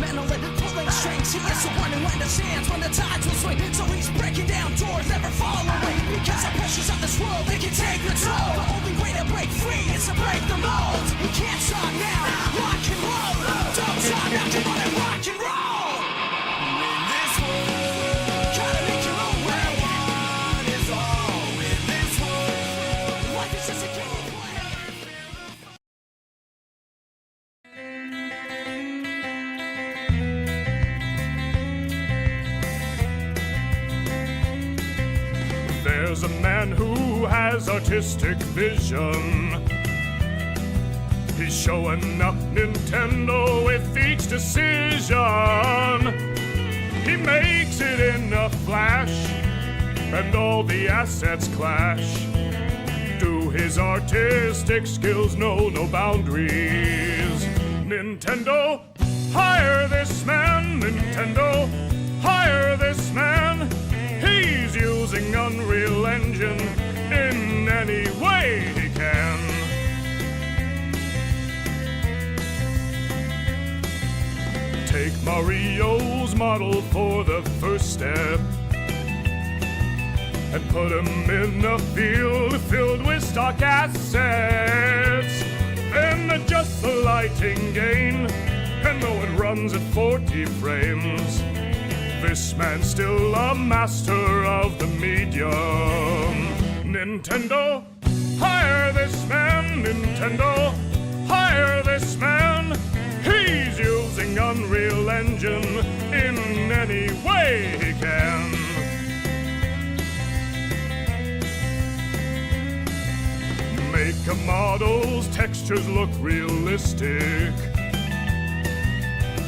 instrumental in pulling strings. He is the one who understands when the tides will swing. So he's breaking down doors, never fall away. Because the pressures of this world, they can take control. The only way to break free is to break the mold. We can't stop now, rock and roll. Don't stop now, come on and rock and roll. In this world, gotta make your own way. One is all in this world. Life is just a game of play. There's a man who has artistic vision. He's showing up Nintendo with each decision. He makes it in a flash, and all the assets clash. Do his artistic skills know no boundaries? Nintendo, hire this man. Nintendo, hire this man. He's using Unreal Engine in any way he can. Take Mario's model for the first step and put him in a field filled with stock assets. Then adjust the lighting gain, and though it runs at 40 frames, this man's still a master of the medium. Nintendo, hire this man. Nintendo, hire this man. He's using Unreal Engine in any way he can. Make a model's textures look realistic,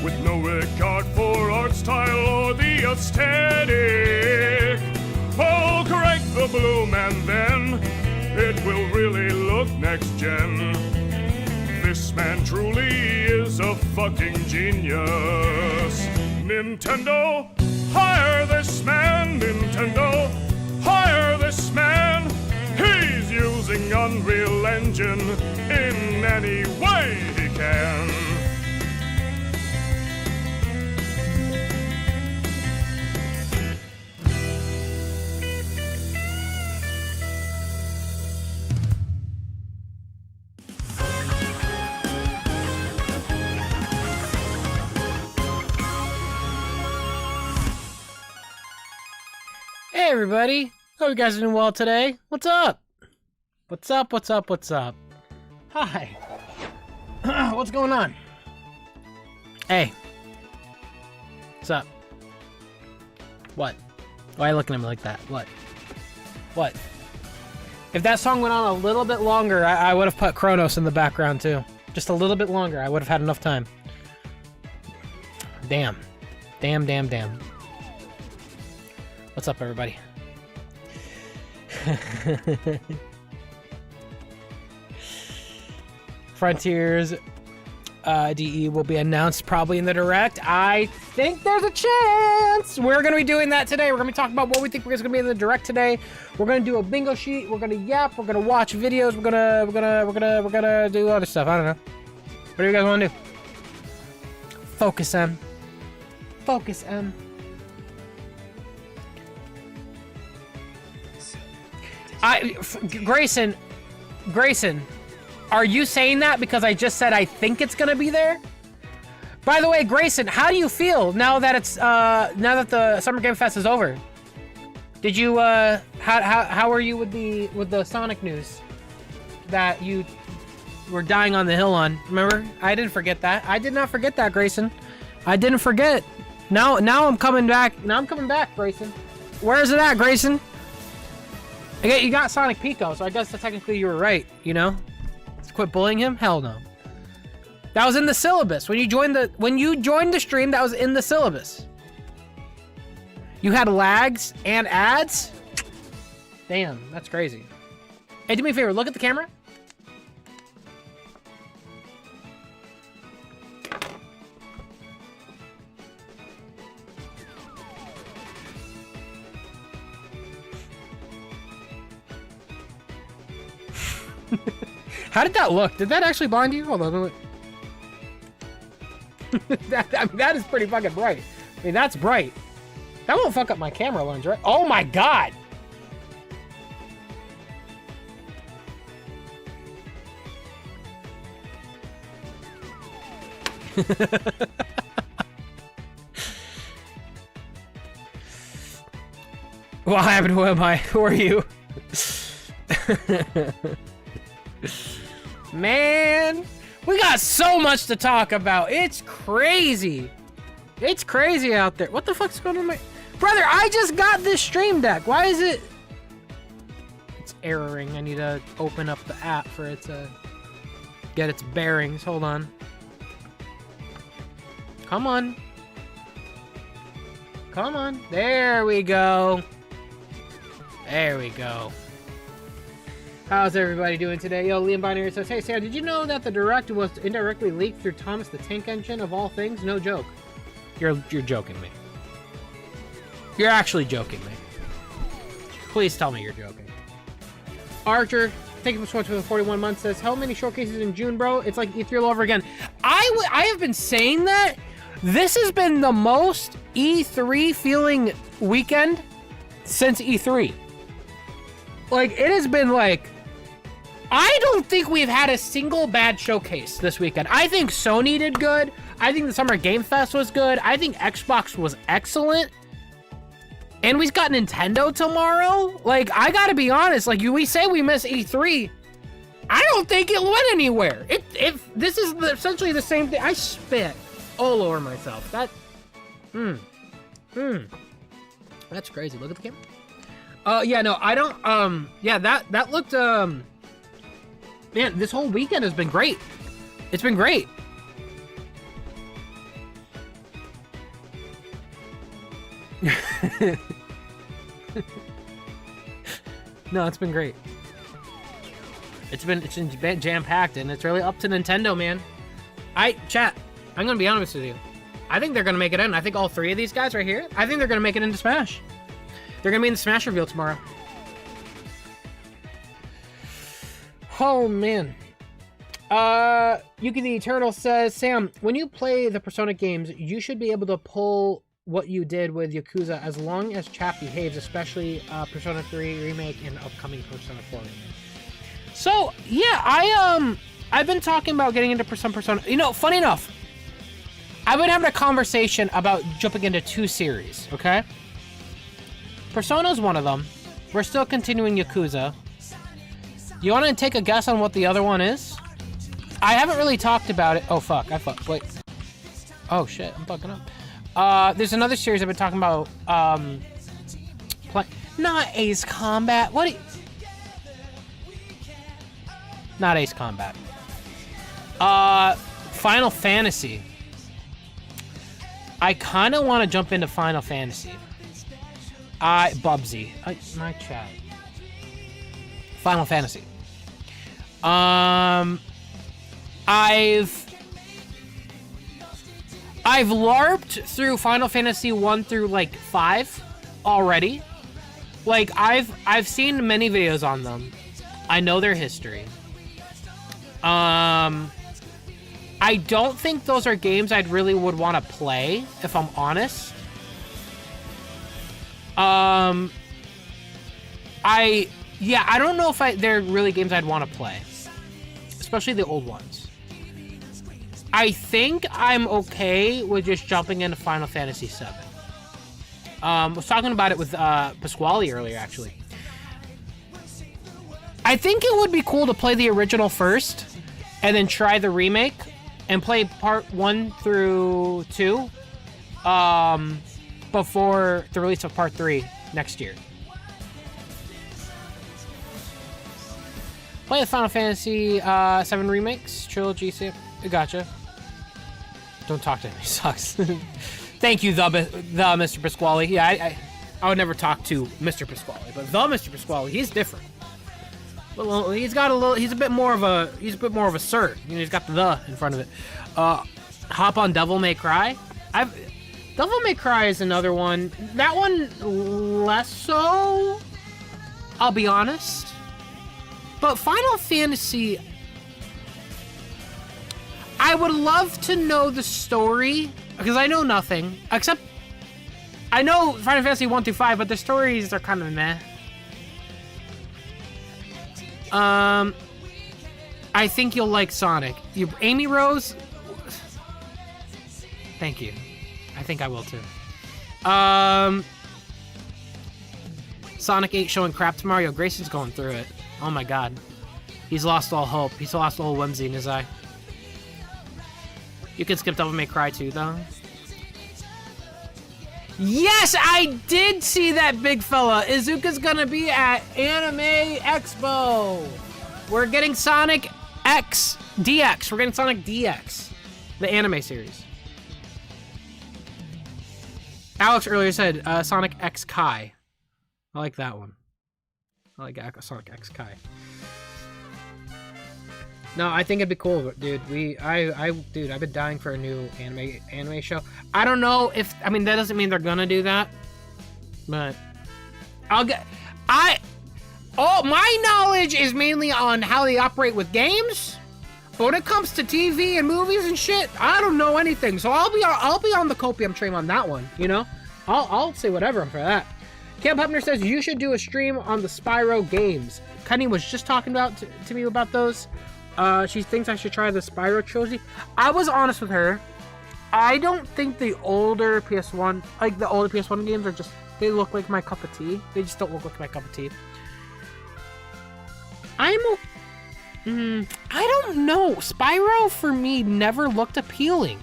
with no regard for art style or the aesthetic. Oh, correct the bloom and then it will really look next gen. This man truly is a fucking genius. Nintendo, hire this man. Nintendo, hire this man. He's using Unreal Engine in any way he can. Hey everybody, hope you guys are doing well today. What's up? What's up, what's up, what's up? Hi. What's going on? Hey. What's up? What? Why are you looking at me like that? What? What? If that song went on a little bit longer, I would have put Kronos in the background too. Just a little bit longer, I would have had enough time. Damn. Damn, damn, damn. What's up, everybody? Frontiers DE will be announced probably in the direct. I think there's a chance. We're going to be doing that today. We're going to be talking about what we think is going to be in the direct today. We're going to do a bingo sheet. We're going to yap. We're going to watch videos. We're going to do other stuff. I don't know. What do you guys want to do? Focus, M. Focus, M. Grayson, are you saying that because I just said I think it's gonna be there? By the way, Grayson, how do you feel now that it's now that the Summer Game Fest is over? Did you how are you with the Sonic news that you were dying on the hill on? Remember? I didn't forget that. I did not forget that, Grayson. I didn't forget. Now I'm coming back. Now I'm coming back, Grayson. Where is it at, Grayson? You got Sonic Pico, so I guess that technically you were right, you know? Quit bullying him? Hell no. That was in the syllabus. When you joined the stream, that was in the syllabus. You had lags and ads? Damn, that's crazy. Hey, do me a favor, look at the camera. How did that look? Did that actually blind you? Hold on. that is pretty fucking bright. I mean, that's bright. That won't fuck up my camera lens, right? Oh my god! What happened? Who am I? Who are you? Man, we got so much to talk about. It's crazy. It's crazy out there. What the fuck's going on with my... Brother, I just got this stream deck. Why is it... It's erroring. I need to open up the app for it to get its bearings. Hold on. Come on. Come on. There we go. There we go. How's everybody doing today? Yo, Liam Binary says, hey Sam, did you know that the Direct was indirectly leaked through Thomas the Tank Engine of all things? No joke. You're joking me. You're actually joking me. Please tell me you're joking. Archer, thank you so much for the 41 months, says, how many showcases in June, bro? It's like E3 all over again. I have been saying that. This has been the most E3 feeling weekend since E3. Like, it has been like... I don't think we've had a single bad showcase this weekend. I think Sony did good. I think the Summer Game Fest was good. I think Xbox was excellent. And we've got Nintendo tomorrow. Like, I gotta be honest. Like, we say we miss E3. I don't think it went anywhere. This is essentially the same thing. I spit all over myself. That's crazy. Look at the camera. Yeah, no, I don't, yeah, that looked, man, this whole weekend has been great. It's been great. No, it's been great. It's been jam-packed, and it's really up to Nintendo, man. Chat, I'm gonna be honest with you. I think they're gonna make it in. I think all three of these guys right here, I think they're gonna make it into Smash. They're gonna be in the Smash reveal tomorrow. Oh, man. Yuki the Eternal says, Sam, when you play the Persona games, you should be able to pull what you did with Yakuza as long as chat behaves, especially Persona 3 Remake and upcoming Persona 4 Remake. So, yeah, I've been talking about getting into Persona. You know, funny enough, I've been having a conversation about jumping into 2 series, okay? Persona's one of them. We're still continuing Yakuza. You want to take a guess on what the other one is? I haven't really talked about it. Oh, fuck. I fucked. Wait. Oh, shit. I'm fucking up. There's another series I've been talking about. Not Ace Combat. What? Not Ace Combat. Final Fantasy. I kind of want to jump into Final Fantasy. Bubsy. My chat. Final Fantasy. I've LARPed through Final Fantasy 1 through like 5 already. Like I've seen many videos on them. I know their history. I don't think those are games I'd really would want to play, if I'm honest. I don't know if they're really games I'd want to play, especially the old ones. I think I'm okay with just jumping into Final Fantasy VII. I was talking about it with Pasquale earlier, actually. I think it would be cool to play the original first, and then try the remake, and play part 1 through 2, before the release of part 3 next year. Play the Final Fantasy 7 remakes, trilogy, gotcha. Don't talk to him, he sucks. Thank you, the Mr. Pasquale. Yeah, I would never talk to Mr. Pasquale, but the Mr. Pasquale, he's different. Well, he's a bit more of a sir. You know, he's got the in front of it. Hop on Devil May Cry. Devil May Cry is another one. That one less so, I'll be honest. But Final Fantasy, I would love to know the story, because I know nothing, except I know Final Fantasy 1 through 5, but the stories are kind of meh. I think you'll like Sonic. Amy Rose? Thank you. I think I will too. Sonic 8 showing crap tomorrow. Yo, Grayson's going through it. Oh my god. He's lost all hope. He's lost all whimsy in his eye. You can skip Devil May Cry too, though. Yes, I did see that, big fella. Izuka's gonna be at Anime Expo. We're getting Sonic X DX. We're getting Sonic DX, the anime series. Alex earlier said Sonic X Kai. I like that one. I like Sonic X Kai. No, I think it'd be cool, dude. Dude, I've been dying for a new anime show. I don't know if, I mean, that doesn't mean they're gonna do that, but my knowledge is mainly on how they operate with games. But when it comes to TV and movies and shit, I don't know anything. So I'll be on the copium train on that one. You know, I'll say whatever for that. Camp Hupner says you should do a stream on the Spyro games. Kenny was just talking about to me about those. She thinks I should try the Spyro trilogy. I was honest with her. I don't think the older PS1, like the older PS1 games, are just, they look like my cup of tea. They just don't look like my cup of tea. I don't know. Spyro for me never looked appealing.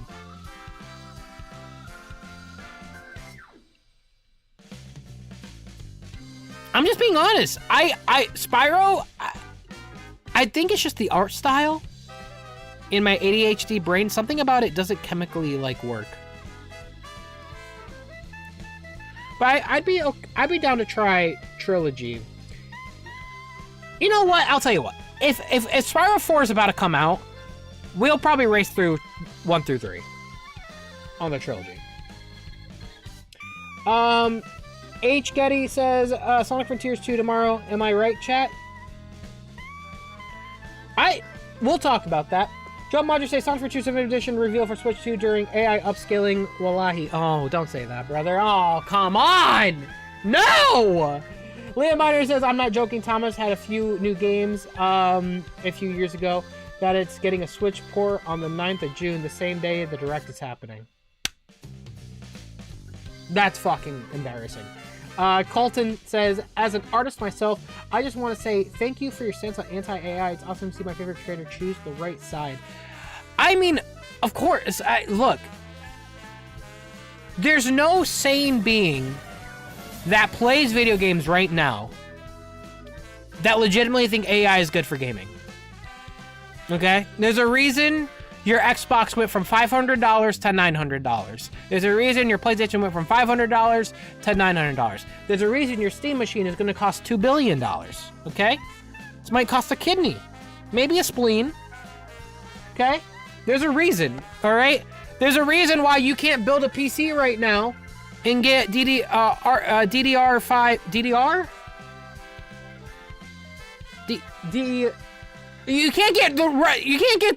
I'm just being honest. Spyro, I think it's just the art style. In my ADHD brain, something about it doesn't chemically like work. But I'd be down to try trilogy. You know what? I'll tell you what. If Spyro 4 is about to come out, we'll probably race through 1 through 3 on the trilogy. H. Getty says Sonic Frontiers 2 tomorrow. Am I right, chat? We'll talk about that. Joe Modger says Sonic Frontiers 7th edition reveal for Switch 2 during AI upscaling. Wallahi. Oh, don't say that, brother. Oh, come on! No! Liam Miner says, I'm not joking. Thomas had a few new games a few years ago that it's getting a Switch port on the 9th of June, the same day the Direct is happening. That's fucking embarrassing. Colton says, as an artist myself, I just want to say thank you for your stance on anti-AI. It's awesome to see my favorite creator choose the right side. I mean, of course, look, there's no sane being that plays video games right now that legitimately think AI is good for gaming. Okay? There's a reason your Xbox went from $500 to $900. There's a reason your PlayStation went from $500 to $900. There's a reason your Steam machine is going to cost $2 billion. Okay? This might cost a kidney. Maybe a spleen. Okay? There's a reason. Alright? There's a reason why you can't build a PC right now and get DDR5... DDR? You can't get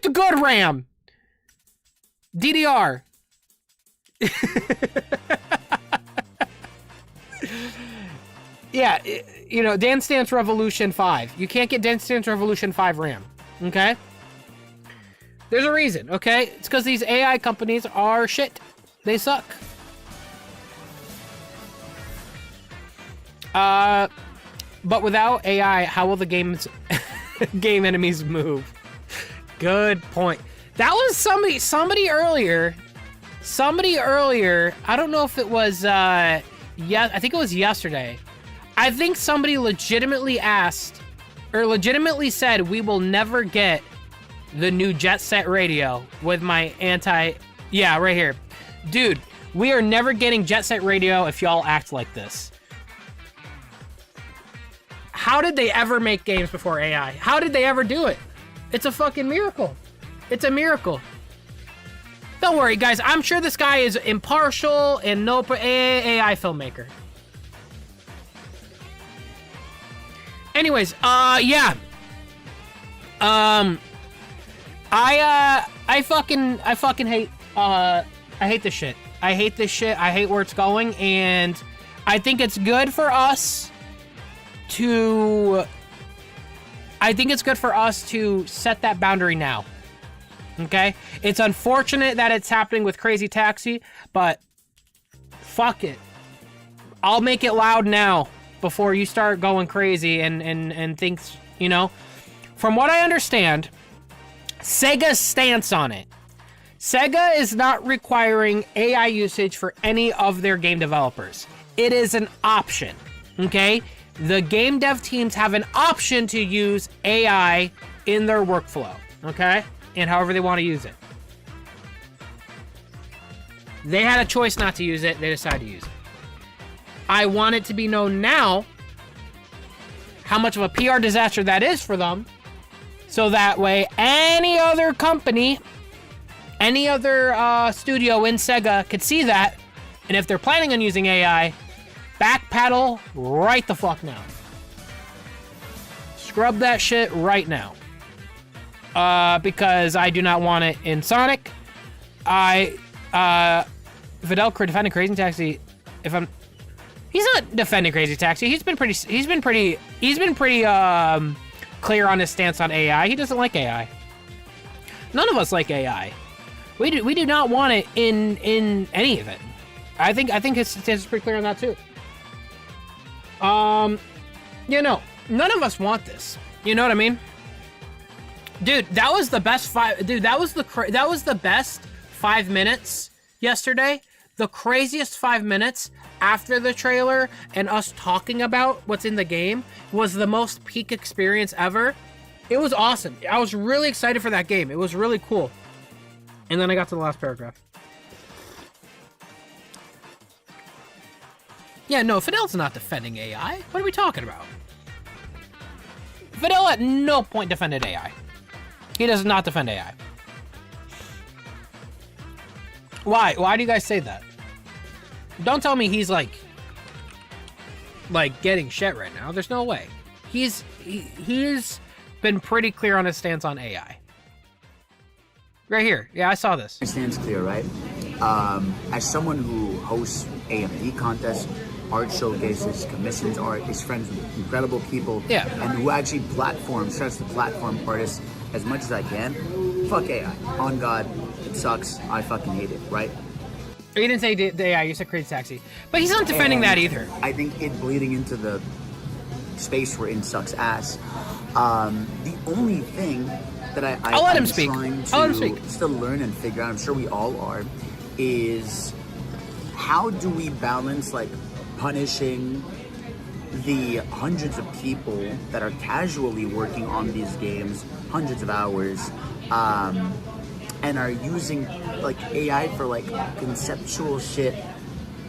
the good RAM. DDR. Yeah, you know, Dance Dance Revolution 5. You can't get Dance Dance Revolution 5 RAM. Okay? There's a reason, okay? It's because these AI companies are shit. They suck. But without AI, how will the game enemies move? Good point. That was somebody earlier. I don't know if it was I think it was yesterday. I think somebody legitimately asked or legitimately said we will never get the new Jet Set Radio with my yeah, right here. Dude, we are never getting Jet Set Radio if y'all act like this. How did they ever make games before AI? How did they ever do it? It's a fucking miracle. It's a miracle. Don't worry, guys. I'm sure this guy is impartial and no AI filmmaker. Anyways, yeah. I fucking hate I hate this shit. I hate this shit. I hate where it's going, and I think it's good for us to set that boundary now. Okay? It's unfortunate that it's happening with Crazy Taxi, but fuck it. I'll make it loud now before you start going crazy and things, you know. From what I understand, SEGA's stance on it. SEGA is not requiring AI usage for any of their game developers. It is an option, okay? The game dev teams have an option to use AI in their workflow, okay? And however they want to use it. They had a choice not to use it. They decided to use it. I want it to be known now how much of a PR disaster that is for them. So that way, any other company, any other studio in SEGA could see that. And if they're planning on using AI, backpedal right the fuck now. Scrub that shit right now. Because I do not want it in Sonic. Fidel defending Crazy Taxi. He's not defending Crazy Taxi. He's been pretty clear on his stance on AI. He doesn't like AI. None of us like AI. We do not want it in any of it. I think his stance is pretty clear on that too. You know, none of us want this. You know what I mean? Dude, that was the best that was the best 5 minutes yesterday. The craziest 5 minutes after the trailer and us talking about what's in the game was the most peak experience ever. It was awesome. I was really excited for that game. It was really cool. And then I got to the last paragraph. Yeah, no, Fidel's not defending AI. What are we talking about? Fidel at no point defended AI. He does not defend AI. Why? Why do you guys say that? Don't tell me he's like getting shit right now. There's no way. He's been pretty clear on his stance on AI. Right here. Yeah, I saw this. My stance clear, right? As someone who hosts AMD contests, art showcases, commissions art, is friends with incredible people, yeah, and who actually starts to platform artists as much as I can, fuck AI. On God, it sucks. I fucking hate it, right? You didn't say the AI, you said Crazy Taxi. But he's not defending that either. I think it bleeding into the space we're in sucks ass. The only thing that I'll let him speak. Trying to I'll let him speak. Still learn and figure out, I'm sure we all are, is how do we balance like punishing the hundreds of people that are casually working on these games, hundreds of hours, and are using like AI for like conceptual shit,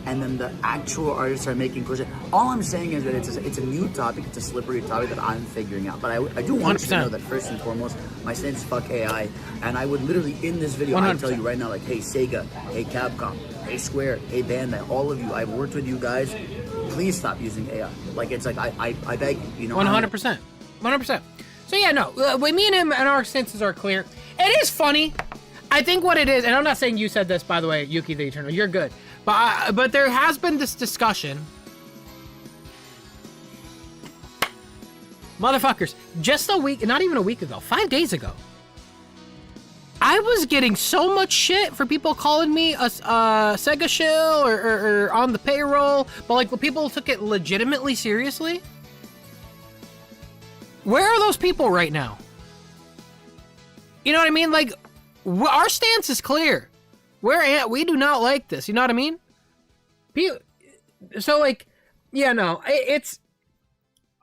and then the actual artists are making cool shit. All I'm saying is that it's a new topic, it's a slippery topic that I'm figuring out. But I do want 100%. you to know that first and foremost, my stance is fuck AI, and I would literally in this video, 100%. I tell you right now, like, hey Sega, hey Capcom, hey Square, hey Bandai, all of you, I've worked with you guys. Please stop using AI. Like, it's like I beg you, you know. 100%. 100%. So yeah, no, me and him and our stances are clear. It is funny. I think what it is, and I'm not saying you said this, by the way, Yuki the Eternal, you're good. But there has been this discussion. Motherfuckers, just a week, not even a week ago, 5 days ago, I was getting so much shit for people calling me a SEGA shill or on the payroll, but like people took it legitimately seriously. Where are those people right now? You know what I mean? Like, our stance is clear. We do not like this. You know what I mean? So like, yeah, no, it's.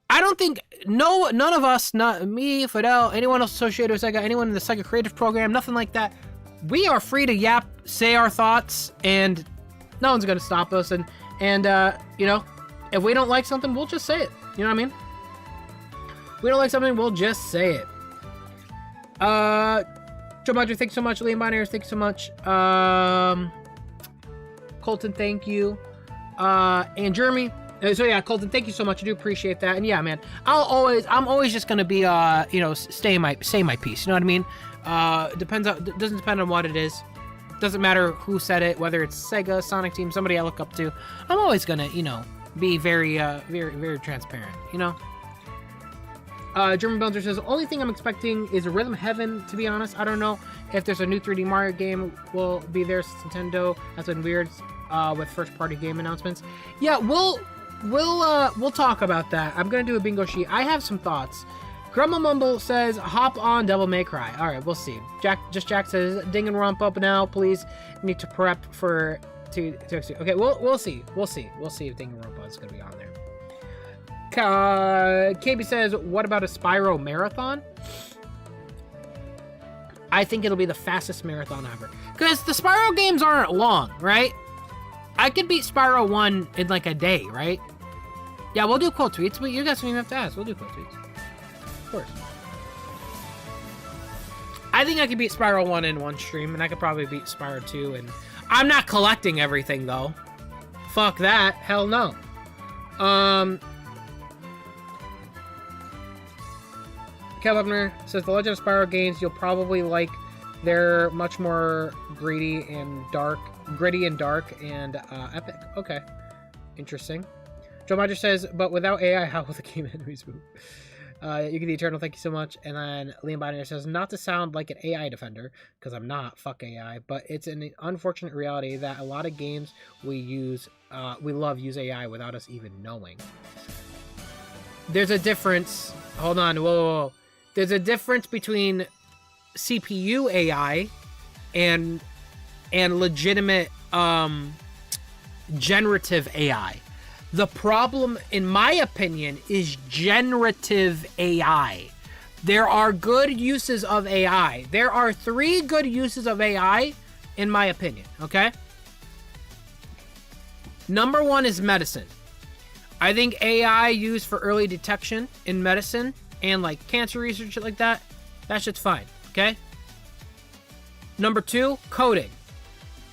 I don't think none of us, not me, Fidel, anyone else associated with SEGA, anyone in the SEGA creative program, nothing like that. We are free to yap, say our thoughts, and no one's gonna stop us. And you know, if we don't like something, we'll just say it. You know what I mean? If we don't like something, we'll just say it. Joe Madri, thanks so much. Liam Biners, thanks so much. Colton, thank you. And Jeremy. So yeah, Colton, thank you so much. I do appreciate that. And yeah, man, I'm always just gonna be, you know, say my piece. You know what I mean? Doesn't depend on what it is. Doesn't matter who said it, whether it's Sega, Sonic Team, somebody I look up to. I'm always gonna, be very, very transparent, German Bouncer says, only thing I'm expecting is Rhythm Heaven, to be honest. I don't know if there's a new 3D Mario game will be there since Nintendo has been weird with first-party game announcements. Yeah, we'll talk about that. I'm gonna do a bingo sheet. I have some thoughts. Grumble Mumble says, hop on Devil May Cry. All right, we'll see. Jack says, ding and rump up now, please. Need to prep for to okay, we'll see. We'll see if Ding and Rump is gonna be on there. KB says, what about a Spyro marathon? I think it'll be the fastest marathon ever. Because the Spyro games aren't long, right? I could beat Spyro 1 in like a day, right? Yeah, we'll do quote tweets, but you guys don't even have to ask. We'll do quote tweets. Of course. I think I could beat Spyro 1 in one stream, and I could probably beat Spyro 2, and I'm not collecting everything, though. Fuck that. Hell no. Kev Upner says, the Legend of Spyro games you'll probably like. They're much more gritty and dark, and epic. Okay. Interesting. Joe Madger says, but without AI, how will the game enemies move? You get the Eternal, thank you so much. And then Liam Biner says, not to sound like an AI defender, because I'm not, fuck AI, but it's an unfortunate reality that a lot of games we love use AI without us even knowing. There's a difference. Hold on, whoa. There's a difference between CPU AI and legitimate generative AI. The problem, in my opinion, is generative AI. There are good uses of AI. There are 3 good uses of AI, in my opinion, okay? Number 1 is medicine. I think AI used for early detection in medicine and like cancer research, shit like that, that shit's fine, okay? Number 2, coding.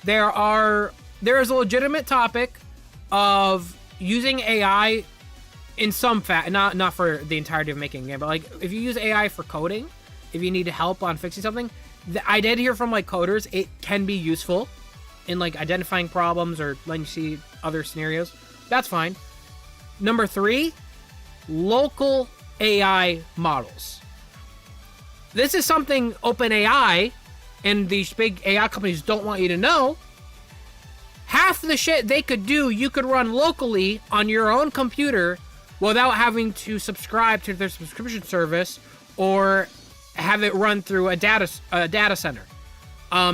There is a legitimate topic of using AI in some not for the entirety of making a game, but like if you use AI for coding, if you need help on fixing something, I did hear from like coders, it can be useful in like identifying problems or letting you see other scenarios. That's fine. Number 3, local AI models. This is something OpenAI and these big AI companies don't want you to know. Half the shit they could do, you could run locally on your own computer without having to subscribe to their subscription service or have it run through a data center.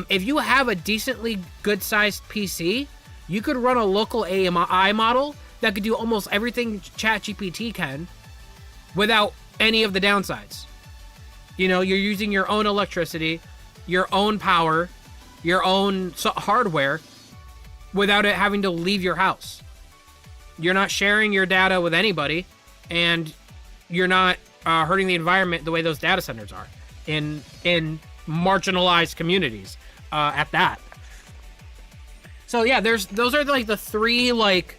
If you have a decently good-sized PC, you could run a local AI model that could do almost everything ChatGPT can without any of the downsides. You're using your own electricity, your own power, your own hardware, without it having to leave your house. You're not sharing your data with anybody, and you're not hurting the environment the way those data centers are in marginalized communities at that. So yeah, those are like the 3 like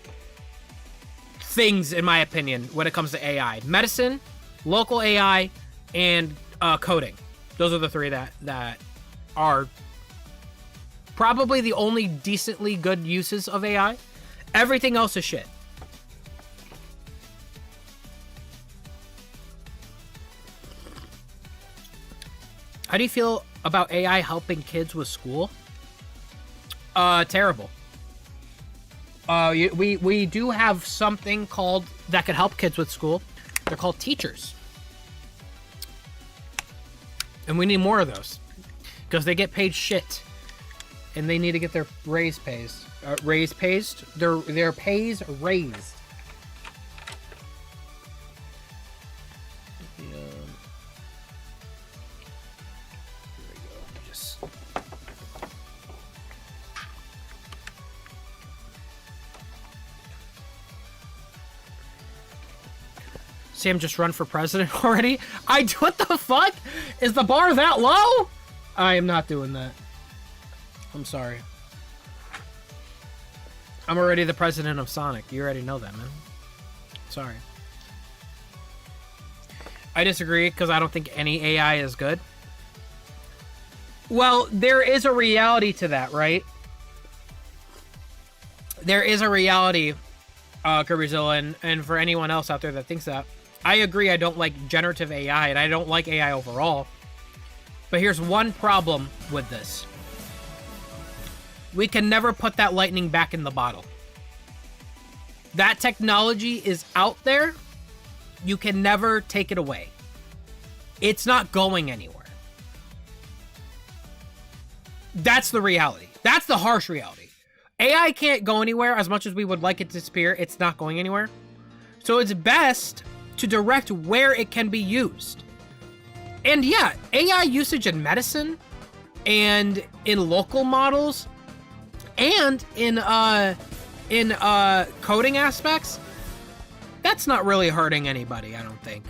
things in my opinion when it comes to AI: medicine, local AI, and coding. Those are the 3 that are probably the only decently good uses of AI. Everything else is shit. How do you feel about AI helping kids with school? Terrible. We do have something called that could help kids with school. They're called teachers. And we need more of those because they get paid shit. And they need to get their Their pays raised. Sam just run for president already? What the fuck? Is the bar that low? I am not doing that. I'm sorry. I'm already the president of Sonic. You already know that, man. Sorry. I disagree because I don't think any AI is good. Well, there is a reality to that, right? There is a reality, Garizilla, and for anyone else out there that thinks that. I agree, I don't like generative AI, and I don't like AI overall. But here's one problem with this. We can never put that lightning back in the bottle. That technology is out there. You can never take it away. It's not going anywhere. That's the reality. That's the harsh reality. AI can't go anywhere as much as we would like it to disappear. It's not going anywhere. So it's best to direct where it can be used. And yeah, AI usage in medicine and in local models and in coding aspects, that's not really hurting anybody, I don't think.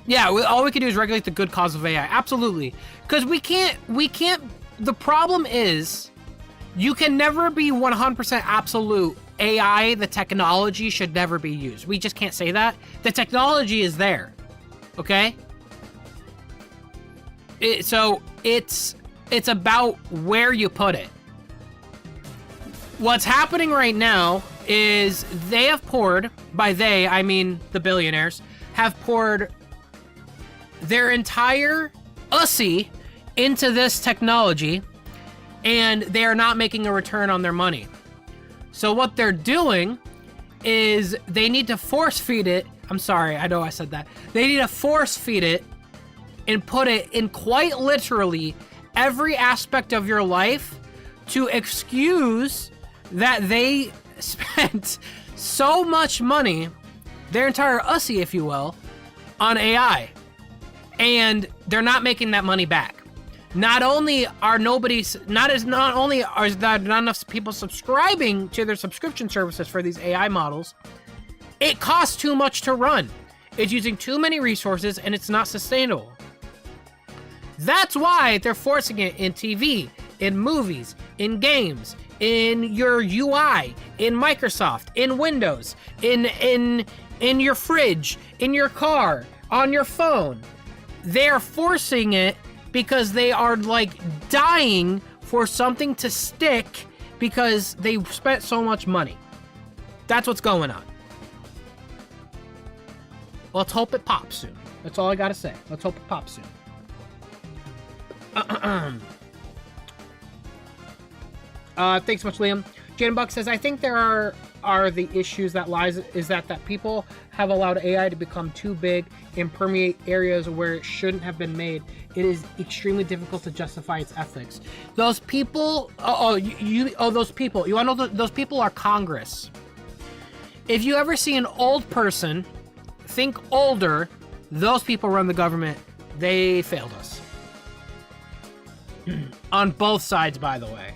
Yeah, all we can do is regulate the good cause of AI. Absolutely. Because we can't, the problem is, you can never be 100% absolute. AI, the technology, should never be used. We just can't say that. The technology is there. Okay? So it's about where you put it. What's happening right now is they have poured, by they, I mean the billionaires, have poured their entire ussy into this technology, and they are not making a return on their money. So what they're doing is they need to force feed it. I'm sorry, I know I said that. They need to force feed it and put it in quite literally every aspect of your life to excuse that they spent so much money, their entire ussy, if you will, on AI. And they're not making that money back. Not only are not enough people subscribing to their subscription services for these AI models, it costs too much to run. It's using too many resources and it's not sustainable. That's why they're forcing it in TV, in movies, in games, in your UI, in Microsoft, in Windows, in your fridge, in your car, on your phone. They're forcing it because they are like dying for something to stick because they spent so much money. That's what's going on. Let's hope it pops soon. That's all I gotta say. Let's hope it pops soon. Thanks so much, Liam. Jan Buck says, I think there are the issues that lies is that people have allowed AI to become too big and permeate areas where it shouldn't have been made. It is extremely difficult to justify its ethics. Those people, those people, you wanna know those people are Congress. If you ever see an old person, think older, those people run the government. They failed us. On both sides, by the way.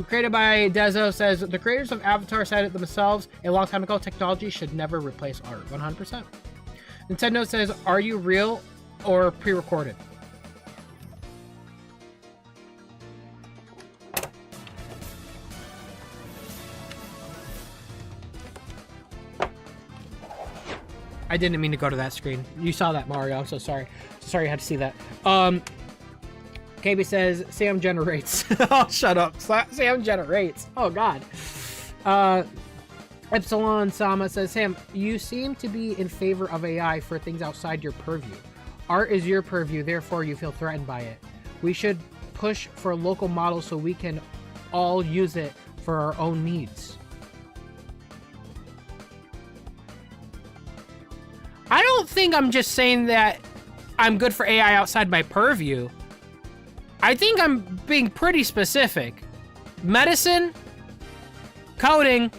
Created by Dezo says, the creators of Avatar said it themselves a long time ago, technology should never replace art. 100%. Nintendo says, are you real or pre-recorded? I didn't mean to go to that screen. You saw that, Mario. I'm so sorry. Sorry you had to see that. KB says, Sam generates. Oh, shut up. Sam generates. Oh, God. Epsilon Sama says, Sam, you seem to be in favor of AI for things outside your purview. Art is your purview, therefore you feel threatened by it. We should push for local models so we can all use it for our own needs. I don't think I'm just saying that I'm good for AI outside my purview. I think I'm being pretty specific. Medicine, coding,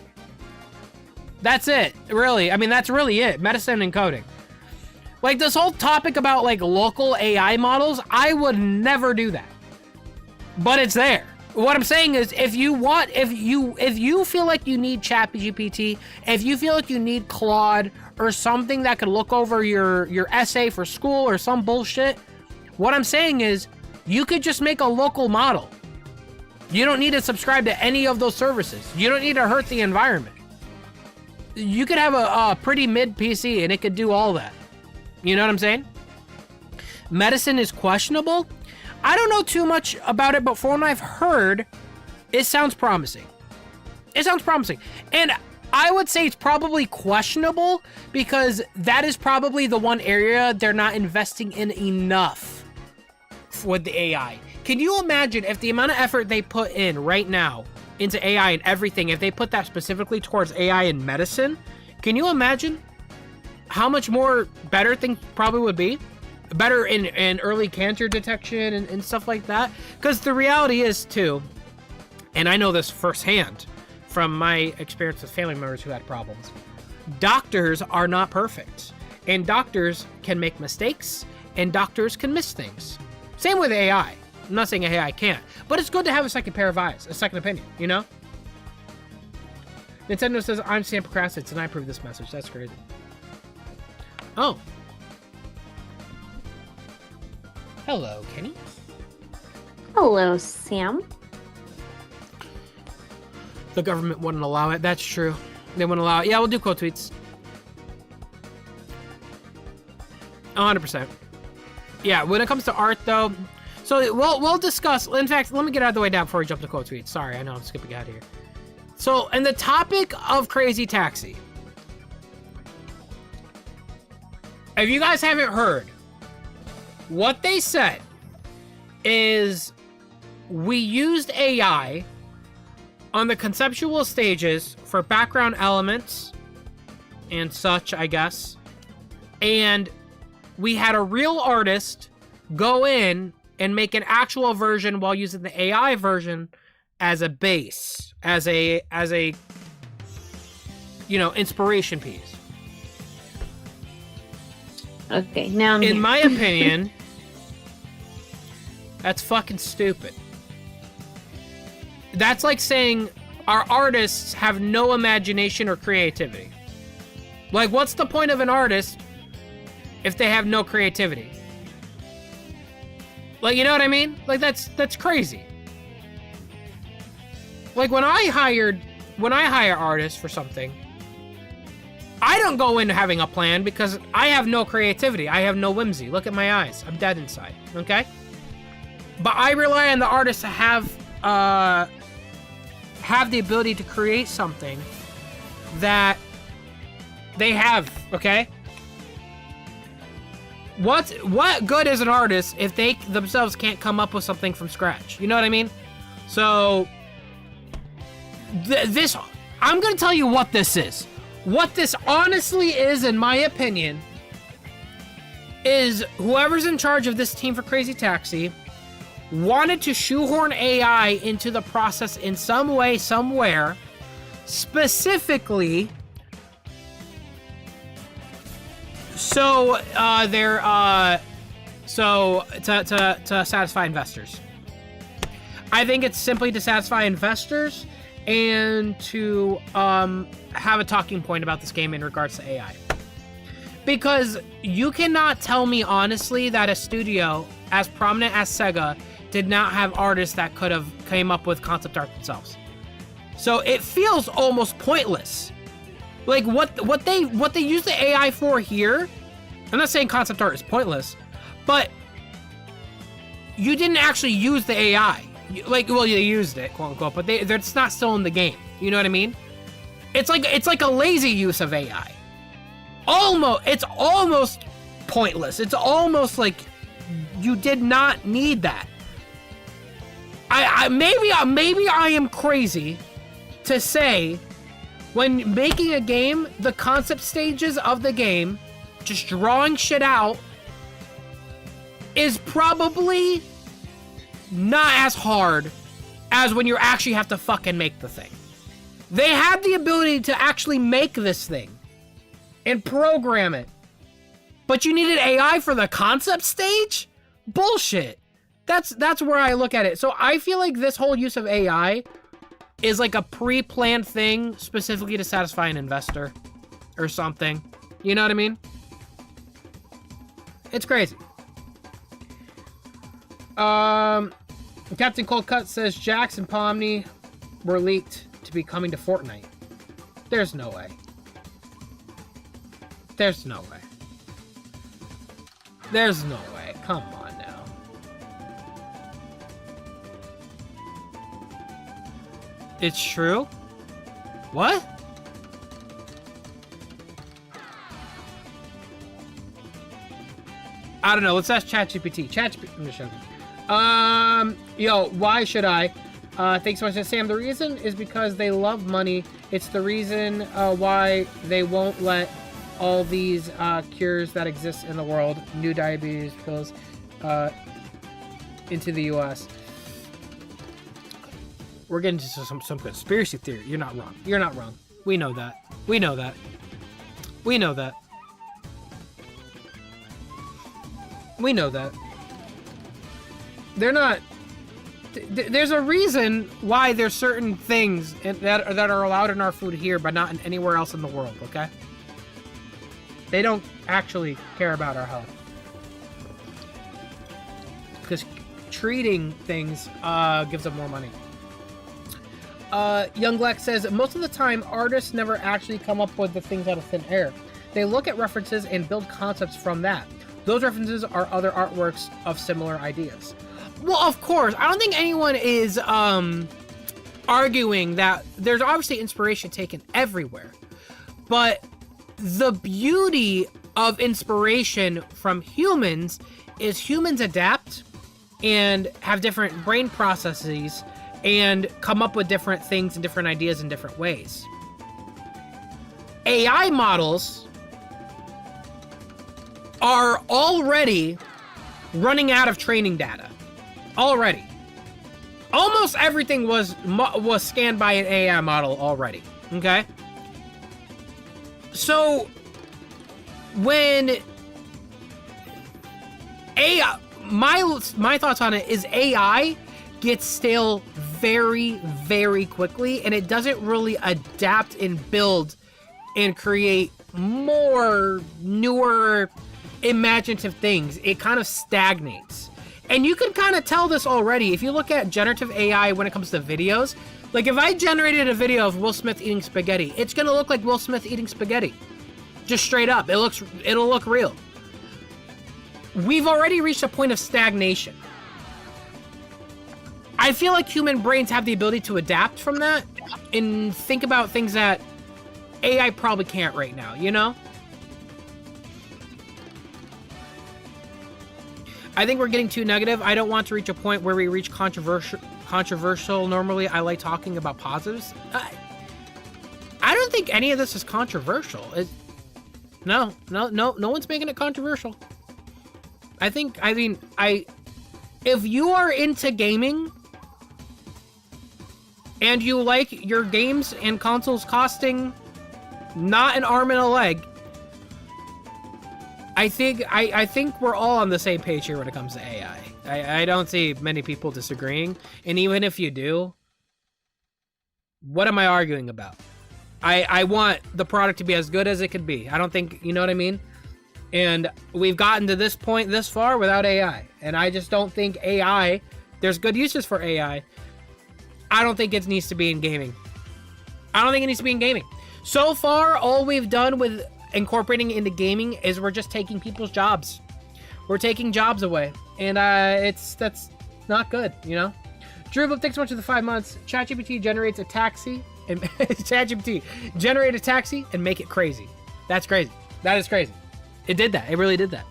that's it, really. I mean, that's really it, medicine and coding. Like, this whole topic about, like, local AI models, I would never do that. But it's there. What I'm saying is, if you feel like you need ChatGPT, if you feel like you need Claude, or something that could look over your essay for school or some bullshit, what I'm saying is, you could just make a local model. You don't need to subscribe to any of those services. You don't need to hurt the environment. you could have a pretty mid PC and it could do all that. You know what I'm saying? Medicine is questionable. I don't know too much about it, but from what I've heard, it sounds promising. It sounds promising. And I would say it's probably questionable because that is probably the one area they're not investing in enough with the AI. Can you imagine if the amount of effort they put in right now into AI and everything, if they put that specifically towards AI in medicine, can you imagine how much more better things probably would be? Better in early cancer detection and stuff like that? Because the reality is, too, and I know this firsthand from my experience with family members who had problems, doctors are not perfect. And doctors can make mistakes, and doctors can miss things. Same with AI. I'm not saying AI can't, but it's good to have a second pair of eyes, a second opinion, you know? Nintendo says, I'm Sam Procrastinates, and I approve this message. That's crazy. Oh. Hello, Kenny. Hello, Sam. The government wouldn't allow it. That's true. They wouldn't allow it. Yeah, we'll do quote tweets. 100%. Yeah, when it comes to art, though, so we'll discuss. In fact, let me get out of the way now before we jump to quote tweets. Sorry, I know I'm skipping out here. So, in the topic of Crazy Taxi, if you guys haven't heard, what they said is we used AI on the conceptual stages for background elements and such, I guess. And we had a real artist go in and make an actual version while using the AI version as a base, as a you know, inspiration piece. Okay, now I'm In here. my opinion, that's fucking stupid. That's like saying our artists have no imagination or creativity. Like, what's the point of an artist if they have no creativity? Like, you know what I mean? Like, that's crazy. Like, when I hire artists for something, I don't go in having a plan because I have no creativity. I have no whimsy. Look at my eyes. I'm dead inside, okay? But I rely on the artists to have the ability to create something that they have, okay? What good is an artist if they themselves can't come up with something from scratch? You know what I mean? So, this, I'm gonna tell you what this is. What this honestly is, in my opinion, is whoever's in charge of this team for Crazy Taxi wanted to shoehorn AI into the process in some way, somewhere, specifically so to satisfy investors. I think it's simply to satisfy investors and to have a talking point about this game in regards to AI. Because you cannot tell me honestly that a studio as prominent as SEGA did not have artists that could have came up with concept art themselves. So it feels almost pointless. Like what they use the AI for here, I'm not saying concept art is pointless, but you didn't actually use the AI. Like, well, you used it, quote unquote, but it's not still in the game. You know what I mean? It's like a lazy use of AI. It's almost pointless. It's almost like you did not need that. Maybe I am crazy to say when making a game, the concept stages of the game, just drawing shit out, is probably not as hard as when you actually have to fucking make the thing. They had the ability to actually make this thing and program it, but you needed AI for the concept stage? Bullshit. That's where I look at it. So I feel like this whole use of AI is like a pre-planned thing specifically to satisfy an investor or something. You know what I mean? It's crazy. Captain Cold Cut says Jax and Pomni were leaked to be coming to Fortnite. There's no way. There's no way. There's no way. Come on now. It's true? What? I don't know. Let's ask ChatGPT. I'm just joking. Yo, why should I? Thanks so much, Sam. The reason is because they love money. It's the reason why they won't let all these cures that exist in the world, new diabetes pills, into the U.S. We're getting into some conspiracy theory. You're not wrong. You're not wrong. We know that. We know that. We know that. We know that. They're not... There's a reason why there's certain things that are allowed in our food here, but not in anywhere else in the world, okay? They don't actually care about our health. Because treating things gives them more money. Young Black says, most of the time, artists never actually come up with the things out of thin air. They look at references and build concepts from that. Those references are other artworks of similar ideas. Well, of course, I don't think anyone is arguing that there's obviously inspiration taken everywhere. But the beauty of inspiration from humans is humans adapt and have different brain processes and come up with different things and different ideas in different ways. AI models are already running out of training data. Already. Almost everything was scanned by an AI model already. Okay? So, when AI... My thoughts on it is AI gets stale very, very quickly, and it doesn't really adapt and build and create more newer, imaginative things. It kind of stagnates. And you can kind of tell this already. If you look at generative AI when it comes to videos, like if I generated a video of Will Smith eating spaghetti, it's gonna look like Will Smith eating spaghetti. Just straight up. It'll look real. We've already reached a point of stagnation. I feel like human brains have the ability to adapt from that and think about things that AI probably can't right now, you know? I think we're getting too negative. I don't want to reach a point where we reach controversial. Normally, I like talking about positives. I don't think any of this is controversial. No one's making it controversial. If you are into gaming and you like your games and consoles costing not an arm and a leg, I think we're all on the same page here when it comes to AI. I don't see many people disagreeing, and even if you do, what am I arguing about? I want the product to be as good as it could be. I don't think, you know what I mean? And we've gotten to this point this far without AI, and I just don't think AI, there's good uses for AI. I don't think it needs to be in gaming. I don't think it needs to be in gaming. So far, all we've done with incorporating it into gaming is we're just taking people's jobs. We're taking jobs away, and that's not good, you know. Drew, thanks so much for the 5 months. ChatGPT generates a taxi, and ChatGPT generate a taxi and make it crazy. That's crazy. That is crazy. It did that. It really did that.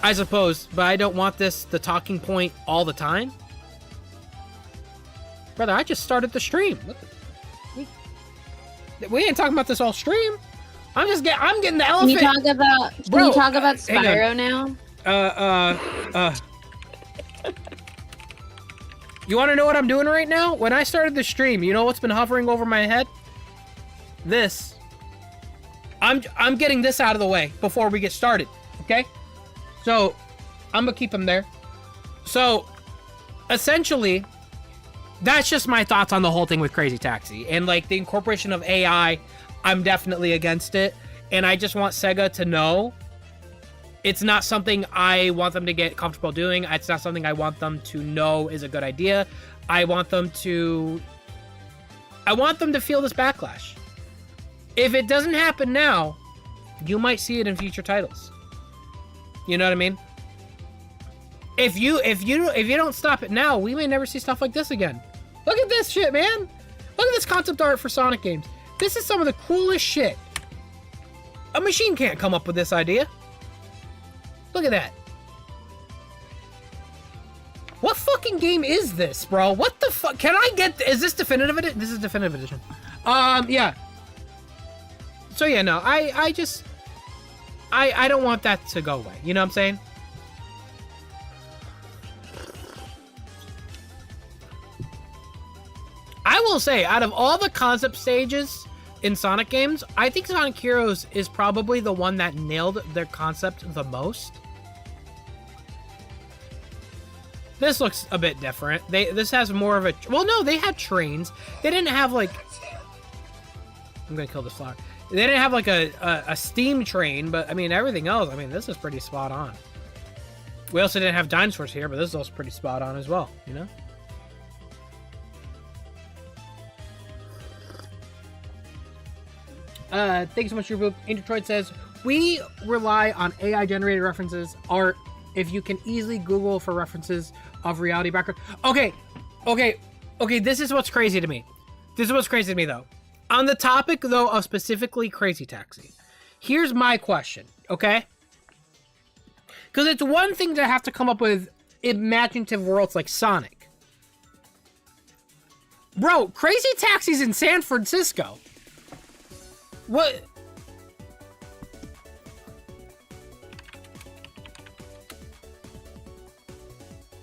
I suppose, but I don't want this the talking point all the time. Brother, I just started the stream. We ain't talking about this all stream. I'm getting the elephant. Can you talk about Spyro now? You want to know what I'm doing right now? When I started the stream, you know what's been hovering over my head? This. I'm getting this out of the way before we get started, okay? So, I'm gonna keep them there. So, essentially, that's just my thoughts on the whole thing with Crazy Taxi. And, like, the incorporation of AI, I'm definitely against it. And I just want SEGA to know it's not something I want them to get comfortable doing. It's not something I want them to know is a good idea. I want them to feel this backlash. if it doesn't happen now, you might see it in future titles. You know what I mean? If you don't stop it now, we may never see stuff like this again. Look at this shit, man. Look at this concept art for Sonic games. This is some of the coolest shit. A machine can't come up with this idea. Look at that. What fucking game is this, bro? What the fuck? Can I get... Is this definitive edition? This is definitive edition. Yeah. So yeah, no, I just... I don't want that to go away. You know what I'm saying? I will say, out of all the concept stages in Sonic games, I think Sonic Heroes is probably the one that nailed their concept the most. This looks a bit different. This has more of a... Well, no, they had trains. They didn't have, like... I'm gonna kill this flower. They didn't have, like, a steam train, but, I mean, everything else, I mean, this is pretty spot on. We also didn't have dinosaurs here, but this is also pretty spot on as well, you know? Thank you so much, Rubo. Detroit says, we rely on AI-generated references, art, if you can easily Google for references of reality background. Okay, this is what's crazy to me. This is what's crazy to me, though. On the topic, though, of specifically Crazy Taxi, here's my question, okay? Because it's one thing to have to come up with imaginative worlds like Sonic. Bro, Crazy Taxi's in San Francisco. What?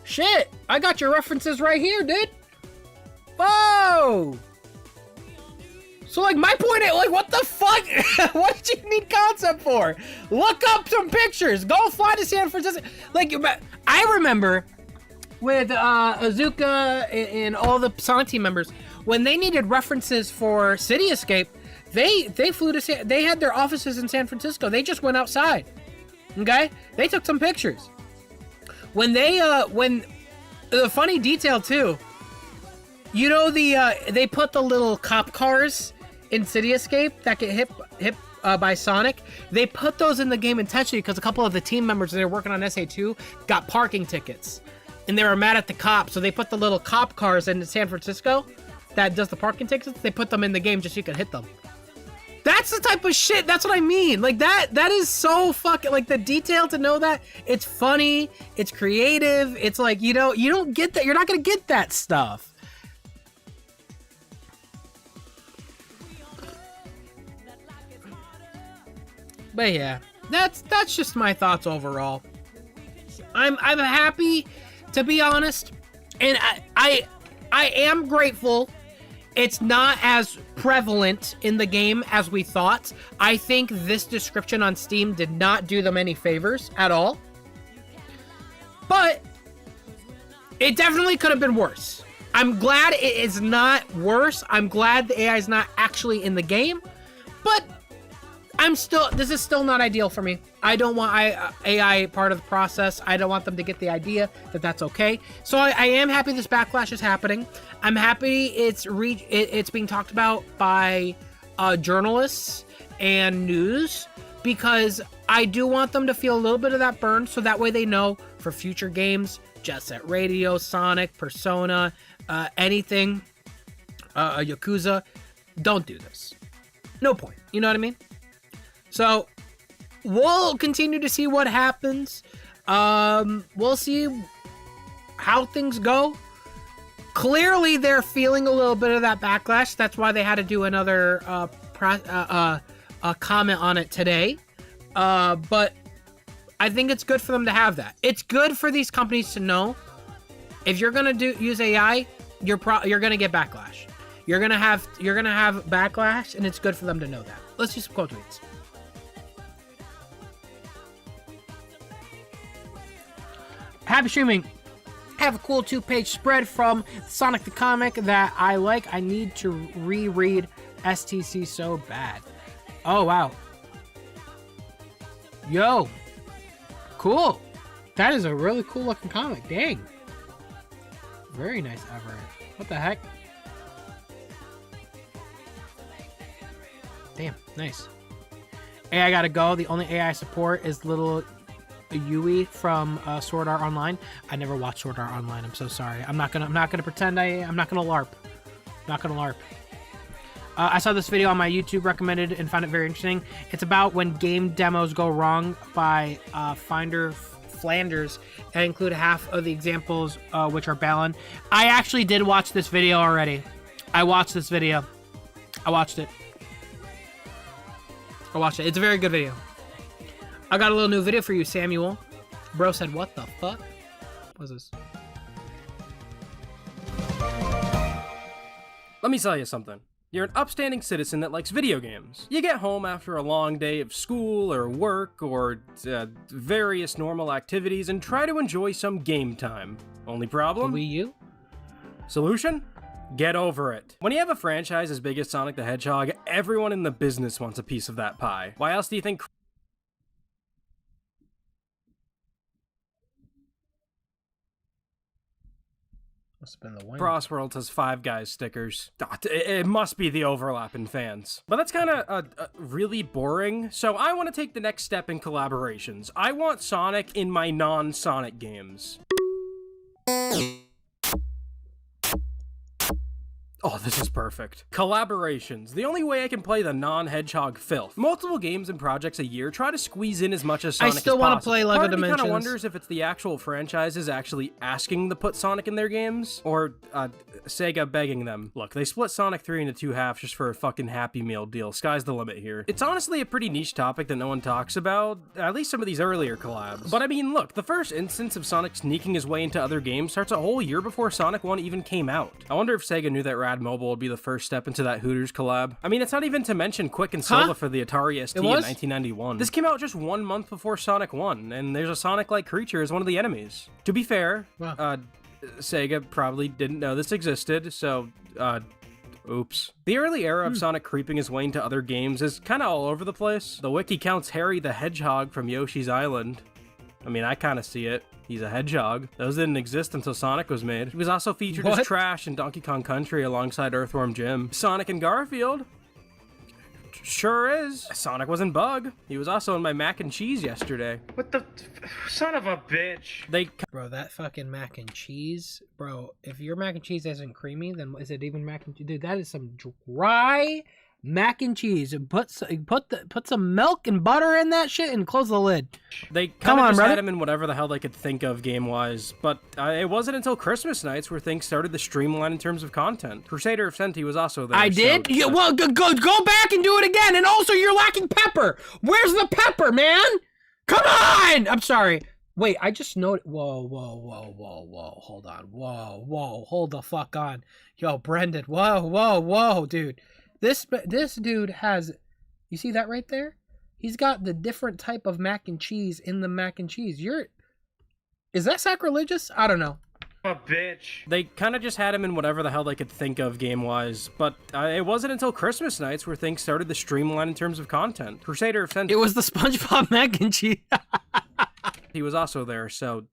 Shit, I got your references right here, dude. Whoa! So, like, my point is, like, what the fuck? What did you need concept for? Look up some pictures. Go fly to San Francisco. Like, I remember with Azuka and all the Sonic team members, when they needed references for City Escape, they flew to they had their offices in San Francisco. They just went outside. Okay? They took some pictures. When the funny detail too, you know, they put the little cop cars in City Escape that get hit by Sonic. They put those in the game intentionally because a couple of the team members that are working on SA2 got parking tickets, and they were mad at the cops, so they put the little cop cars in San Francisco that does the parking tickets. They put them in the game just so you could hit them. That's the type of shit. That's what I mean. Like, that is so fucking, like, the detail to know that. It's funny. It's creative. It's like, you know, you don't get that. You're not going to get that stuff. But yeah, that's just my thoughts overall. I'm happy, to be honest. And I am grateful it's not as prevalent in the game as we thought. I think this description on Steam did not do them any favors at all. But it definitely could have been worse. I'm glad it is not worse. I'm glad the AI is not actually in the game. But this is still not ideal for me. I don't want AI part of the process. I don't want them to get the idea that that's okay. So I am happy this backlash is happening. I'm happy it's being talked about by journalists and news, because I do want them to feel a little bit of that burn, so that way they know for future games, Jet Set Radio, Sonic, Persona, anything, Yakuza, don't do this. No point. You know what I mean? So we'll continue to see what happens. We'll see how things go. Clearly, they're feeling a little bit of that backlash. That's why they had to do another comment on it today. But I think it's good for them to have that. It's good for these companies to know if you're gonna use AI, you're gonna get backlash. You're gonna have backlash, and it's good for them to know that. Let's do some quote tweets. Happy streaming. I have a cool 2-page spread from Sonic the Comic that I like. I need to reread STC so bad. Oh, wow. Yo. Cool. That is a really cool looking comic. Dang. Very nice, Everett. What the heck? Damn, nice. AI gotta go. The only AI I support is little Yui from Sword Art Online. I never watched Sword Art Online. I'm so sorry. I'm not gonna pretend I'm not gonna LARP. Not gonna LARP. I saw this video on my YouTube recommended and found it very interesting. It's about when game demos go wrong by Finder Flanders, and include half of the examples which are Balin. I actually did watch this video already. I watched this video. I watched it. It's a very good video. I got a little new video for you, Samuel. Bro said, what the fuck? What's this? Let me tell you something. You're an upstanding citizen that likes video games. You get home after a long day of school or work or various normal activities and try to enjoy some game time. Only problem? The Wii U? Solution? Get over it. When you have a franchise as big as Sonic the Hedgehog, everyone in the business wants a piece of that pie. Why else do you think Crossworlds has Five Guys stickers? It must be the overlap in fans. But that's kind of really boring, so I want to take the next step in collaborations. I want Sonic in my non-Sonic games. Oh, this is perfect. Collaborations. The only way I can play the non-Hedgehog filth. Multiple games and projects a year try to squeeze in as much as Sonic as possible. I still want to play Lego Dimensions. Part of me kind of wonders if it's the actual franchises actually asking to put Sonic in their games, or SEGA begging them. Look, they split Sonic 3 into two halves just for a fucking Happy Meal deal. Sky's the limit here. It's honestly a pretty niche topic that no one talks about, at least some of these earlier collabs. But I mean, look, the first instance of Sonic sneaking his way into other games starts a whole year before Sonic 1 even came out. I wonder if SEGA knew that Rad Mobile would be the first step into that Hooters collab. I mean, it's not even to mention Quick and Soda for the Atari ST in 1991. This came out just 1 month before Sonic 1, and there's a Sonic-like creature as one of the enemies. To be fair, SEGA probably didn't know this existed, so, oops. The early era of Sonic creeping his way into other games is kind of all over the place. The wiki counts Harry the Hedgehog from Yoshi's Island. I mean, I kind of see it. He's a hedgehog. Those didn't exist until Sonic was made. He was also featured as Trash in Donkey Kong Country alongside Earthworm Jim. Sonic and Garfield. Sure is. Sonic was in Bug. He was also in my mac and cheese yesterday. What the... Son of a bitch. Bro, that fucking mac and cheese. Bro, if your mac and cheese isn't creamy, then is it even mac and cheese? Dude, that is some dry mac and cheese. Put some milk and butter in that shit and close the lid. They kind of just had him in whatever the hell they could think of game-wise, but it wasn't until Christmas nights where things started to streamline in terms of content. Crusader of Senti was also there. I did? Yeah, well, go back and do it again, and also you're lacking pepper. Where's the pepper, man? Come on! I'm sorry. Wait, I just noticed. Whoa. Hold on. Whoa. Hold the fuck on. Yo, Brendan. Whoa, dude. This dude has, you see that right there? He's got the different type of mac and cheese in the mac and cheese. Is that sacrilegious? I don't know. A bitch. They kind of just had him in whatever the hell they could think of game-wise, but it wasn't until Christmas nights where things started to streamline in terms of content. Crusader of Senti. It was the SpongeBob mac and cheese. He was also there, so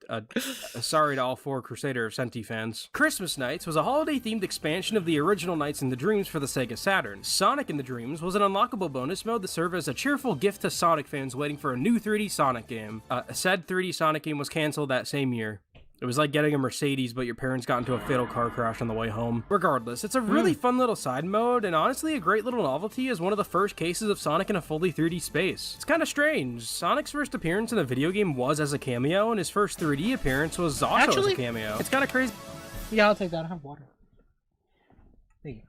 sorry to all 4 Crusader of Senti fans. Christmas Nights was a holiday-themed expansion of the original Nights in the Dreams for the Sega Saturn. Sonic in the Dreams was an unlockable bonus mode that served as a cheerful gift to Sonic fans waiting for a new 3D Sonic game. Said 3D Sonic game was canceled that same year. It was like getting a Mercedes, but your parents got into a fatal car crash on the way home. Regardless, it's a really fun little side mode, and honestly a great little novelty as one of the first cases of Sonic in a fully 3D space. It's kind of strange. Sonic's first appearance in a video game was as a cameo, and his first 3D appearance was also as a cameo. It's kind of crazy. Yeah, I'll take that. I have water. Thank you.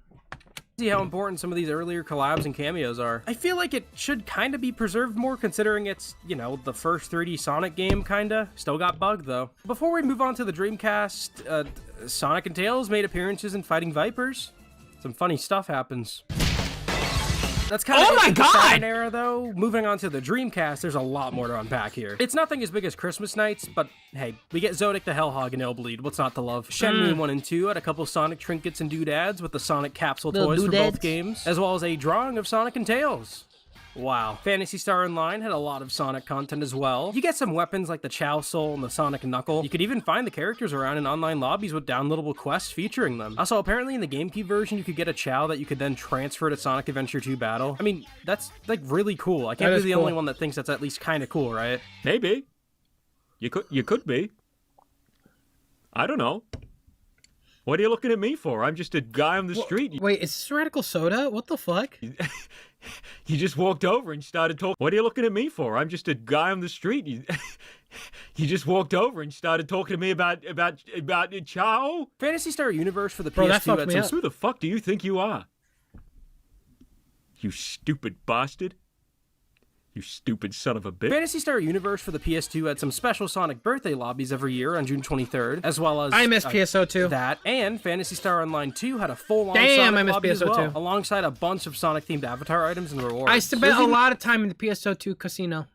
See how important some of these earlier collabs and cameos are. I feel like it should kind of be preserved more considering it's, you know, the first 3D Sonic game, kinda. Still got bugged, though. Before we move on to the Dreamcast, Sonic and Tails made appearances in Fighting Vipers. Some funny stuff happens. That's kind of the Saturn era, though. Moving on to the Dreamcast, there's a lot more to unpack here. It's nothing as big as Christmas Nights, but hey, we get Zodic the Hellhog and Illbleed. What's not to love? Shenmue 1 and 2 had a couple Sonic trinkets and doodads with the Sonic capsule toys for both games, as well as a drawing of Sonic and Tails. Wow. Phantasy Star Online had a lot of Sonic content as well. You get some weapons like the Chow Soul and the Sonic Knuckle. You could even find the characters around in online lobbies with downloadable quests featuring them. Also, apparently in the GameCube version, you could get a Chow that you could then transfer to Sonic Adventure 2 Battle. I mean, that's like really cool. I can't be the only one that thinks that's at least kind of cool, right? Maybe. You could be. I don't know. What are you looking at me for? I'm just a guy on the street. Wait, is this Radical Soda? What the fuck? You just walked over and started talking. What are you looking at me for? I'm just a guy on the street. You just walked over and started talking to me about Chow? Phantasy Star Universe for the Bro, that PS2 fucked had me some up. Who the fuck do you think you are? You stupid bastard. You stupid son of a bitch. Phantasy Star Universe for the PS2 had some special Sonic birthday lobbies every year on June 23rd, as well as I miss PSO2. that, and Phantasy Star Online 2 had a full-on Damn, Sonic I miss lobby as PSO2. well, alongside a bunch of Sonic-themed avatar items and rewards. I spent a lot of time in the PSO2 casino.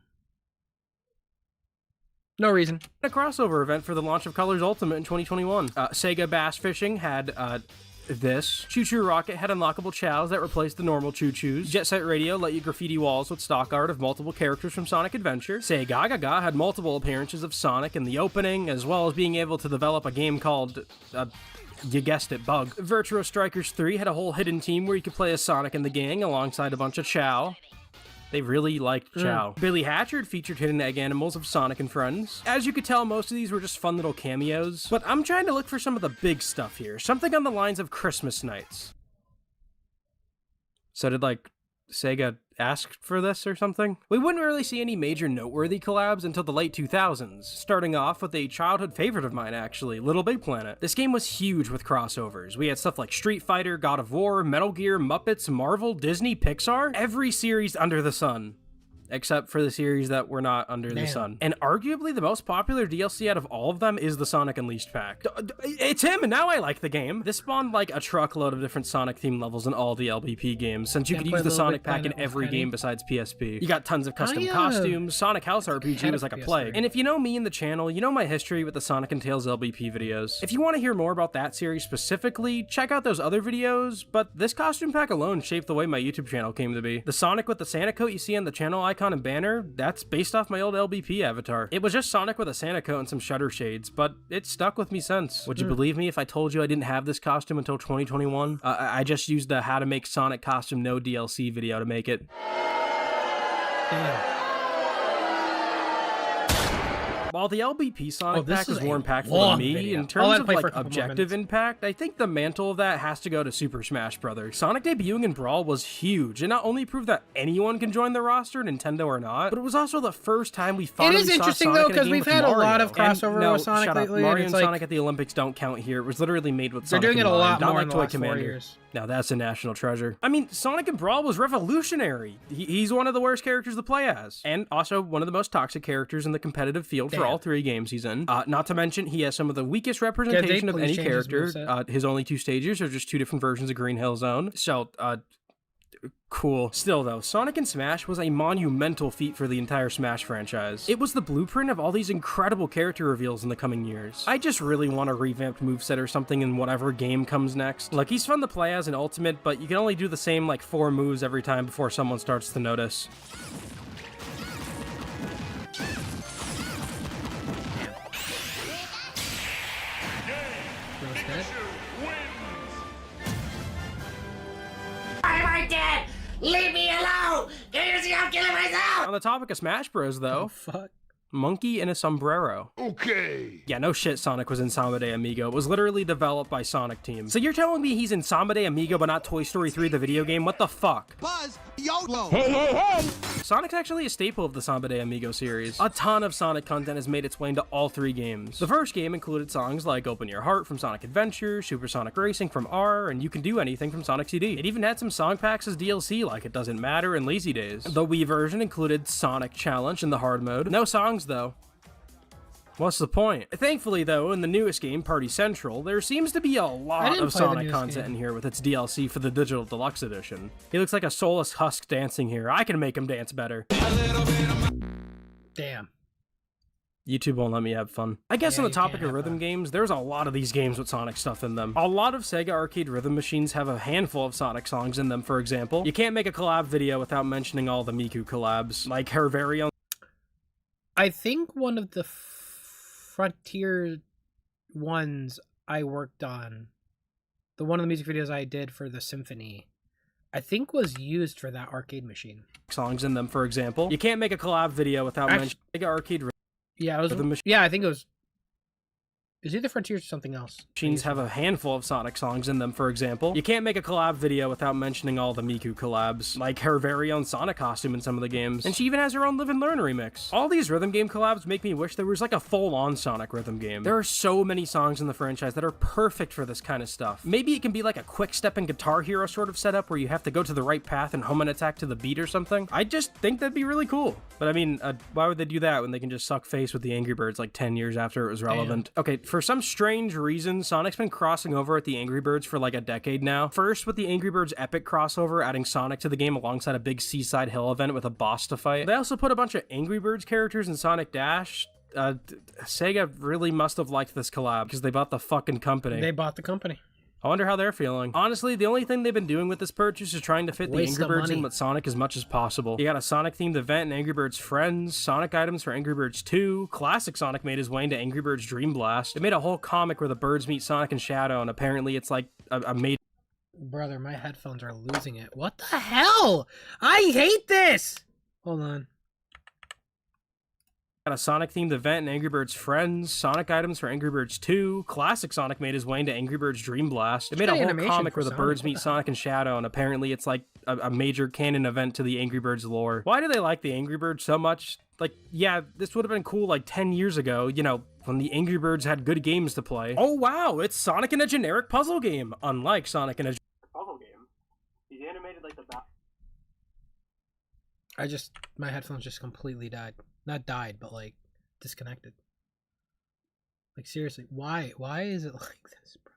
No reason. A crossover event for the launch of Colors Ultimate in 2021. SEGA Bass Fishing had this. Choo Choo Rocket had unlockable chows that replaced the normal Choo Choos. Jet Set Radio let you graffiti walls with stock art of multiple characters from Sonic Adventure. SEGA Gaga had multiple appearances of Sonic in the opening, as well as being able to develop a game called... you guessed it, Bug. Virtua Strikers 3 had a whole hidden team where you could play as Sonic and the gang alongside a bunch of Chow. They really liked Chow. Billy Hatchard featured hidden egg animals of Sonic and Friends. As you could tell, most of these were just fun little cameos, but I'm trying to look for some of the big stuff here. Something on the lines of Christmas Nights. So did, like, SEGA ask for this or something? We wouldn't really see any major noteworthy collabs until the late 2000s, starting off with a childhood favorite of mine actually, Little Big Planet. This game was huge with crossovers. We had stuff like Street Fighter, God of War, Metal Gear, Muppets, Marvel, Disney, Pixar, every series under the sun. Except for the series that were not under the sun. And arguably the most popular DLC out of all of them is the Sonic Unleashed pack. It's him, and now I like the game. This spawned like a truckload of different Sonic themed levels in all the LBP games, since you could use the Sonic pack in every game besides PSP. You got tons of custom costumes. Sonic House RPG was like a plague. And if you know me and the channel, you know my history with the Sonic and Tails LBP videos. If you want to hear more about that series specifically, check out those other videos, but this costume pack alone shaped the way my YouTube channel came to be. The Sonic with the Santa coat you see on the channel icon and banner, that's based off my old LBP avatar. It was just Sonic with a Santa coat and some shutter shades, but it stuck with me since. Would you believe me if I told you I didn't have this costume until 2021? I just used the how to make Sonic costume no DLC video to make it. Damn. While the LBP Sonic pack is more impactful long than me, video. in terms of for a like couple more objective minutes. impact, I think the mantle of that has to go to Super Smash Bros. Sonic debuting in Brawl was huge. It not only proved that anyone can join the roster, Nintendo or not, but it was also the first time we finally It is saw interesting Sonic though, in a because game we've with had a lot Mario. of crossover And no, with Sonic shut up. lately, Mario and and it's like Sonic at the Olympics don't count here. It was literally made with they're Sonic doing it in a mind, lot not more like in the Toy last 4 Commander. years. Now that's a national treasure. I mean, Sonic and Brawl was revolutionary. He's one of the worst characters to play as, and also one of the most toxic characters in the competitive field for all 3 games he's in. Not to mention, he has some of the weakest representation of any character. His only 2 stages are just 2 different versions of Green Hill Zone. So, cool. Still though, Sonic in Smash was a monumental feat for the entire Smash franchise. It was the blueprint of all these incredible character reveals in the coming years. I just really want a revamped moveset or something in whatever game comes next. Like, he's fun to play as in Ultimate, but you can only do the same like 4 moves every time before someone starts to notice. Why am I dead? Leave me alone! Can you see I'm killing myself? On the topic of Smash Bros though, Fuck. monkey in a sombrero. Okay. Yeah, no shit Sonic was in Samba de Amigo. It was literally developed by Sonic Team. So you're telling me he's in Samba de Amigo but not Toy Story 3 the video game? What the fuck? Buzz, YOLO! Sonic's actually a staple of the Samba de Amigo series. A ton of Sonic content has made its way into all 3 games. The first game included songs like Open Your Heart from Sonic Adventure, Super Sonic Racing from R, and You Can Do Anything from Sonic CD. It even had some song packs as DLC like It Doesn't Matter and Lazy Days. The Wii version included Sonic Challenge in the hard mode. No songs though. What's the point? Thankfully, though, in the newest game, Party Central, there seems to be a lot of Sonic content in here with its DLC for the Digital Deluxe Edition. He looks like a soulless husk dancing here. I can make him dance better. Damn. YouTube won't let me have fun. I guess Yeah, on the you topic can't of have rhythm fun. games, there's a lot of these games with Sonic stuff in them. A lot of Sega arcade rhythm machines have a handful of Sonic songs in them, for example. You can't make a collab video without mentioning all the Miku collabs, like her very own. I think one of the Frontier ones I worked on, the one of the music videos I did for the Symphony, I think was used for that arcade machine. Songs in them, for example. You can't make a collab video without mentioning Sega arcade Yeah, it was. rhythm machines. Yeah, I think it was. Is either Frontier or something else? Machines have a handful of Sonic songs in them, for example. You can't make a collab video without mentioning all the Miku collabs, like her very own Sonic costume in some of the games. And she even has her own Live and Learn remix. All these rhythm game collabs make me wish there was like a full-on Sonic rhythm game. There are so many songs in the franchise that are perfect for this kind of stuff. Maybe it can be like a quick step and Guitar Hero sort of setup where you have to go to the right path and hum an attack to the beat or something. I just think that'd be really cool. But I mean, why would they do that when they can just suck face with the Angry Birds like 10 years after it was relevant? Okay, for some strange reason, Sonic's been crossing over at the Angry Birds for like a decade now. First with the Angry Birds Epic crossover, adding Sonic to the game alongside a big Seaside Hill event with a boss to fight. They also put a bunch of Angry Birds characters in Sonic Dash. Sega really must have liked this collab because they bought the fucking company. They bought the company. I wonder how they're feeling. Honestly, the only thing they've been doing with this purchase is trying to fit the Waste Angry of Birds money. in with Sonic as much as possible. You got a Sonic-themed event in Angry Birds Friends, Sonic items for Angry Birds 2, classic Sonic made his way into Angry Birds Dream Blast. They made a whole comic where the birds meet Sonic and Shadow, and apparently it's like a made... Brother, my headphones are losing it. What the hell? I hate this! Hold on. Got a Sonic-themed event in Angry Birds Friends, Sonic items for Angry Birds 2, classic Sonic made his way into Angry Birds Dream Blast. They made a whole animation comic for where the Sonic, birds what meet the Sonic and Shadow, and apparently it's like a major canon event to the Angry Birds lore. Why do they like the Angry Birds so much? Like, yeah, this would have been cool like 10 years ago, you know, when the Angry Birds had good games to play. Oh wow, it's Sonic in a generic puzzle game, unlike Sonic in a puzzle game. He's animated like the My headphones just completely died. Not died, but like disconnected. Like seriously, why? Why is it like this, bro?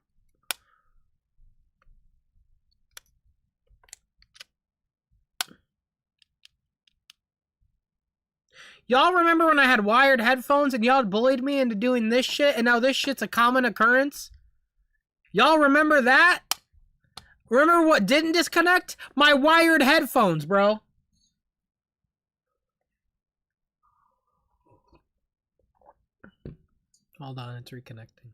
Y'all remember when I had wired headphones and y'all bullied me into doing this shit and now this shit's a common occurrence? Y'all remember that? Remember what didn't disconnect? My wired headphones, bro. Hold on, it's reconnecting.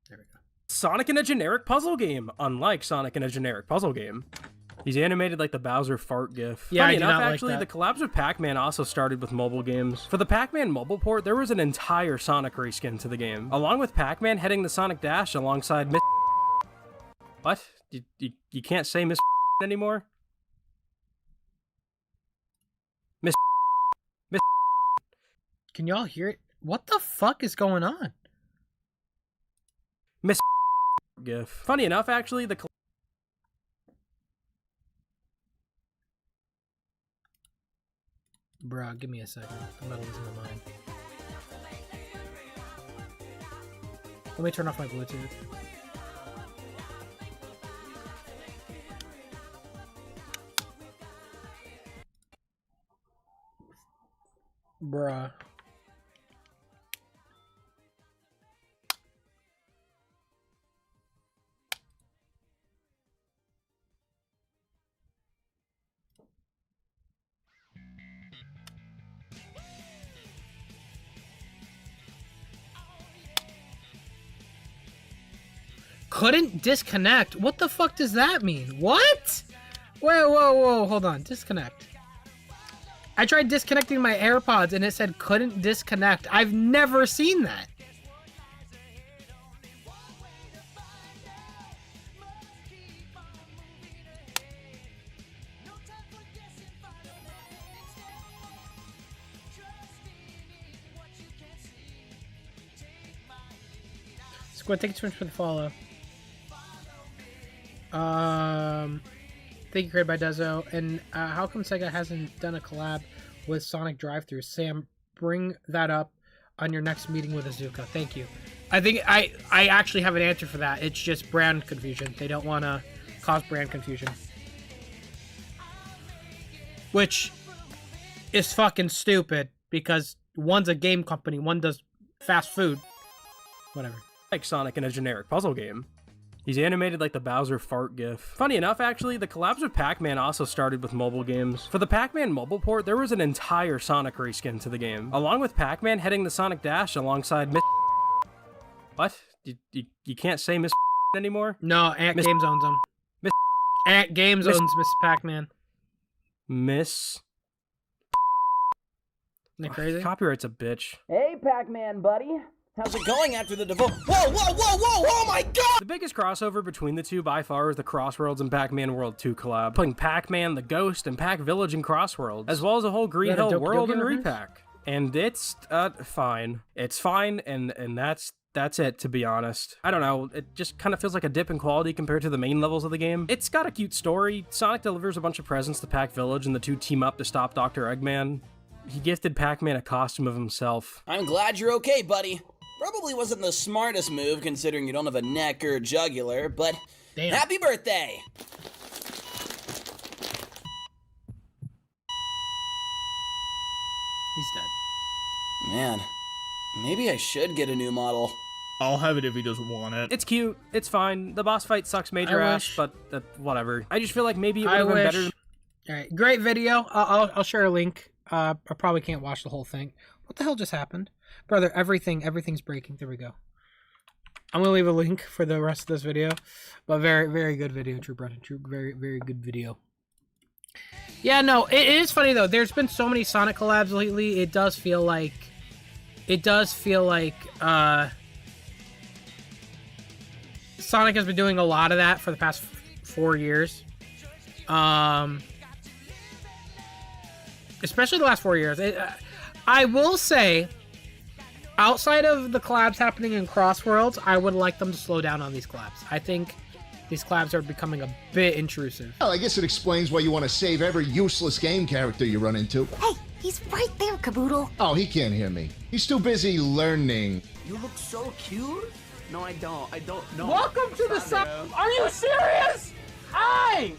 There we go. Sonic in a generic puzzle game, unlike Sonic in a generic puzzle game. He's animated like the Bowser fart gif. Yeah, Funny I do enough, not like actually, that. the collabs with Pac-Man also started with mobile games. For the Pac-Man mobile port, there was an entire Sonic reskin to the game, along with Pac-Man heading the Sonic Dash alongside Miss... What? You can't say Miss anymore? Miss... Can y'all hear it? What the fuck is going on? Miss gif. Funny enough, actually, the... Bruh, give me a second. I'm not losing my mind. Let me turn off my Bluetooth. Bruh. Couldn't disconnect? What the fuck does that mean? What? Whoa, hold on. Disconnect. I tried disconnecting my AirPods and it said couldn't disconnect. I've never seen that. Squid, thank you so much for the follow. Thank you, created by Dezo. And how come Sega hasn't done a collab with Sonic Drive-Thru? Sam, bring that up on your next meeting with Azuka. Thank you. I think I actually have an answer for that. It's just brand confusion. They don't want to cause brand confusion. Which is fucking stupid because one's a game company, one does fast food. Whatever. Like Sonic in a generic puzzle game. He's animated like the Bowser fart gif. Funny enough, actually, the collabs with Pac-Man also started with mobile games. For the Pac-Man mobile port, there was an entire Sonic reskin to the game, along with Pac-Man heading the Sonic Dash alongside Miss... What? You can't say Miss anymore? No, Ant Games owns them. Miss... Ant Games owns Miss Pac-Man. Miss... Isn't that crazy? Copyright's a bitch. Hey, Pac-Man, buddy. How's it going after the divorce? Whoa, whoa, whoa, whoa, oh my god! The biggest crossover between the two by far is the Crossworlds and Pac-Man World 2 collab, putting Pac-Man, the Ghost, and Pac-Village in Crossworlds, as well as a whole Green Hill World and Repack. And it's, fine. It's fine, and that's it, to be honest. I don't know, it just kind of feels like a dip in quality compared to the main levels of the game. It's got a cute story. Sonic delivers a bunch of presents to Pac-Village, and the two team up to stop Dr. Eggman. He gifted Pac-Man a costume of himself. I'm glad you're okay, buddy. Probably wasn't the smartest move considering you don't have a neck or jugular, but damn. Happy birthday! He's dead. Man, maybe I should get a new model. I'll have it if he doesn't want it. It's cute. It's fine. The boss fight sucks major I ass, wish. but whatever. I just feel like maybe it would I have been wish. better. Alright, great video. I'll share a link. I probably can't watch the whole thing. What the hell just happened? Brother, everything's breaking. There we go. I'm gonna leave a link for the rest of this video. But very, very good video, True Brennan. True, very, very good video. Yeah, no, it is funny though. There's been so many Sonic collabs lately. It does feel like Sonic has been doing a lot of that for the past 4 years. Especially the last 4 years. I will say, outside of the collabs happening in Crossworlds, I would like them to slow down on these collabs. I think these collabs are becoming a bit intrusive. Well, I guess it explains why you want to save every useless game character you run into. Hey, he's right there, Caboodle. Oh, he can't hear me. He's too busy learning. You look so cute. No, I don't. I don't know. Welcome to the sun. Are you serious? Hey!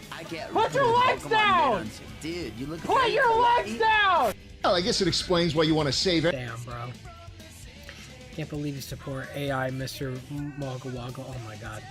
Put your legs down! Dude, you look. Put your legs down! Well, I guess it explains why you want to save it. Damn, bro. Can't believe you support AI, Mr. Wagga Wagga. Oh my god.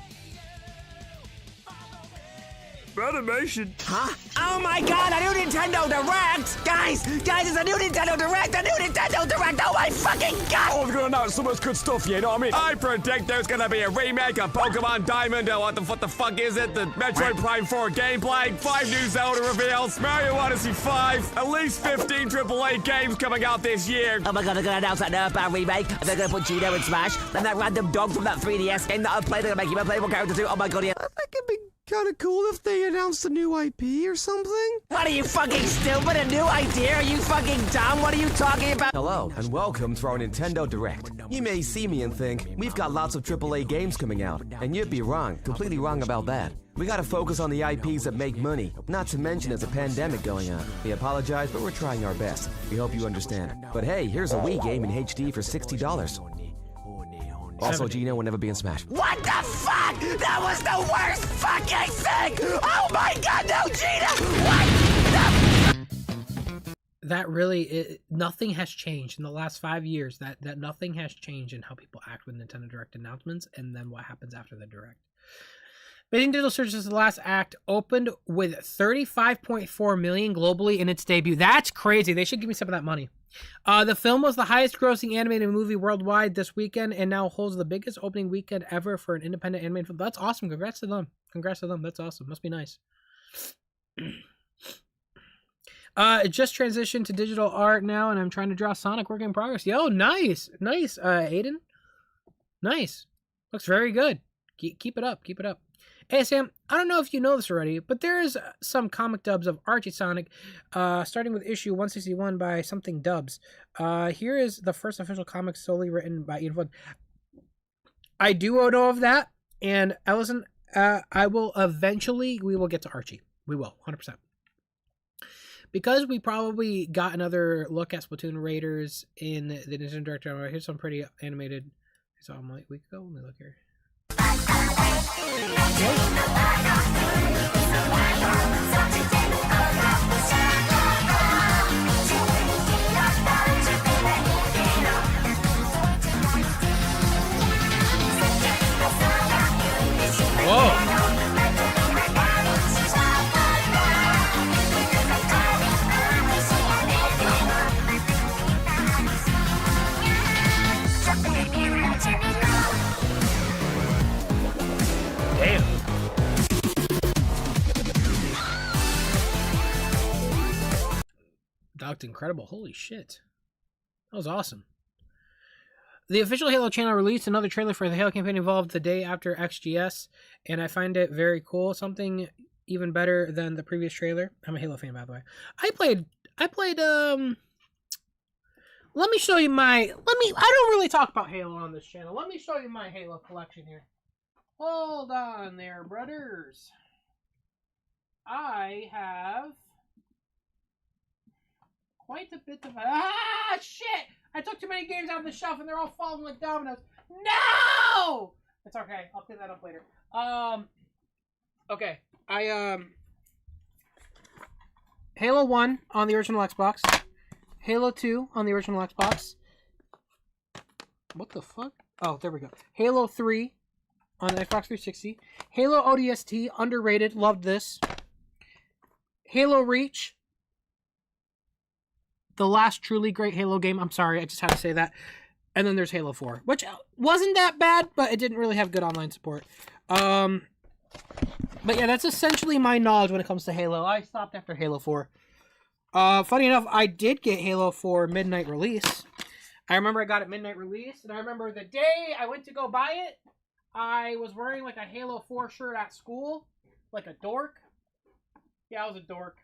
Animation. Huh? Oh my god, a new Nintendo Direct! Guys, it's a new Nintendo Direct! Oh my fucking god! Oh, we're gonna announce so much good stuff, you know what I mean? I predict there's gonna be a remake of Pokemon Diamond, or what the fuck is it? The Metroid Prime 4 gameplay, 5 new Zelda reveals, Mario Odyssey 5, at least 15 AAA games coming out this year. Oh my god, they're gonna announce that Earthbound remake, and they're gonna put Gino in Smash, and that random dog from that 3DS game that I played, they're gonna make him a playable character too. Oh my god, yeah. I think it'd be kind of cool if they announced a new IP or something. What are you fucking stupid? A new idea? Are you fucking dumb? What are you talking about? Hello, and welcome to our Nintendo Direct. You may see me and think, we've got lots of AAA games coming out, and you'd be wrong, completely wrong about that. We gotta focus on the IPs that make money, not to mention there's a pandemic going on. We apologize, but we're trying our best. We hope you understand. But hey, here's a Wii game in HD for $60. Also, Gino will never be in Smash. What the fuck? That was the worst fucking thing! Oh my god, no, Gina! What the... That really, nothing has changed in the last 5 years. That nothing has changed in how people act with Nintendo Direct announcements and then what happens after the Direct. Beijing Digital Services' The Last Act opened with 35.4 million globally in its debut. That's crazy. They should give me some of that money. The film was the highest grossing animated movie worldwide this weekend and now holds the biggest opening weekend ever for an independent animated film. That's awesome. Congrats to them. Congrats to them. That's awesome. Must be nice. It just transitioned to digital art now, and I'm trying to draw Sonic work in progress. Yo, nice. Nice, Aiden. Nice. Looks very good. Keep it up. Keep it up. Hey, Sam, I don't know if you know this already, but there's some comic dubs of Archie Sonic, starting with issue 161 by Something Dubs. Here is the first official comic solely written by Ian Flood. I do know of that, and Ellison, we will get to Archie. We will, 100%. Because we probably got another look at Splatoon Raiders in the Nintendo Direct. Here's some pretty animated. I saw them like a week ago. Let me look here. Docked incredible. Holy shit. That was awesome. The official Halo channel released another trailer for the Halo campaign involved the day after XGS, and I find it very cool. Something even better than the previous trailer. I'm a Halo fan, by the way. I played, let me show you I don't really talk about Halo on this channel. Let me show you my Halo collection here. Hold on there, brothers. I have quite a bit of... shit! I took too many games out of the shelf and they're all falling like dominoes. No! It's okay. I'll clean that up later. Okay. Halo 1 on the original Xbox. Halo 2 on the original Xbox. What the fuck? Oh, there we go. Halo 3 on the Xbox 360. Halo ODST, underrated. Loved this. Halo Reach. The last truly great Halo game. I'm sorry, I just had to say that. And then there's Halo 4, which wasn't that bad, but it didn't really have good online support. But yeah, that's essentially my knowledge when it comes to Halo. I stopped after Halo 4. Funny enough, I did get Halo 4 midnight release. I remember I got it midnight release, and I remember the day I went to go buy it, I was wearing like a Halo 4 shirt at school, like a dork. Yeah, I was a dork.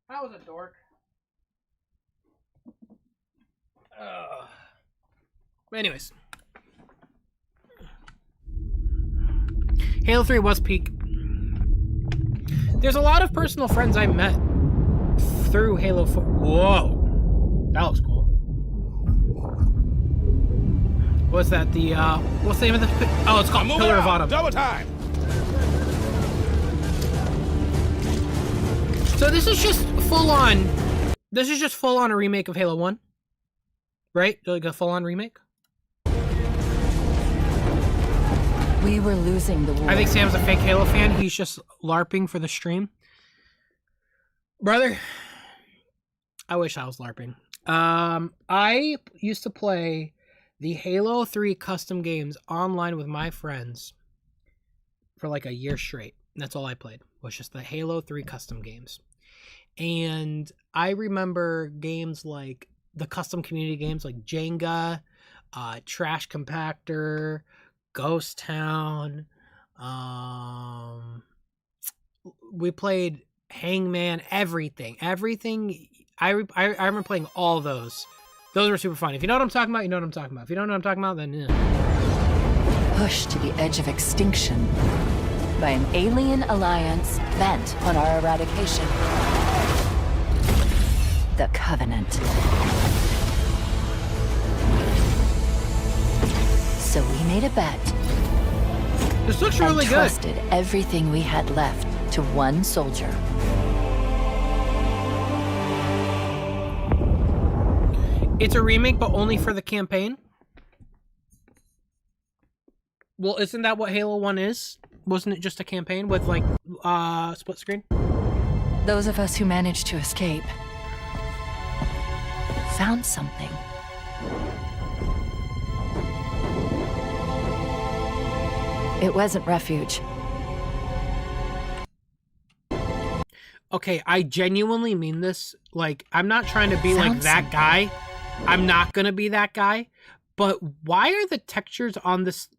I was a dork. But anyways, Halo 3 was peak. There's a lot of personal friends I met through Halo 4. Whoa, that was cool. What's that? What's the name of the? Oh, it's called Pillar of Autumn. Double time. So this is just full on. This is just full on a remake of Halo 1. Right? Like a full-on remake? We were losing the war. I think Sam's a fake Halo fan. He's just LARPing for the stream. Brother, I wish I was LARPing. I used to play the Halo 3 custom games online with my friends for like a year straight. That's all I played, was just the Halo 3 custom games. And I remember games like the custom community games like Jenga, Trash Compactor, Ghost Town. We played Hangman, everything. I remember playing all those. Those were super fun. If you know what I'm talking about, you know what I'm talking about. If you don't know what I'm talking about, then pushed to the edge of extinction by an alien alliance bent on our eradication. The Covenant. So we made a bet. This looks really good. Trusted everything we had left to one soldier. It's a remake, but only for the campaign? Well, isn't that what Halo 1 is? Wasn't it just a campaign with, like, split screen? Those of us who managed to escape found something. It wasn't refuge. Okay, I genuinely mean this. Like, I'm not trying to be like that guy. I'm not gonna be that guy. But why are the textures on this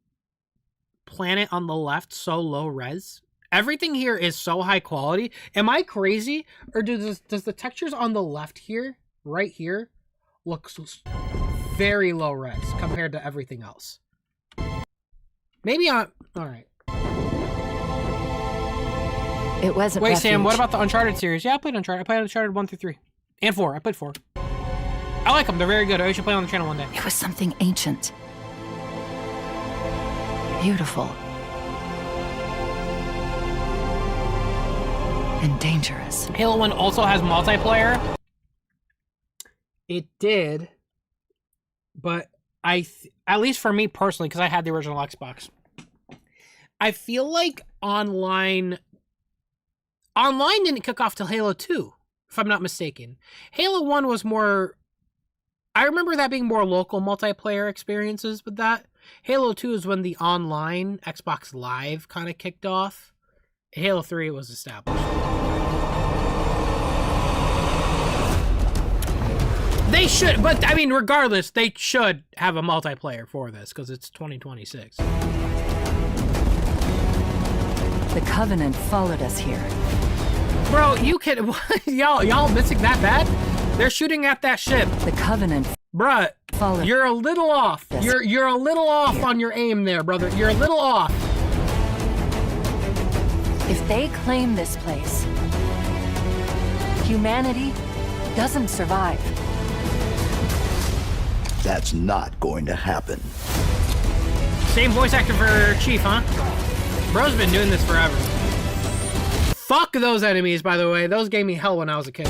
planet on the left so low res? Everything here is so high quality. Am I crazy? Or does the textures on the left here, right here, look very low res compared to everything else? Maybe I'm... Alright. It wasn't Wait, refuge. Sam, what about the Uncharted series? Yeah, I played Uncharted. I played Uncharted 1 through 3. And 4. I played 4. I like them. They're very good. I should play on the channel one day. It was something ancient. Beautiful. and dangerous. Halo 1 also has multiplayer. It did, but at least for me personally, because I had the original Xbox, I feel like online didn't kick off till Halo 2, if I'm not mistaken. Halo 1 was more, I remember that being more local multiplayer experiences with that. Halo 2 is when the online Xbox Live kind of kicked off. Halo 3 was established. They should, but I mean, regardless, they should have a multiplayer for this because it's 2026. The Covenant followed us here. Bro, you can y'all missing that bad? They're shooting at that ship. The Covenant, bruh. You're a little off. You're a little off on your aim there, brother. You're a little off. If they claim this place, humanity doesn't survive. That's not going to happen. Same voice actor for Chief, huh? Bro's been doing this forever. Fuck those enemies, by the way. Those gave me hell when I was a kid.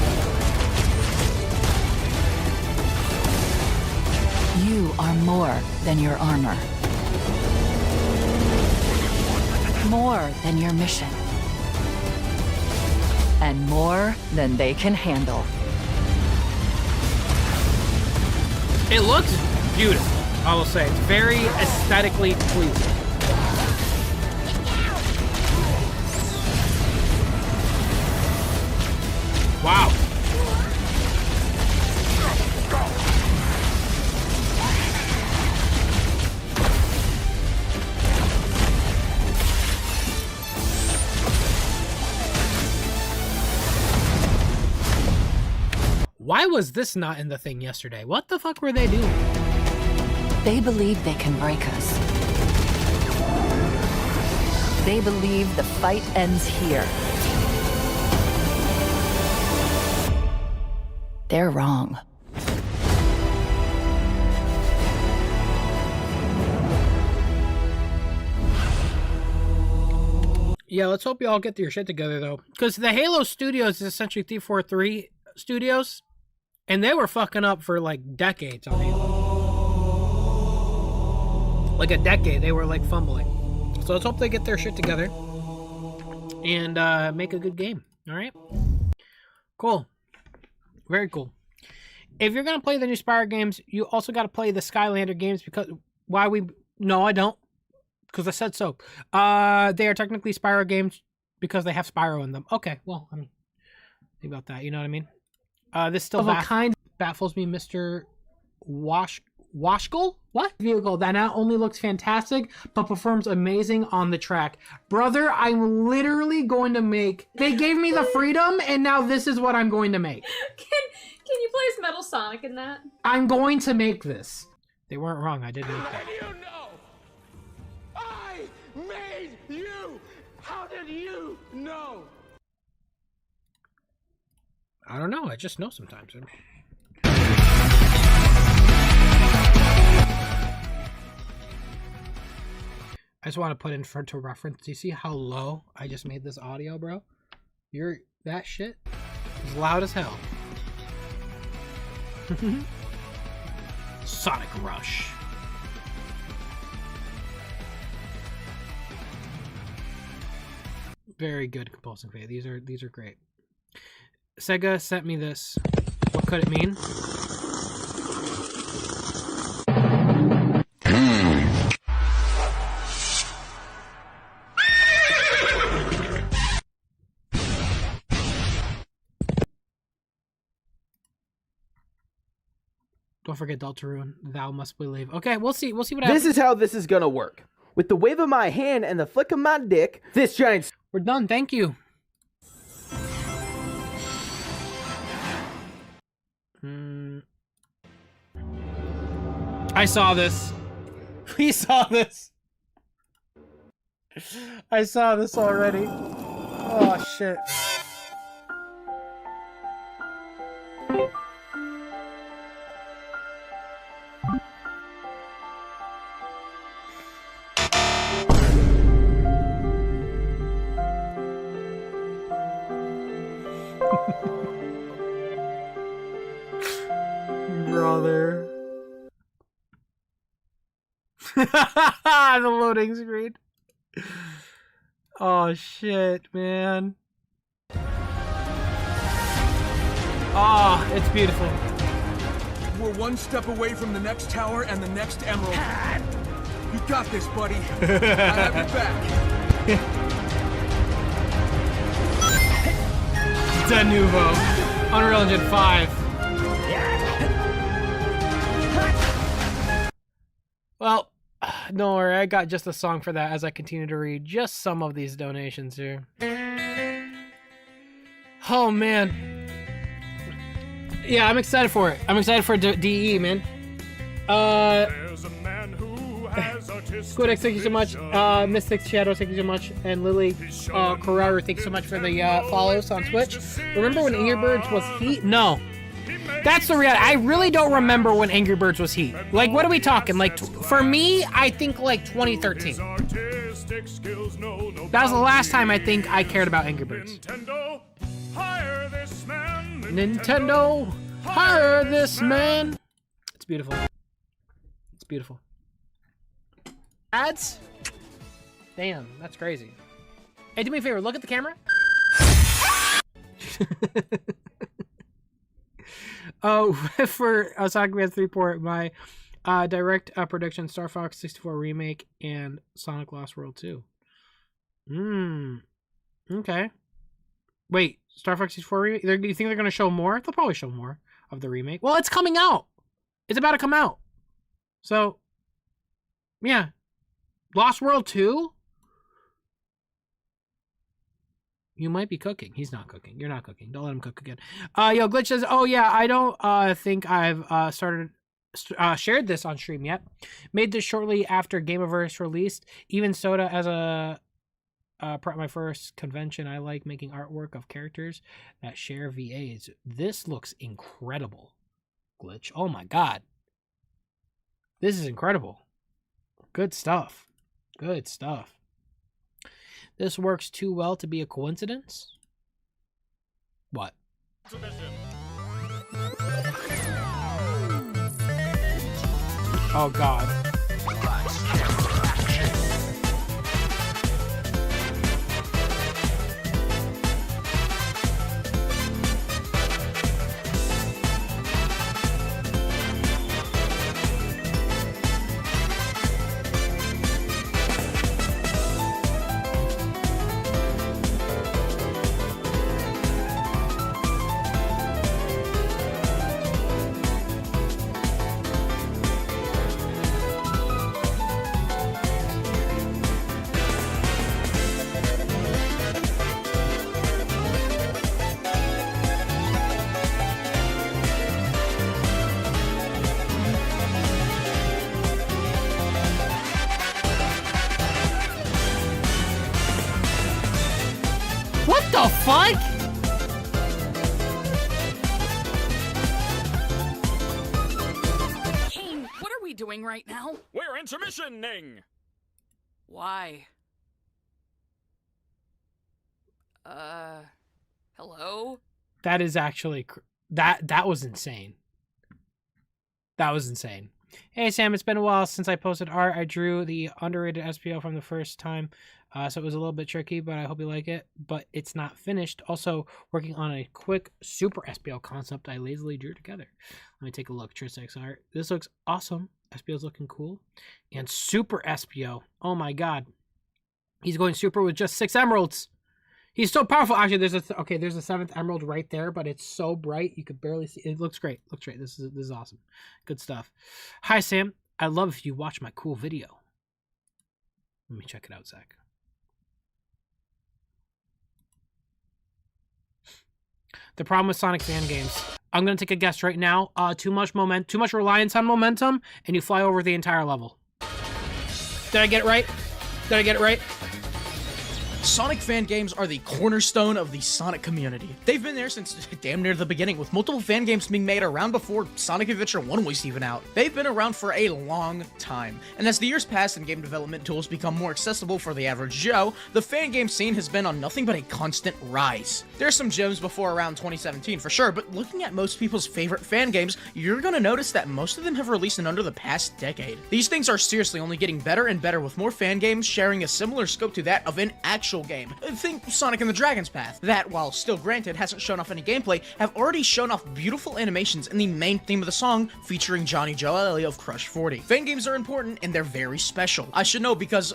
You are more than your armor. More than your mission. And more than they can handle. It looks beautiful, I will say. It's very aesthetically pleasing. Wow. Why was this not in the thing yesterday? What the fuck were they doing? They believe they can break us. They believe the fight ends here. They're wrong. Yeah, let's hope you all get your shit together, though. Because the Halo Studios is essentially 343 Studios. And they were fucking up for like decades on Halo. Like a decade, they were like fumbling. So let's hope they get their shit together and make a good game. All right, cool, very cool. If you're gonna play the new Spyro games, you also got to play the Skylander games because no, I don't, because I said so. They are technically Spyro games because they have Spyro in them. Okay, well, I mean, think about that. You know what I mean? This still baffles me, Mr. Washkel? What? Vehicle that not only looks fantastic, but performs amazing on the track. Brother, I'm literally going to make... They gave me the freedom, and now this is what I'm going to make. Can you play as Metal Sonic in that? I'm going to make this. They weren't wrong, I did make that. How do you know? I made you! How did you know? I don't know, I just know sometimes. I just want to put in for to reference. Do you see how low I just made this audio, bro? That shit is loud as hell. Sonic Rush. Very good, Compulsive Fate. These are great. SEGA sent me this. What could it mean? Don't forget Deltarune. Thou must believe. Okay, we'll see. We'll see what happens. This is how this is gonna work. With the wave of my hand and the flick of my dick, this giant... We're done. Thank you. I saw this. We saw this. I saw this already. Oh, shit. Brother. The loading screen. Oh shit, man. Oh, it's beautiful. We're one step away from the next tower and the next emerald. You got this, buddy. I have your back. De Nouveau. Unreal Engine 5. Well, don't worry, I got just a song for that as I continue to read just some of these donations here. Oh, man. Yeah, I'm excited for it. I'm excited for DE, man. Squidx, thank you so much. Mystic Shadow, thank you so much. And Lily Carrera, thank you so much for the follows on Twitch. Remember when Angry Birds was heat? No. That's the reality. I really don't remember when Angry Birds was heat. Like, what are we talking? Like, for me, I think like 2013. That was the last time I think I cared about Angry Birds. Nintendo, hire this man. It's beautiful. It's beautiful. Ads? Damn, that's crazy. Hey, do me a favor, look at the camera. Oh, for Osaka 3 port, my direct production Star Fox 64 remake and Sonic Lost World 2. Okay. Wait, Star Fox 64 remake? Do you think they're going to show more? They'll probably show more of the remake. Well, it's coming out. It's about to come out. So, yeah. Lost World 2? You might be cooking. He's not cooking. You're not cooking. Don't let him cook again. Yo, Glitch says, oh yeah, I don't think I've shared this on stream yet. Made this shortly after Gameaverse released. Even Soda as a my first convention. I like making artwork of characters that share VAs. This looks incredible, Glitch. Oh my god. This is incredible. Good stuff. Good stuff. This works too well to be a coincidence. What? Oh god. What the fuck? Kane, what are we doing right now? We're intermissioning! Why? Hello? That is actually that was insane. That was insane. Hey Sam, it's been a while since I posted art. I drew the underrated SPO from the first time, so it was a little bit tricky, but I hope you like it. But it's not finished. Also working on a quick super SPO concept I lazily drew together. Let me take a look. Tristex art. This looks awesome. SPO's looking cool. And super SPO. Oh my god. He's going super with just 6 emeralds. He's so powerful. Actually, there's a there's a 7th emerald right there, but it's so bright you could barely see. It looks great. Looks great. This is awesome. Good stuff. Hi Sam. I love if you watch my cool video. Let me check it out, Zach. The problem with Sonic fan games. I'm gonna take a guess right now. Too much reliance on momentum, and you fly over the entire level. Did I get it right? Did I get it right? Sonic fan games are the cornerstone of the Sonic community. They've been there since damn near the beginning, with multiple fan games being made around before Sonic Adventure 1 was even out. They've been around for a long time, and as the years pass and game development tools become more accessible for the average Joe, the fan game scene has been on nothing but a constant rise. There's some gems before around 2017 for sure, but looking at most people's favorite fan games, you're gonna notice that most of them have released in under the past decade. These things are seriously only getting better and better, with more fan games sharing a similar scope to that of an actual game. Think Sonic and the Dragon's Path, that, while still granted hasn't shown off any gameplay, have already shown off beautiful animations in the main theme of the song featuring Johnny Joe Ellie of Crush 40. Fan games are important and they're very special. I should know because,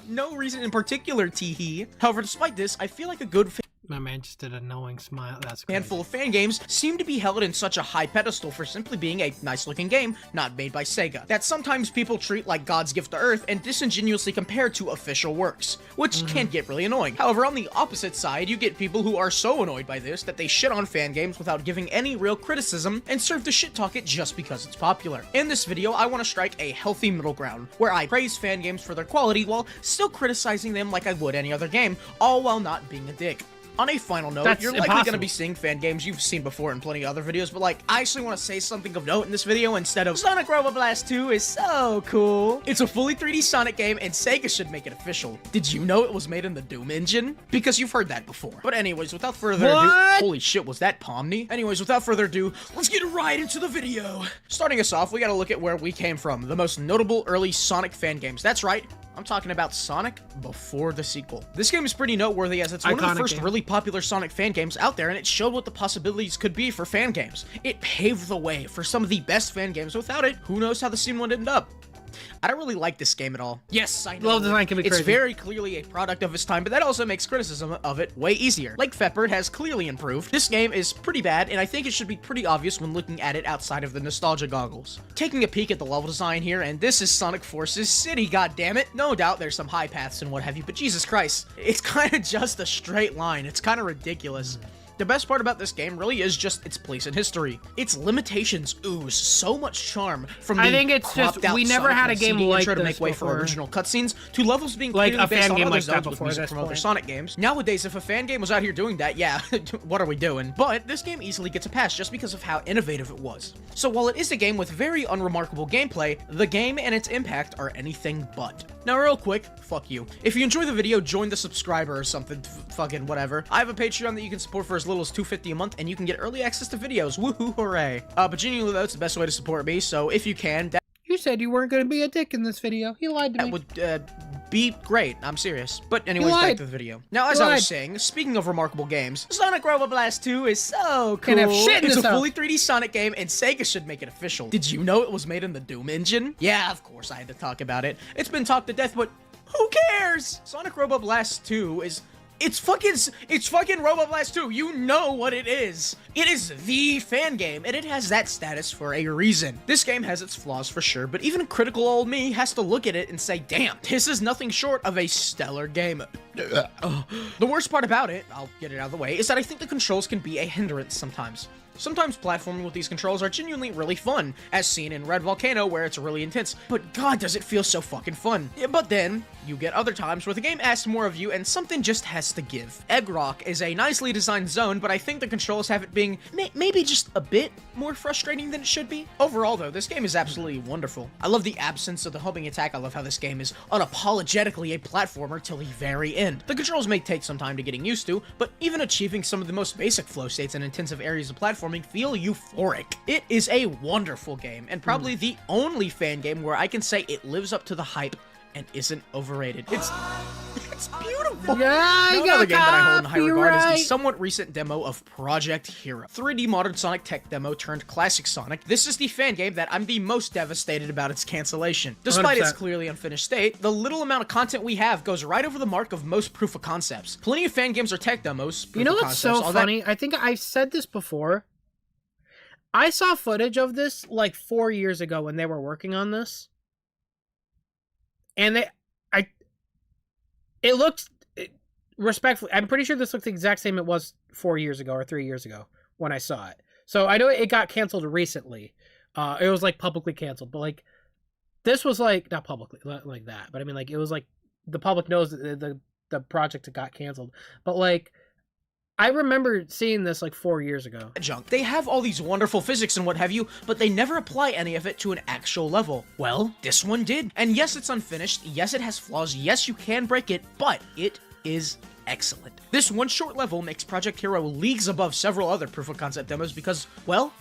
no reason in particular, teehee. However, despite this, I feel like a good My man just did a knowing smile. That's crazy. handful of fan games seem to be held in such a high pedestal for simply being a nice-looking game not made by SEGA, that sometimes people treat like God's gift to Earth and disingenuously compare to official works, which can get really annoying. However, on the opposite side, you get people who are so annoyed by this that they shit on fan games without giving any real criticism and serve to shit talk it just because it's popular. In this video, I want to strike a healthy middle ground, where I praise fan games for their quality while still criticizing them like I would any other game, all while not being a dick. On a final note, That's you're likely impossible. going to be seeing fan games you've seen before in plenty of other videos, but I actually want to say something of note in this video instead of Sonic Robo Blast 2 is so cool. It's a fully 3D Sonic game, and SEGA should make it official. Did you know it was made in the Doom engine? Because you've heard that before. But anyways, without further ado, holy shit, was that Pomni? Anyways, without further ado, let's get right into the video. Starting us off, we gotta look at where we came from, the most notable early Sonic fan games. That's right, I'm talking about Sonic before the sequel. This game is pretty noteworthy as it's one of the first really popular Sonic fan games out there, and it showed what the possibilities could be for fan games. It paved the way for some of the best fan games. Without it, who knows how the scene would end up. I don't really like this game at all. Yes, I know. Level design can be it's crazy. very clearly a product of its time, but that also makes criticism of it way easier. Like Pepper has clearly improved. This game is pretty bad, and I think it should be pretty obvious when looking at it outside of the nostalgia goggles. Taking a peek at the level design here, and this is Sonic Forces City, goddammit. No doubt there's some high paths and what have you, but Jesus Christ, it's kind of just a straight line. It's kind of ridiculous. The best part about this game really is just its place in history. Its limitations ooze so much charm, from the I think it's just cropped out we never Sonic had a and game CD like intro to this make way for before. original cutscenes, to levels being Like clearly a based fan on game other like that zones with before music this from other point. Sonic games. Nowadays, if a fan game was out here doing that, yeah, what are we doing? But this game easily gets a pass just because of how innovative it was. So while it is a game with very unremarkable gameplay, the game and its impact are anything but. Now real quick, fuck you. If you enjoy the video, join the subscriber or something, fucking whatever. I have a Patreon that you can support for as little as $2.50 a month, and you can get early access to videos. Woohoo, hooray. But genuinely though, it's the best way to support me, so if you can, You said you weren't going to be a dick in this video. You lied to me. that would be great. I'm serious. But anyways, back to the video. Now, as I was saying, speaking of remarkable games, Sonic Robo Blast 2 is so cool. Can't have shit in It's this a house. fully 3D Sonic game, and SEGA should make it official. Did you know it was made in the Doom engine? Yeah, of course I had to talk about it. It's been talked to death, but who cares? Sonic Robo Blast 2 is... It's fucking Robo Blast 2. You know what it is. It is the fan game, and it has that status for a reason. This game has its flaws for sure, but even critical old me has to look at it and say, damn, this is nothing short of a stellar game. The worst part about it, I'll get it out of the way, is that I think the controls can be a hindrance sometimes. Sometimes platforming with these controls are genuinely really fun, as seen in Red Volcano where it's really intense, but god does it feel so fucking fun. Yeah, but then, you get other times where the game asks more of you and something just has to give. Egg Rock is a nicely designed zone, but I think the controls have it being maybe just a bit more frustrating than it should be. Overall though, this game is absolutely wonderful. I love the absence of the homing attack. I love how this game is unapologetically a platformer till the very end. The controls may take some time to getting used to, but even achieving some of the most basic flow states and intensive areas of platforming feel euphoric. It is a wonderful game, and probably the only fan game where I can say it lives up to the hype and isn't overrated. It's beautiful. Yeah, Another game that I hold in high regard is the somewhat recent demo of Project Hero. 3D modern Sonic tech demo turned classic Sonic. This is the fan game that I'm the most devastated about its cancellation. Despite its 100%. clearly unfinished state, the little amount of content we have goes right over the mark of most proof of concepts. Plenty of fan games are tech demos. You know what's so funny? I think I've said this before. I saw footage of this like 4 years ago when they were working on this. And it looked, respectfully, I'm pretty sure this looked the exact same it was 4 years ago or 3 years ago when I saw it. So I know it got canceled recently. It was like publicly canceled, but like this was like, not publicly like that, but I mean like it was like the public knows that the the project got canceled. But like, I remember seeing this like 4 years ago. Junk. They have all these wonderful physics and what have you, but they never apply any of it to an actual level. Well, this one did. And yes, it's unfinished. Yes, it has flaws. Yes, you can break it, but it is excellent. This one short level makes Project Hero leagues above several other proof of concept demos because, well,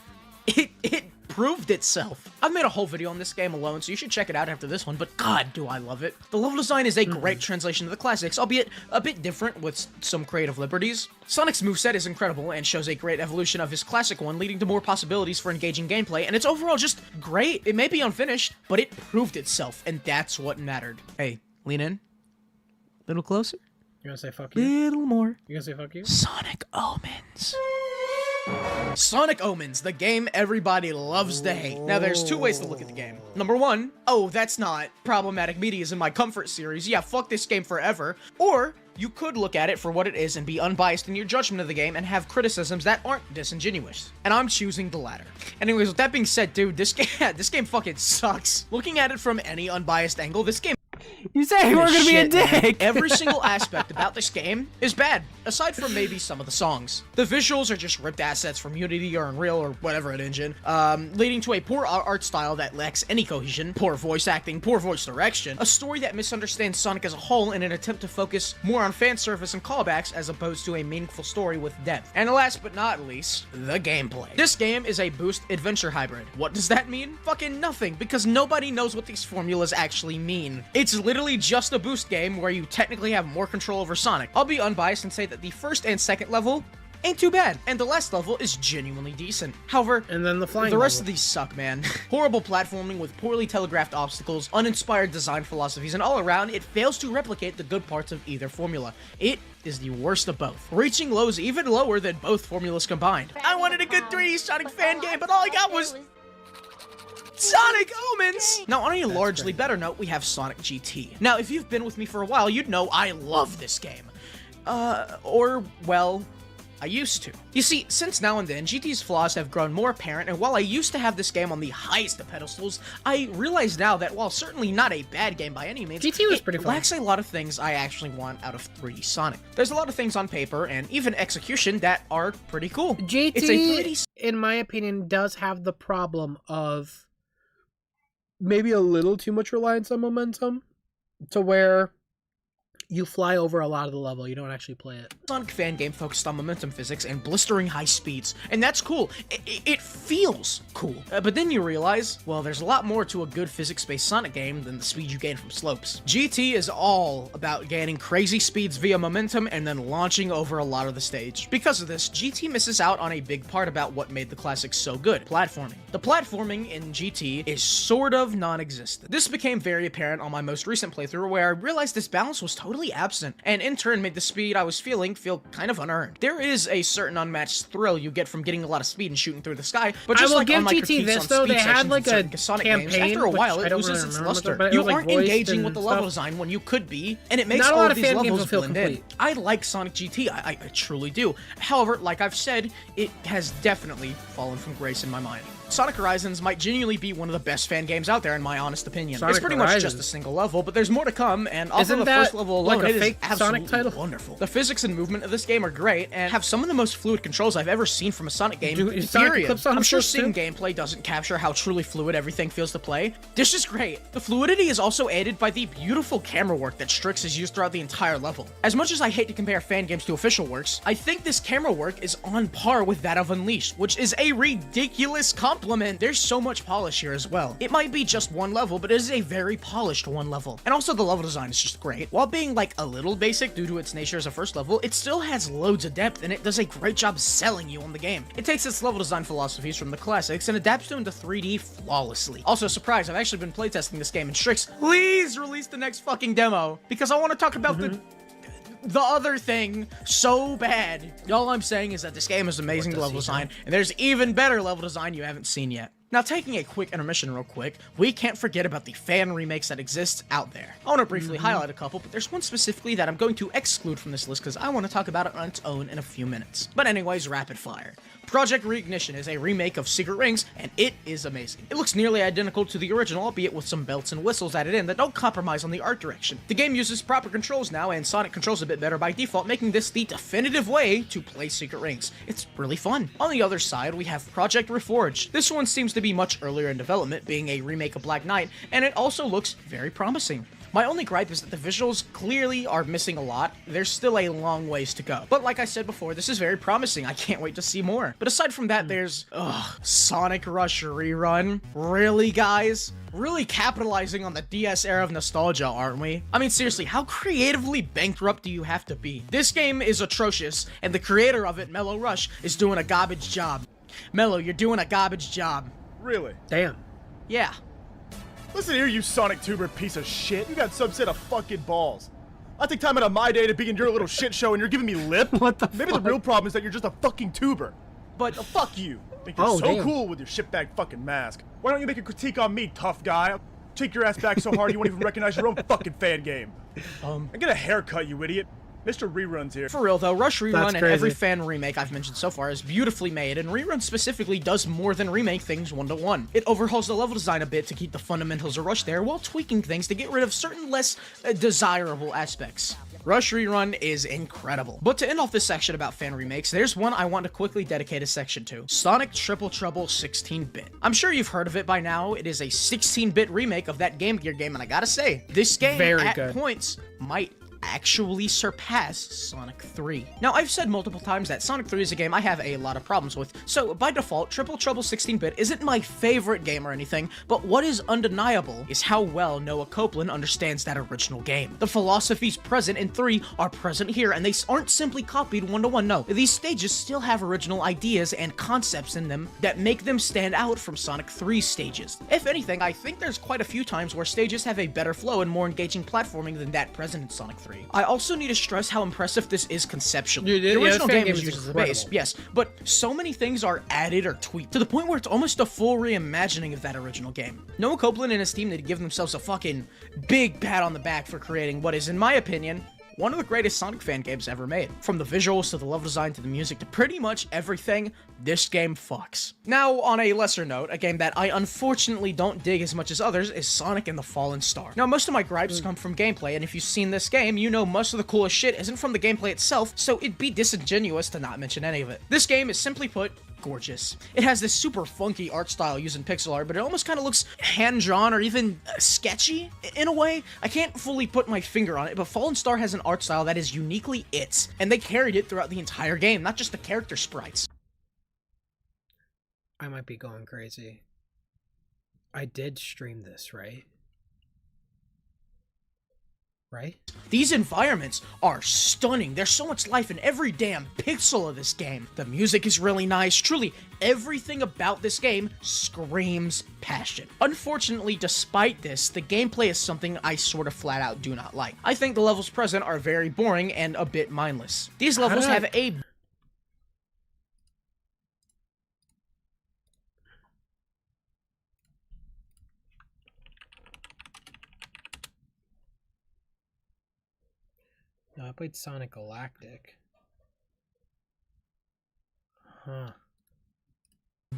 it proved itself. I've made a whole video on this game alone, so you should check it out after this one, but god, do I love it. The level design is a great translation of the classics, albeit a bit different with some creative liberties. Sonic's moveset is incredible and shows a great evolution of his classic one, leading to more possibilities for engaging gameplay, and it's overall just great. It may be unfinished, but it proved itself, and that's what mattered. Hey, lean in. Little closer. You're gonna say fuck you? Little more. You're gonna say fuck you? Sonic Omens. Sonic Omens, the game everybody loves to hate. Now, there's two ways to look at the game. Number one, oh, that's not problematic media is in my comfort series. Yeah, fuck this game forever. Or you could look at it for what it is and be unbiased in your judgment of the game and have criticisms that aren't disingenuous. And I'm choosing the latter. Anyways, with that being said, dude, this game fucking sucks. Looking at it from any unbiased angle, this game You said you were gonna be a dick! Every single aspect about this game is bad, aside from maybe some of the songs. The visuals are just ripped assets from Unity or Unreal or whatever an engine, leading to a poor art style that lacks any cohesion, poor voice acting, poor voice direction, a story that misunderstands Sonic as a whole in an attempt to focus more on fan service and callbacks as opposed to a meaningful story with depth. And last but not least, the gameplay. This game is a boost adventure hybrid. What does that mean? Fucking nothing, because nobody knows what these formulas actually mean. It's literally just a boost game where you technically have more control over Sonic. I'll be unbiased and say that the first and second level ain't too bad, and the last level is genuinely decent. However, and then the rest level. of these suck, man. Horrible platforming with poorly telegraphed obstacles, uninspired design philosophies, and all around, it fails to replicate the good parts of either formula. It is the worst of both, reaching lows even lower than both formulas combined. I wanted a good 3D Sonic fan game, but all I got was Sonic Omens! Now, on a largely better note, we have Sonic GT. Now, if you've been with me for a while, you'd know I love this game. Well, I used to. You see, since now and then, GT's flaws have grown more apparent, and while I used to have this game on the highest of pedestals, I realize now that while certainly not a bad game by any means, GT was pretty it fun. lacks a lot of things I actually want out of 3D Sonic. There's a lot of things on paper, and even execution, that are pretty cool. GT, It's a 3D in my opinion, does have the problem of maybe a little too much reliance on momentum to where you fly over a lot of the level, you don't actually play it. Sonic fan game focused on momentum physics and blistering high speeds, and that's cool. It feels cool. But then you realize, well, there's a lot more to a good physics-based Sonic game than the speed you gain from slopes. GT is all about gaining crazy speeds via momentum and then launching over a lot of the stage. Because of this, GT misses out on a big part about what made the classic so good, platforming. The platforming in GT is sort of non-existent. This became very apparent on my most recent playthrough, where I realized this balance was totally absent, and in turn made the speed I was feeling feel kind of unearned. There is a certain unmatched thrill you get from getting a lot of speed and shooting through the sky, but just like on my critiques this, on though, speed they had sections like in a certain Sonic campaign, games, after a while it loses really its remember, luster. but it You was, like, aren't voiced engaging and with the level stuff. design when you could be, and it makes Not a all lot of of these fan games levels will feel blend in. complete. I like Sonic GT, I truly do. However, like I've said, it has definitely fallen from grace in my mind. Sonic Horizons might genuinely be one of the best fan games out there in my honest opinion. Sonic It's pretty Horizons. much just a single level, but there's more to come, and off Isn't of the that first level alone, like a it is fake absolutely Sonic title? wonderful. The physics and movement of this game are great, and have some of the most fluid controls I've ever seen from a Sonic game, Is Sonic period. Eclipse on I'm the sure first seeing too? gameplay doesn't capture how truly fluid everything feels to play. This is great. The fluidity is also aided by the beautiful camera work that Strix has used throughout the entire level. As much as I hate to compare fan games to official works, I think this camera work is on par with that of Unleashed, which is a ridiculous compliment. There's so much polish here as well. It might be just one level, but it is a very polished one level. And also the level design is just great. While being like a little basic due to its nature as a first level, it still has loads of depth, and it does a great job selling you on the game. It takes its level design philosophies from the classics and adapts them into 3D flawlessly. Also, surprise, I've actually been playtesting this game in Strix. Please release the next fucking demo, because I want to talk about the other thing so bad. All I'm saying is that this game is amazing level design, and there's even better level design you haven't seen yet. Now, taking a quick intermission real quick, we can't forget about the fan remakes that exist out there. I want to briefly highlight a couple, but there's one specifically that I'm going to exclude from this list because I want to talk about it on its own in a few minutes. But anyways, rapid fire. Project Reignition is a remake of Secret Rings, and it is amazing. It looks nearly identical to the original, albeit with some belts and whistles added in that don't compromise on the art direction. The game uses proper controls now, and Sonic controls a bit better by default, making this the definitive way to play Secret Rings. It's really fun. On the other side, we have Project Reforged. This one seems to be much earlier in development, being a remake of Black Knight, and it also looks very promising. My only gripe is that the visuals clearly are missing a lot. There's still a long ways to go. But like I said before, this is very promising. I can't wait to see more. But aside from that, there's, Sonic Rush Rerun. Really, guys? Really capitalizing on the DS era of nostalgia, aren't we? I mean, seriously, how creatively bankrupt do you have to be? This game is atrocious, and the creator of it, Mellow Rush, is doing a garbage job. Mellow, you're doing a garbage job. Really? Damn. Yeah. Listen here, you Sonic tuber piece of shit. You got some set of fucking balls. I take time out of my day to be in your little shit show and you're giving me lip? What the Maybe fuck? the real problem is that you're just a fucking tuber. But fuck you. Think you're so damn. cool with your shitbag fucking mask. Why don't you make a critique on me, tough guy? I'll take your ass back so hard you won't even recognize your own fucking fan game. And get a haircut, you idiot. Mr. Reruns here. For real though, Rush Rerun That's and crazy. every fan remake I've mentioned so far is beautifully made, and Rerun specifically does more than remake things one-to-one. It overhauls the level design a bit to keep the fundamentals of Rush there, while tweaking things to get rid of certain less desirable aspects. Rush Rerun is incredible. But to end off this section about fan remakes, there's one I want to quickly dedicate a section to. Sonic Triple Trouble 16-bit. I'm sure you've heard of it by now. It is a 16-bit remake of that Game Gear game, and I gotta say, this game Very at good. points might actually surpass Sonic 3. Now, I've said multiple times that Sonic 3 is a game I have a lot of problems with, so by default, Triple Trouble 16-bit isn't my favorite game or anything, but what is undeniable is how well Noah Copeland understands that original game. The philosophies present in 3 are present here, and they aren't simply copied one-to-one, no. These stages still have original ideas and concepts in them that make them stand out from Sonic 3's stages. If anything, I think there's quite a few times where stages have a better flow and more engaging platforming than that present in Sonic 3. I also need to stress how impressive this is conceptually. Dude, The original this fan game was is using incredible. space, yes, but so many things are added or tweaked to the point where it's almost a full reimagining of that original game. Noah Copeland and his team need to give themselves a fucking big pat on the back for creating what is, in my opinion, one of the greatest Sonic fan games ever made. From the visuals to the level design to the music to pretty much everything, this game fucks. Now, on a lesser note, a game that I unfortunately don't dig as much as others is Sonic and the Fallen Star. Now, most of my gripes come from gameplay, and if you've seen this game, you know most of the coolest shit isn't from the gameplay itself, so it'd be disingenuous to not mention any of it. This game is simply put, gorgeous. It has this super funky art style using pixel art, but it almost kind of looks hand-drawn or even sketchy in a way. I can't fully put my finger on it, but Fallen Star has an art style that is uniquely its, and they carried it throughout the entire game, not just the character sprites. I might be going crazy. I did stream this, right? Right? These environments are stunning. There's so much life in every damn pixel of this game. The music is really nice. Truly, everything about this game screams passion. Unfortunately, despite this, the gameplay is something I sort of flat out do not like. I think the levels present are very boring and a bit mindless. These levels have a No, I played Sonic Galactic. Huh.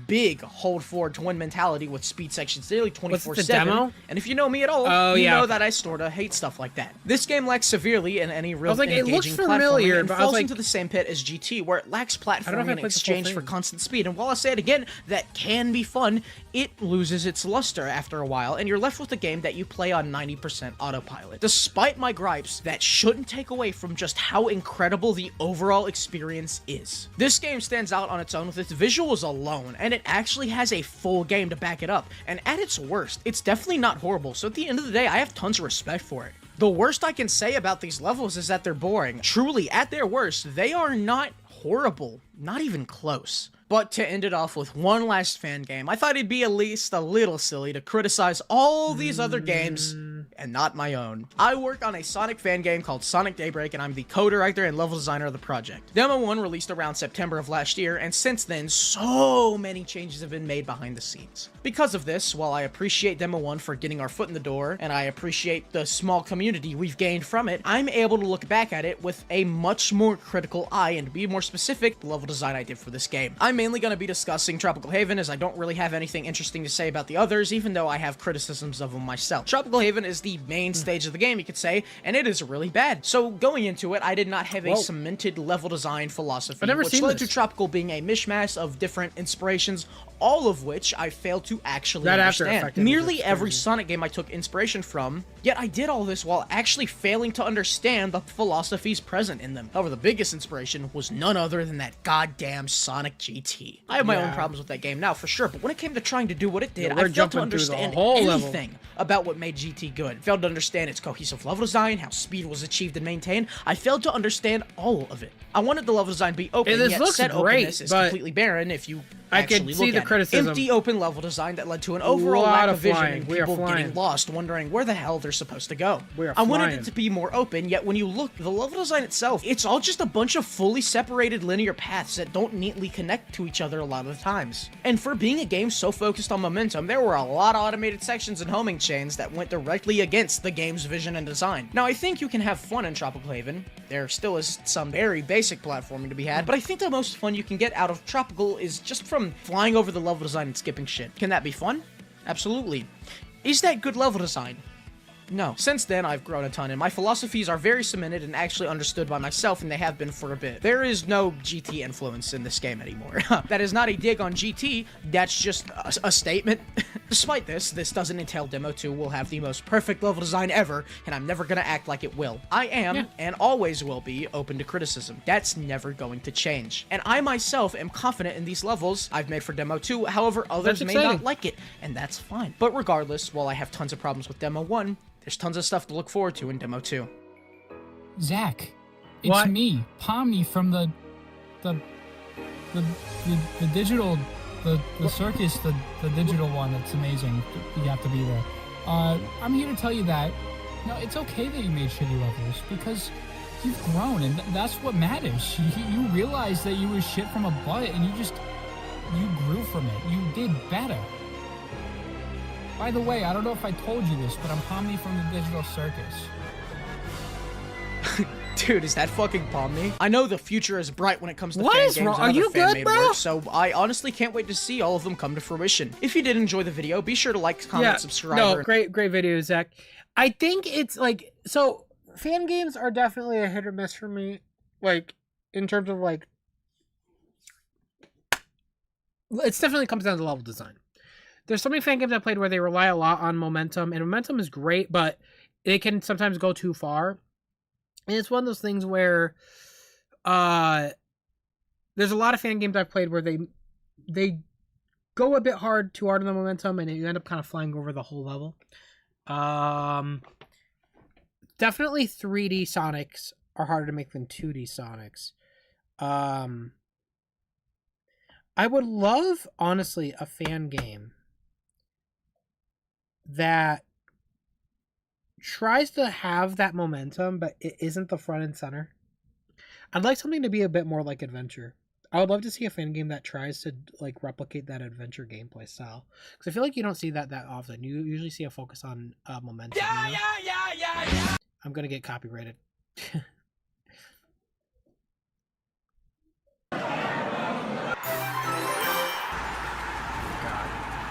big hold forward to win mentality with speed sections nearly 24/7. demo? And if you know me at all, Oh, you yeah, know okay. that I sorta hate stuff like that. This game lacks severely in any real was like, it engaging looks platforming familiar, and but I was falls like- into the same pit as GT, where it lacks I don't know if platforming I in played the full exchange for thing. constant speed. And while I say it again, that can be fun, it loses its luster after a while, and you're left with a game that you play on 90% autopilot. Despite my gripes, that shouldn't take away from just how incredible the overall experience is. This game stands out on its own with its visuals alone, and it actually has a full game to back it up, and at its worst, it's definitely not horrible, so at the end of the day, I have tons of respect for it. The worst I can say about these levels is that they're boring. Truly, at their worst, they are not horrible, not even close. But to end it off with one last fan game, I thought it'd be at least a little silly to criticize all these other games and not my own. I work on a Sonic fan game called Sonic Daybreak, and I'm the co-director and level designer of the project. Demo 1 released around September of last year, and since then, so many changes have been made behind the scenes. Because of this, while I appreciate Demo 1 for getting our foot in the door, and I appreciate the small community we've gained from it, I'm able to look back at it with a much more critical eye, and to be more specific, the level design I did for this game. I'm mainly going to be discussing Tropical Haven, as I don't really have anything interesting to say about the others, even though I have criticisms of them myself. Tropical Haven is the main stage of the game, you could say, and it is really bad. So going into it, I did not have a cemented level design philosophy, which led to Tropical being a mishmash of different inspirations, all of which I failed to actually understand. Nearly every Sonic game I took inspiration from, yet I did all this while actually failing to understand the philosophies present in them. However, the biggest inspiration was none other than that goddamn Sonic GT. I have my own problems with that game now, for sure, but when it came to trying to do what it did, I failed to understand anything about what made GT good. I failed to understand its cohesive level design, how speed was achieved and maintained. I failed to understand all of it. I wanted the level design to be open, yet said openness is completely barren if you actually look at it. Empty open level design that led to an overall lack of vision and people getting lost, wondering where the hell they're supposed to go. I wanted it to be more open, yet when you look, the level design itself, it's all just a bunch of fully separated linear paths that don't neatly connect to each other a lot of the times. And for being a game so focused on momentum, there were a lot of automated sections and homing chains that went directly against the game's vision and design. Now, I think you can have fun in Tropical Haven. There still is some very basic platforming to be had, but I think the most fun you can get out of Tropical is just from flying over the level design and skipping shit. Can that be fun? Absolutely. Is that good level design? No. Since then, I've grown a ton, and my philosophies are very cemented and actually understood by myself, and they have been for a bit. There is no GT influence in this game anymore. That is not a dig on GT, that's just a statement. Despite this doesn't entail Demo 2 will have the most perfect level design ever, and I'm never gonna act like it will. I am, and always will be, open to criticism. That's never going to change. And I myself am confident in these levels I've made for Demo 2, however, others may not like it, and that's fine. But regardless, while I have tons of problems with Demo 1, there's tons of stuff to look forward to in Demo 2. Zach, it's me, Pomni from the digital, the circus, the digital one. That's amazing. You have to be there. I'm here to tell you that, no, it's okay that you made shitty levels because you've grown, and that's what matters. You realized that you were shit from a butt, and you grew from it. You did better. By the way, I don't know if I told you this, but I'm Pomni from the Digital Circus. Dude, is that fucking Pomni? I know the future is bright when it comes to what fan is games wrong? and Are other you fan-made good, bro? work, so I honestly can't wait to see all of them come to fruition. If you did enjoy the video, be sure to like, comment, subscribe. No, great video, Zach. I think it's like, so fan games are definitely a hit or miss for me, like in terms of like, it's definitely comes down to level design. There's so many fan games I played where they rely a lot on momentum, and momentum is great, but it can sometimes go too far. And it's one of those things where there's a lot of fan games I've played where they go a bit too hard on the momentum, and you end up kind of flying over the whole level. Definitely 3D Sonics are harder to make than 2D Sonics. I would love, honestly, a fan game that tries to have that momentum, but it isn't the front and center. I'd like something to be a bit more like adventure. I would love to see a fan game that tries to like replicate that adventure gameplay style, because I feel like you don't see that often. You usually see a focus on momentum. Yeah. I'm gonna get copyrighted.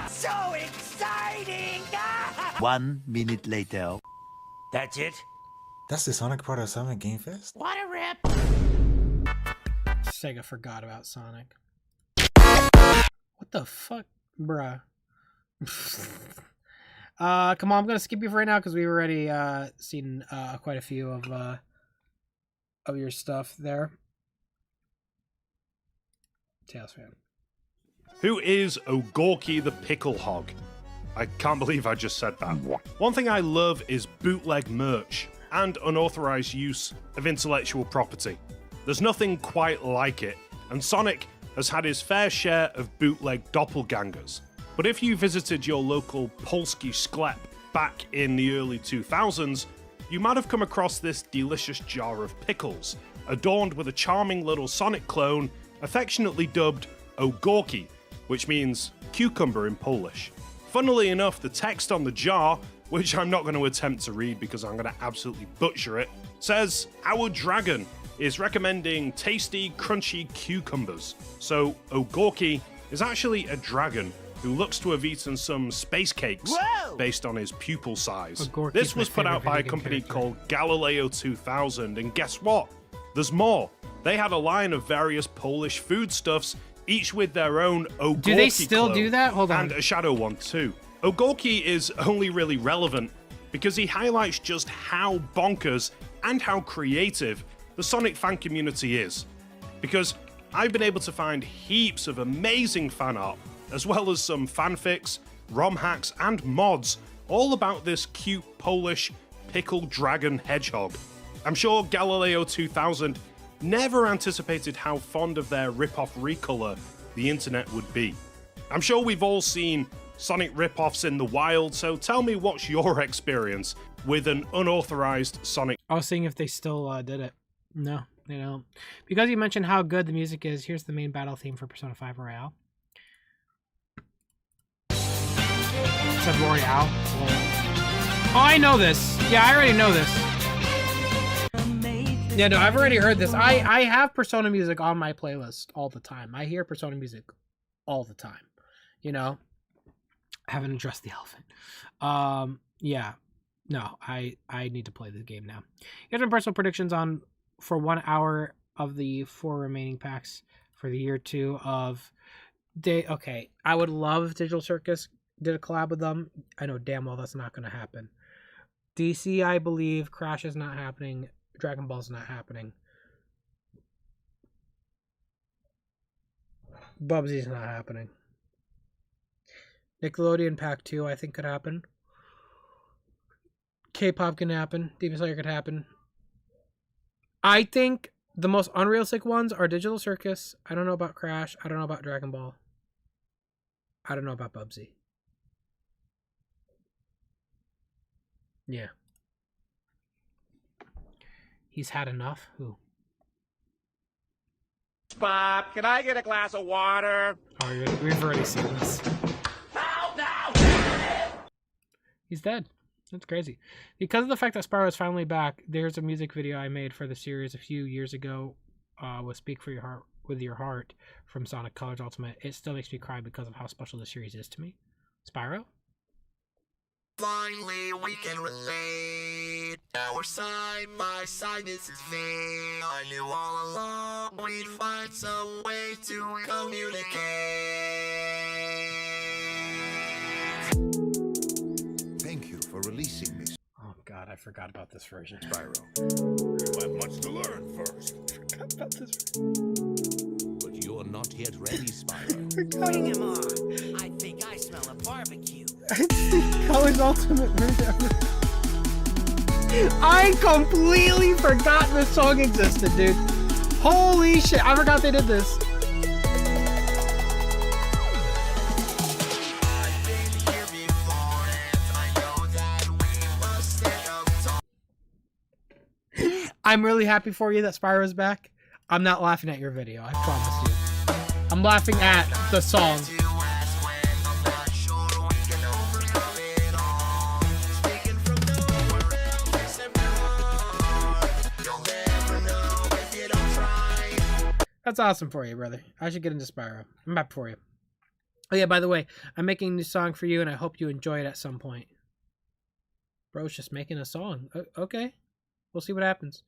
So exciting! 1 minute later. That's it? That's the Sonic Part of Summer Game Fest? What a rip! Sega forgot about Sonic. What the fuck, bruh? Come on, I'm gonna skip you for right now because we've already seen quite a few of your stuff there. Tails fan. Who is Ogorki the Pickle Hog? I can't believe I just said that. One thing I love is bootleg merch and unauthorized use of intellectual property. There's nothing quite like it, and Sonic has had his fair share of bootleg doppelgangers. But if you visited your local Polski sklep, back in the early 2000s, you might have come across this delicious jar of pickles, adorned with a charming little Sonic clone, affectionately dubbed Ogórki, which means cucumber in Polish. Funnily enough, the text on the jar, which I'm not going to attempt to read because I'm going to absolutely butcher it, says, "Our dragon is recommending tasty, crunchy cucumbers." So Ogórki is actually a dragon who looks to have eaten some space cakes based on his pupil size. This was put out by a company called Galileo 2000, and guess what? There's more. They had a line of various Polish foodstuffs, each with their own Ogórki Do they still clone, do that? Hold on. And a shadow one too. Ogórki is only really relevant because he highlights just how bonkers and how creative the Sonic fan community is. Because I've been able to find heaps of amazing fan art, as well as some fanfics, ROM hacks, and mods, all about this cute Polish pickle dragon hedgehog. I'm sure Galileo 2000 never anticipated how fond of their rip-off recolor the internet would be. I'm sure we've all seen Sonic rip-offs in the wild, so tell me what's your experience with an unauthorized Sonic. I was seeing if they still did it. No, they don't. Because you mentioned how good the music is, here's the main battle theme for Persona 5 Royale. It said Royale. Oh, I know this. Yeah, I already know this. Yeah, no, I've already heard this. I have Persona music on my playlist all the time. I hear Persona music all the time. You know? I haven't addressed the elephant. Yeah. No, I need to play this game now. Here's my personal predictions for 1 hour of the 4 remaining packs for the year 2 of day. Okay, I would love if Digital Circus did a collab with them. I know damn well that's not going to happen. DC, I believe. Crash is not happening. Dragon Ball's not happening. Bubsy's not happening. Nickelodeon Pack 2, I think, could happen. K-pop can happen. Demon Slayer could happen. I think the most unrealistic ones are Digital Circus. I don't know about Crash. I don't know about Dragon Ball. I don't know about Bubsy. Yeah. He's had enough? Who? Bob, can I get a glass of water? Oh, we've already seen this. He's dead. That's crazy. Because of the fact that Spyro is finally back, there's a music video I made for the series a few years ago with Speak for Your Heart with Your Heart from Sonic Colors Ultimate. It still makes me cry because of how special the series is to me. Spyro? Finally, we can relate. Our side by side, this is fate. I knew all along we'd find some way to communicate. Thank you for releasing me. Oh god, I forgot about this version. Spyro. You have much to learn first. Forgot about this But you're not yet ready, Spyro. Bring him on. I think I smell a barbecue. Colors Ultimate version. I completely forgot this song existed, dude. Holy shit, I forgot they did this. I'm really happy for you that Spyro's back. I'm not laughing at your video, I promise you. I'm laughing at the song. That's awesome for you, brother. I should get into Spyro. I'm happy for you. Oh yeah, by the way, I'm making a new song for you, and I hope you enjoy it at some point. Bro's just making a song. Okay. We'll see what happens.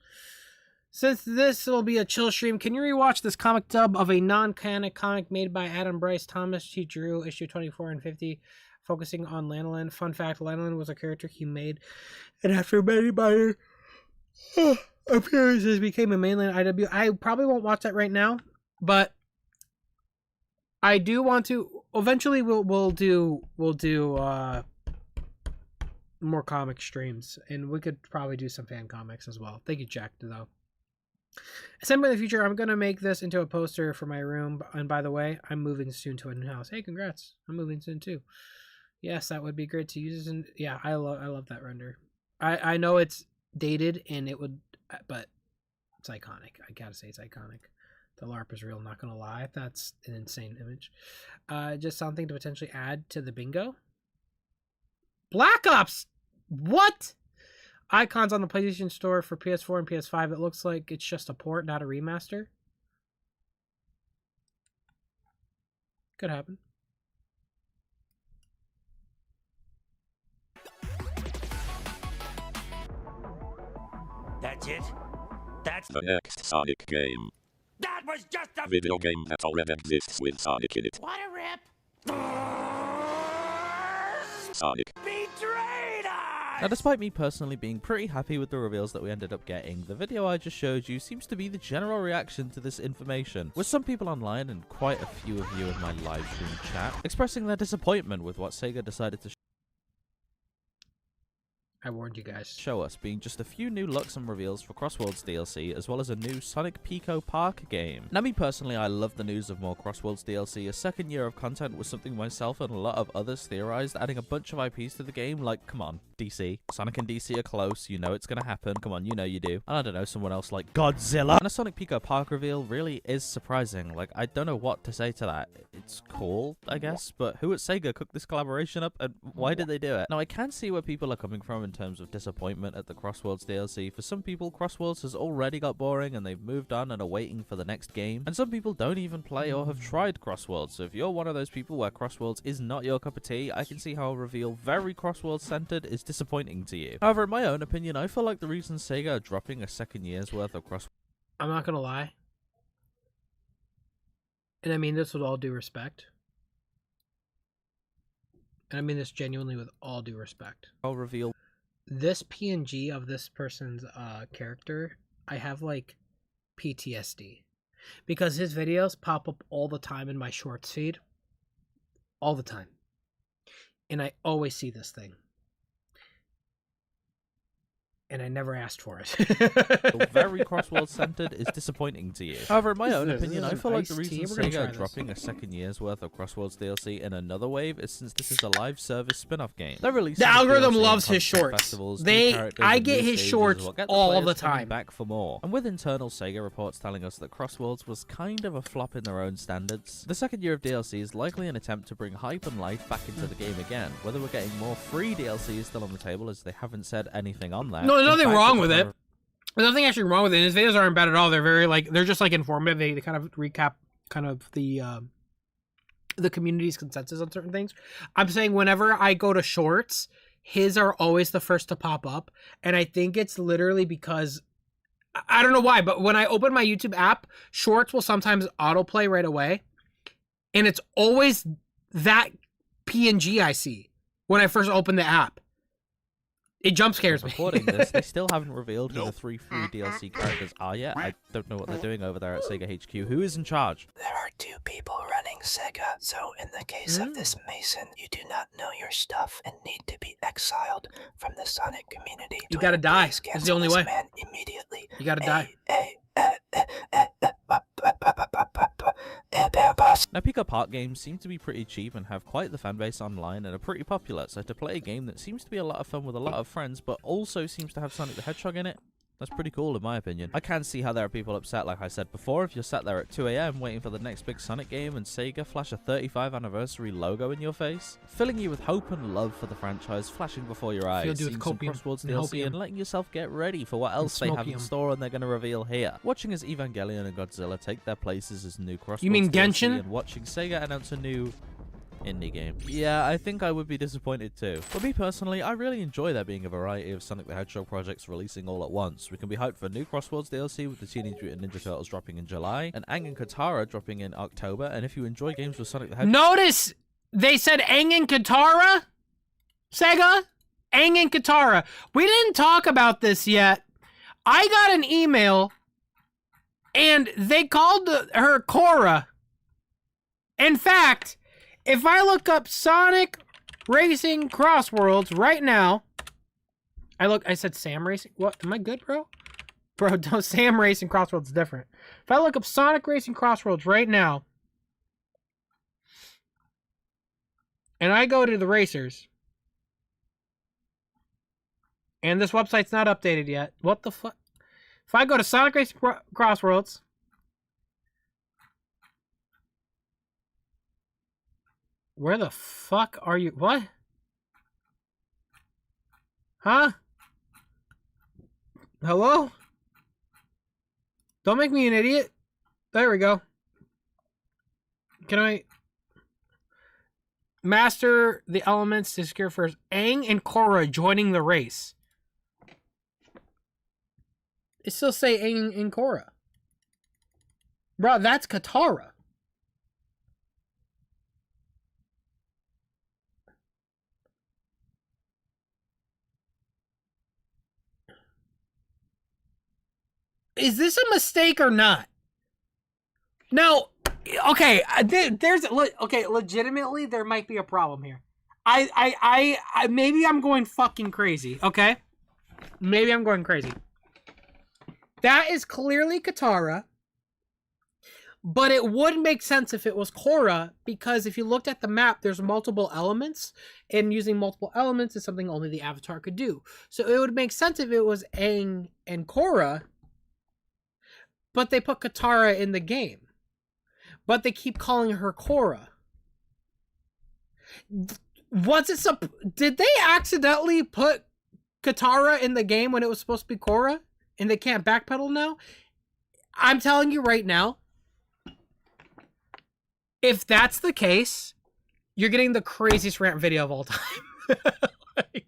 Since this will be a chill stream, can you rewatch this comic dub of a non-canon comic made by Adam Bryce Thomas? He drew issue 24 and 50, focusing on Lanolin. Fun fact, Lanolin was a character he made, and after many minor appearances became a mainland IW. I probably won't watch that right now, but I do want to. Eventually, we'll do more comic streams, and we could probably do some fan comics as well. Thank you, Jack, though. At some point in the future, I'm gonna make this into a poster for my room. And by the way, I'm moving soon to a new house. Hey, congrats! I'm moving soon too. Yes, that would be great to use. And yeah, I love that render. I know it's dated and it would, but it's iconic. I gotta say it's iconic. The LARP is real. Not gonna lie, that's an insane image. Just something to potentially add to the bingo. Black Ops. What? Icons on the PlayStation Store for PS4 and PS5. It looks like it's just a port, not a remaster. Could happen. That's it? That's the next Sonic game. That was just a Video game that already exists with Sonic in it. What a rip! Sonic. Betrayed us! Now, despite me personally being pretty happy with the reveals that we ended up getting, the video I just showed you seems to be the general reaction to this information, with some people online and quite a few of you in my live stream chat expressing their disappointment with what SEGA decided to I warned you guys. Show us, being just a few new looks and reveals for Crossworlds DLC, as well as a new Sonic Pico Park game. Now, me personally, I love the news of more Crossworlds DLC. A second year of content was something myself and a lot of others theorized, adding a bunch of IPs to the game, like, come on, DC. Sonic and DC are close, you know it's gonna happen, come on, you know you do. And I don't know, someone else like Godzilla. And a Sonic Pico Park reveal really is surprising. Like, I don't know what to say to that. It's cool, I guess, but who at SEGA cooked this collaboration up, and why did they do it? Now, I can see where people are coming from in terms of disappointment at the Crossworlds DLC. For some people, Crossworlds has already got boring and they've moved on and are waiting for the next game. And some people don't even play or have tried Crossworlds. So if you're one of those people where Crossworlds is not your cup of tea, I can see how a reveal very Crossworlds centered is disappointing to you. However, in my own opinion, I feel like the reason SEGA are dropping a second year's worth of Crossworlds... I'm not gonna lie. And I mean this with all due respect. And I mean this genuinely with all due respect. I'll reveal this PNG of this person's character, I have like PTSD because his videos pop up all the time in my shorts feed, all the time, and I always see this thing, and I never asked for it. Very Crossworld centered is disappointing to you. However, in my own opinion, I feel like the reason SEGA are dropping a second year's worth of Crossworlds DLC in another wave is since this is a live service spin-off game. They're releasing the algorithm DLC loves his shorts. I get his shorts all the time. Back for more. And with internal SEGA reports telling us that Crossworlds was kind of a flop in their own standards, the second year of DLC is likely an attempt to bring hype and life back into the game again. Whether we're getting more free DLC is still on the table, as they haven't said anything on that. No, there's nothing wrong with it. There's nothing actually wrong with it. His videos aren't bad at all. They're very they're just like informative. They kind of recap kind of the community's consensus on certain things. I'm saying whenever I go to shorts, his are always the first to pop up, and I think it's literally because I don't know why, but when I open my YouTube app, shorts will sometimes autoplay right away, and it's always that PNG I see when I first open the app. It jump scares me. Recording this, they still haven't revealed who the 3 free DLC characters are yet. I don't know what they're doing over there at SEGA HQ. Who is in charge? There are 2 people running SEGA, so in the case of this Mason, you do not know your stuff and need to be exiled from the Sonic community. You gotta die. That's the only way. Man immediately. You gotta die. Now, Pico Park games seem to be pretty cheap and have quite the fanbase online and are pretty popular, so to play a game that seems to be a lot of fun with a lot of friends, but also seems to have Sonic the Hedgehog in it, that's pretty cool in my opinion. I can see how there are people upset, like I said before, if you're sat there at 2 AM waiting for the next big Sonic game and SEGA flash a 35th anniversary logo in your face, filling you with hope and love for the franchise flashing before your eyes, seeing some Crossworlds DLC and letting yourself get ready for what else they have in store and they're going to reveal here. Watching as Evangelion and Godzilla take their places as new Crossworlds You mean Genshin? DLC and watching SEGA announce a new indie game. Yeah, I think I would be disappointed too. But me personally, I really enjoy there being a variety of Sonic the Hedgehog projects releasing all at once. We can be hyped for new Crossworlds DLC with the Teenage Mutant Ninja Turtles dropping in July, and Aang and Katara dropping in October, and if you enjoy games with Sonic the Hedgehog... Notice they said Aang and Katara? SEGA? Aang and Katara. We didn't talk about this yet. I got an email, and they called her Korra. In fact... if I look up Sonic Racing Crossworlds right now, I said Sam Racing. What? Am I good, bro? Bro, don't Sam Racing Crossworlds is different. If I look up Sonic Racing Crossworlds right now, and I go to the racers, and this website's not updated yet. What the fuck? If I go to Sonic Racing Crossworlds, where the fuck are you? What? Huh? Hello? Don't make me an idiot. There we go. Can I master the elements to secure first? Aang and Korra joining the race. It still say Aang and Korra. Bro, that's Katara. Is this a mistake or not? Now, okay, legitimately, there might be a problem here. I maybe I'm going fucking crazy, okay? Maybe I'm going crazy. That is clearly Katara, but it would make sense if it was Korra, because if you looked at the map, there's multiple elements, and using multiple elements is something only the Avatar could do. So it would make sense if it was Aang and Korra, but they put Katara in the game. But they keep calling her Korra. Did they accidentally put Katara in the game when it was supposed to be Korra? And they can't backpedal now? I'm telling you right now, if that's the case, you're getting the craziest rant video of all time.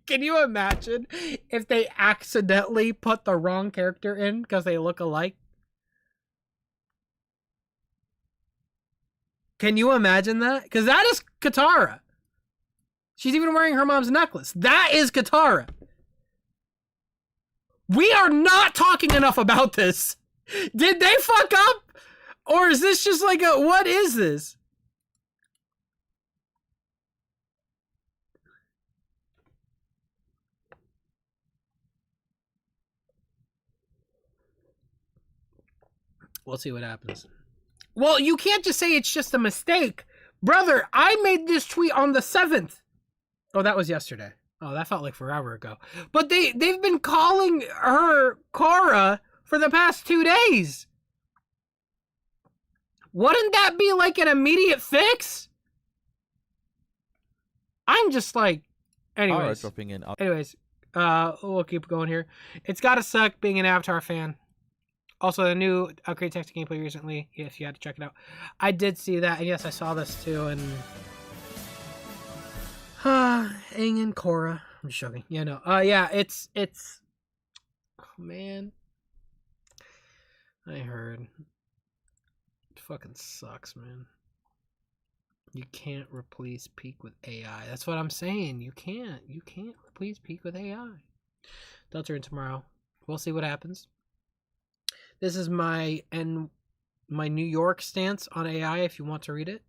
Can you imagine if they accidentally put the wrong character in because they look alike? Can you imagine that? Because that is Katara. She's even wearing her mom's necklace. That is Katara. We are not talking enough about this. Did they fuck up? Or is this just like a, what is this? We'll see what happens. Well, you can't just say it's just a mistake. Brother, I made this tweet on the 7th. Oh, that was yesterday. Oh, that felt like forever ago. But they've been calling her Korra for the past 2 days. Wouldn't that be like an immediate fix? I'm just like... Anyways. Dropping in. Anyways, we'll keep going here. It's gotta suck being an Avatar fan. Also, the new upgrade text gameplay recently. Yes, you had to check it out. I did see that, and yes, I saw this too. And Aang and Korra. I'm just joking. Yeah, no. Yeah, it's. Oh, man, I heard. It fucking sucks, man. You can't replace Peak with AI. That's what I'm saying. You can't. You can't replace Peak with AI. They'll turn tomorrow. We'll see what happens. This is my New York stance on AI, if you want to read it.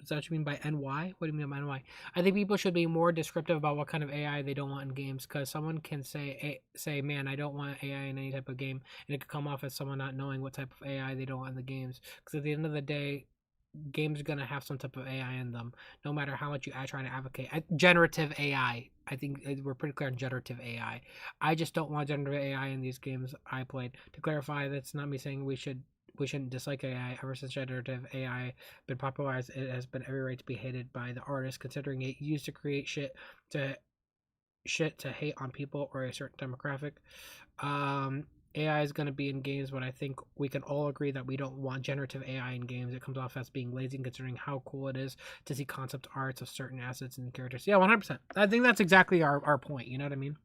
Is that what you mean by NY? What do you mean by NY? I think people should be more descriptive about what kind of AI they don't want in games, because someone can say, man, I don't want AI in any type of game, and it could come off as someone not knowing what type of AI they don't want in the games. Because at the end of the day, games are going to have some type of AI in them, no matter how much you try to advocate. Generative AI. I think we're pretty clear on generative AI. I just don't want generative AI in these games I played. To clarify, that's not me saying we shouldn't dislike AI. Ever since generative AI been popularized, it has been every right to be hated by the artists, considering it used to create shit to hate on people or a certain demographic. AI is going to be in games, but I think we can all agree that we don't want generative AI in games. It comes off as being lazy, considering how cool it is to see concept arts of certain assets and characters. Yeah, 100%. I think that's exactly our point. You know what I mean?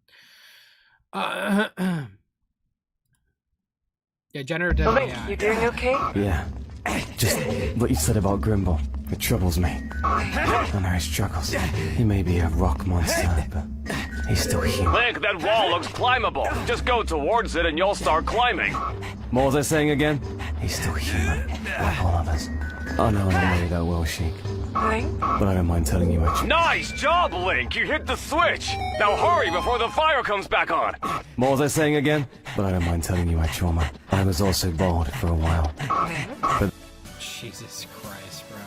Yeah, generative AI. You doing okay? Yeah. Just what you said about Grimble. It troubles me. I know he struggles. He may be a rock monster, but he's still human. Link, that wall looks climbable. Just go towards it and you'll start climbing. What was I saying again? He's still human, like all of us. I know I made that well, Sheik. But I don't mind telling you what you... Nice job, Link! You hit the switch! Now hurry before the fire comes back on! What was I saying again? But I don't mind telling you my trauma. I was also bald for a while. But... Jesus Christ, bro.